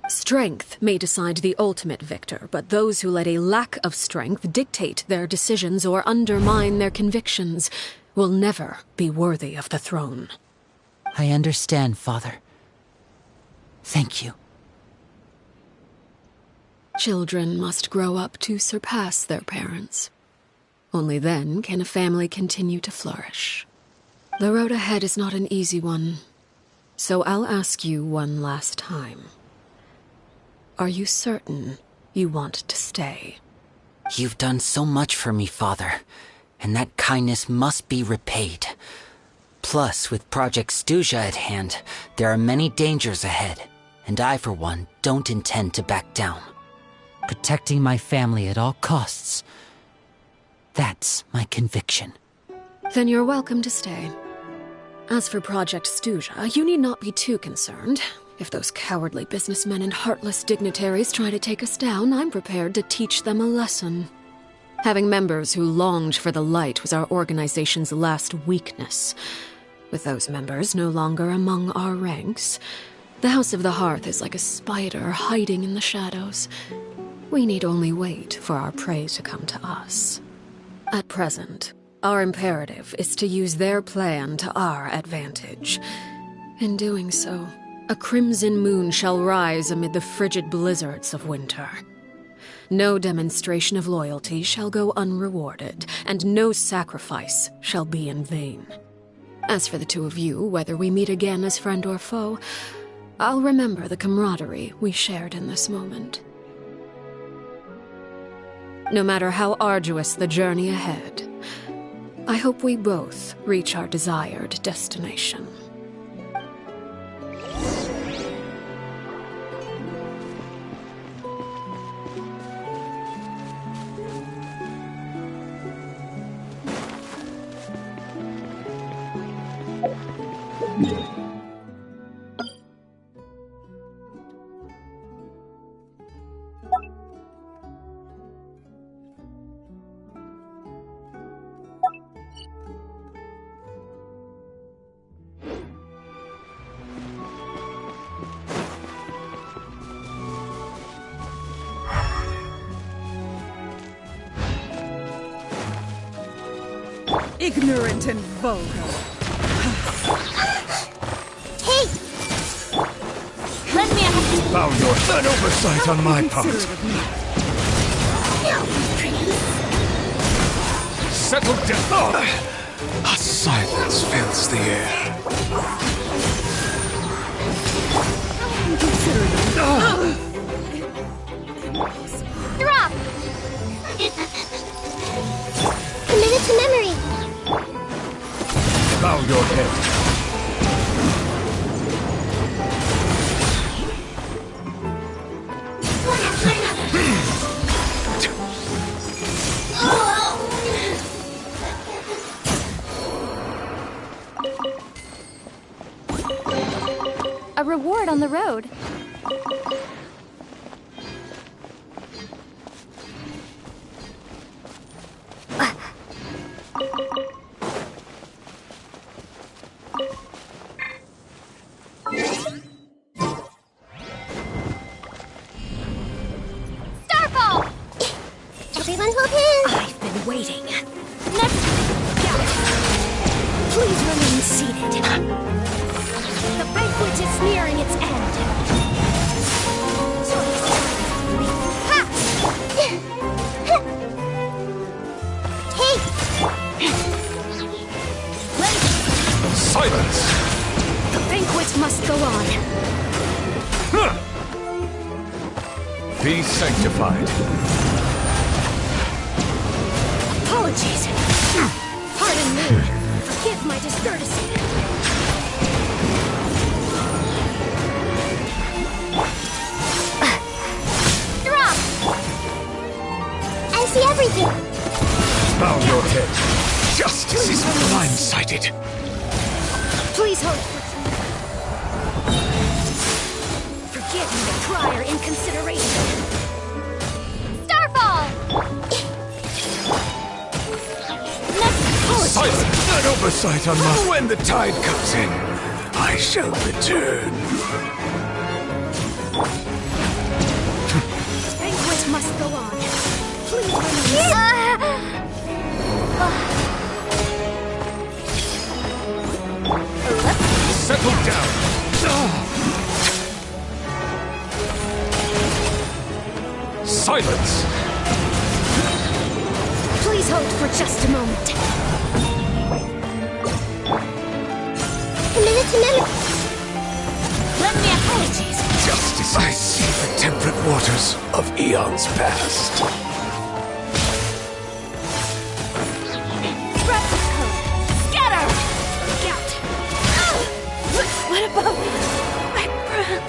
S3: Strength may decide the ultimate victor, but those who let a lack of strength dictate their decisions or undermine their convictions will never be worthy of the throne.
S1: I understand, Father. Thank you.
S3: Children must grow up to surpass their parents. Only then can a family continue to flourish. The road ahead is not an easy one, so I'll ask you one last time. Are you certain you want to stay?
S1: You've done so much for me, Father, and that kindness must be repaid. Plus, with Project Stuja at hand, there are many dangers ahead, and I, for one, don't intend to back down. Protecting my family at all costs. That's my conviction.
S3: Then you're welcome to stay. As for Project Stuja, you need not be too concerned. If those cowardly businessmen and heartless dignitaries try to take us down, I'm prepared to teach them a lesson. Having members who longed for the light was our organization's last weakness. With those members no longer among our ranks, the House of the Hearth is like a spider hiding in the shadows. We need only wait for our prey to come to us. At present, our imperative is to use their plan to our advantage. In doing so, a crimson moon shall rise amid the frigid blizzards of winter. No demonstration of loyalty shall go unrewarded, and no sacrifice shall be in vain. As for the two of you, whether we meet again as friend or foe, I'll remember the camaraderie we shared in this moment. No matter how arduous the journey ahead, I hope we both reach our desired destination.
S15: Ignorant and vulgar.
S9: Hey! Let me have
S16: Found an oversight on my part.
S9: No, please.
S16: Settle down. A silence fills the air.
S9: Drop! Committed to memory.
S16: Bow your head.
S13: A reward on the road.
S9: Starfall! Everyone hold hands.
S5: I've been waiting. Next, please remain seated. The banquet is nearing its end.
S9: Hey!
S16: Silence!
S5: The banquet must go on.
S16: Be sanctified.
S5: Apologies. Pardon me. Forgive my discourtesy.
S9: Drop! I see everything.
S16: Bow your head. Justice is blindsided.
S5: Please hold. Forgive my prior inconsideration.
S9: Starfall!
S16: Silence! An oversight on my... When the tide comes in, I shall return.
S5: The banquet must go on. Please remain.
S16: Settle down. Silence!
S5: Please hold for just a moment.
S9: Committed to memory.
S5: Let me apologize.
S16: Justice. I see the temperate waters of eons past.
S5: Scatter! Scout! What about my brand?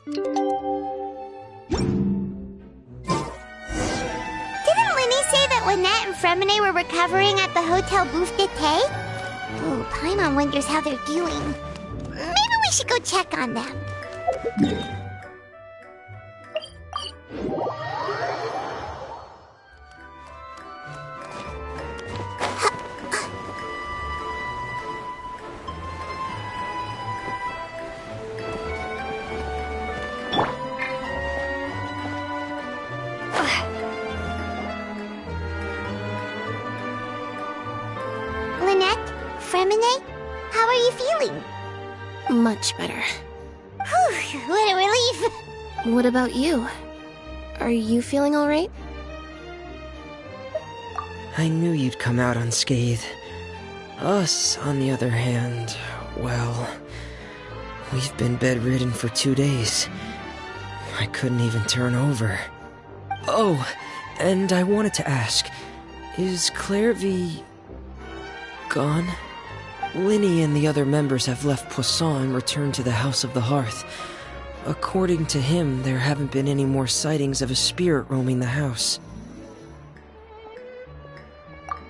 S2: Didn't Linny say that Lynette and Fremine were recovering at the Hotel Bouffe d'été? Ooh, Paimon wonders how they're doing. Maybe we should go check on them. Lynette? Fremine? How are you feeling?
S6: Much better.
S2: Whew, what a relief!
S6: What about you? Are you feeling alright?
S8: I knew you'd come out unscathed. Us, on the other hand, well, we've been bedridden for 2 days. I couldn't even turn over. Oh, and I wanted to ask, is Clairvy gone? Linny and the other members have left Poisson and returned to the House of the Hearth. According to him, there haven't been any more sightings of a spirit roaming the house.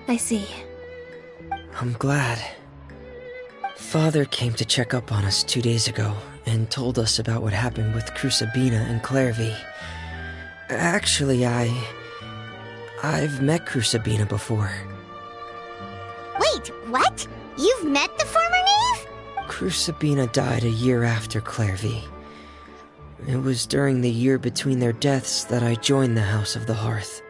S6: I see.
S8: I'm glad. Father came to check up on us 2 days ago and told us about what happened with Crusabina and Clairvy. Actually, I've met Crusabina before.
S2: Wait, what? You've met the former Knave?
S8: Crusabina died a year after Clairvy. It was during the year between their deaths that I joined the House of the Hearth.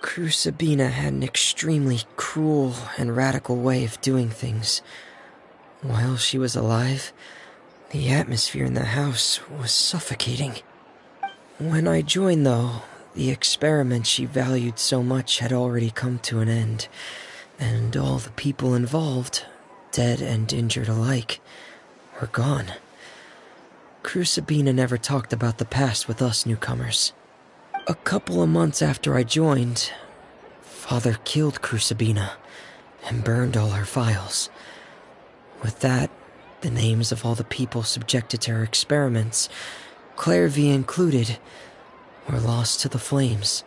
S8: Crusabina had an extremely cruel and radical way of doing things. While she was alive, the atmosphere in the house was suffocating. When I joined, though, the experiment she valued so much had already come to an end, and all the people involved, dead and injured alike, were gone. Crusabina never talked about the past with us newcomers. A couple of months after I joined, Father killed Crusabina and burned all her files. With that, the names of all the people subjected to her experiments, Clairvy included, were lost to the flames,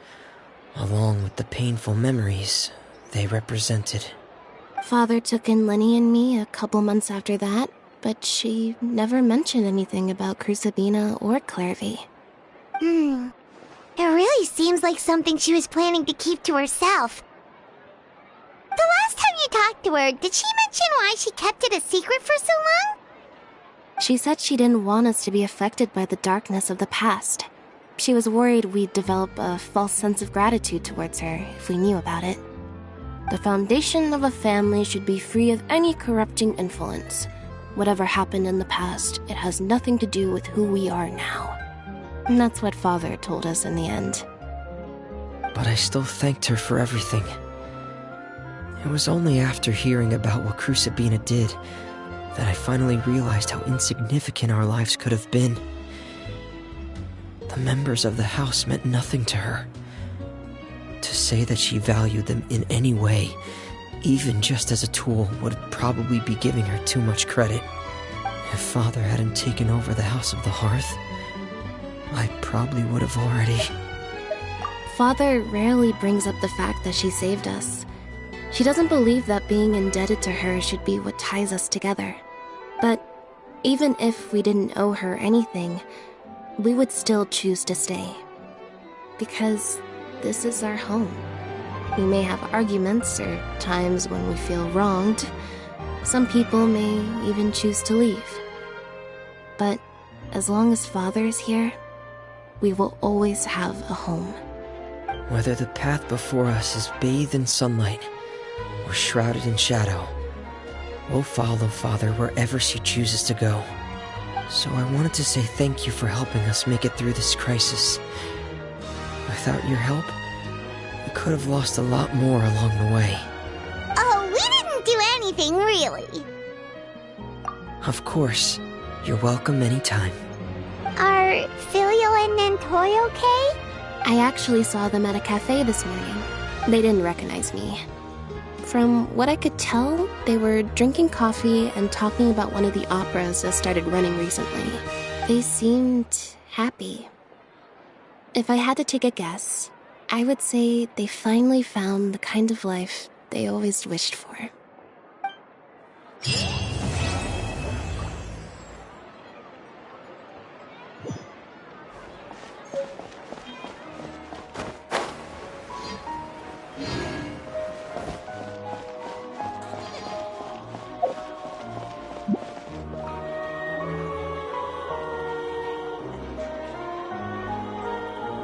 S8: along with the painful memories they represented.
S6: Father took in Lenny and me a couple months after that, but she never mentioned anything about Crusabina or Clairvy.
S2: It really seems like something she was planning to keep to herself. The last time you talked to her, did she mention why she kept it a secret for so long?
S6: She said she didn't want us to be affected by the darkness of the past. She was worried we'd develop a false sense of gratitude towards her if we knew about it. The foundation of a family should be free of any corrupting influence. Whatever happened in the past, it has nothing to do with who we are now. And that's what Father told us in the end.
S8: But I still thanked her for everything. It was only after hearing about what Crusabina did that I finally realized how insignificant our lives could have been. The members of the house meant nothing to her. To say that she valued them in any way, even just as a tool, would probably be giving her too much credit. If Father hadn't taken over the House of the Hearth, I probably would have already...
S6: Father rarely brings up the fact that she saved us. She doesn't believe that being indebted to her should be what ties us together. But even if we didn't owe her anything, we would still choose to stay. Because this is our home. We may have arguments or times when we feel wronged. Some people may even choose to leave. But as long as Father is here, we will always have a home.
S8: Whether the path before us is bathed in sunlight or shrouded in shadow, we'll follow Father wherever she chooses to go. So I wanted to say thank you for helping us make it through this crisis. Without your help, we could have lost a lot more along the way.
S2: Oh, we didn't do anything, really.
S8: Of course. You're welcome anytime.
S2: Are Filial and Nantoy okay?
S6: I actually saw them at a cafe this morning. They didn't recognize me. From what I could tell, they were drinking coffee and talking about one of the operas that started running recently. They seemed happy. If I had to take a guess, I would say they finally found the kind of life they always wished for.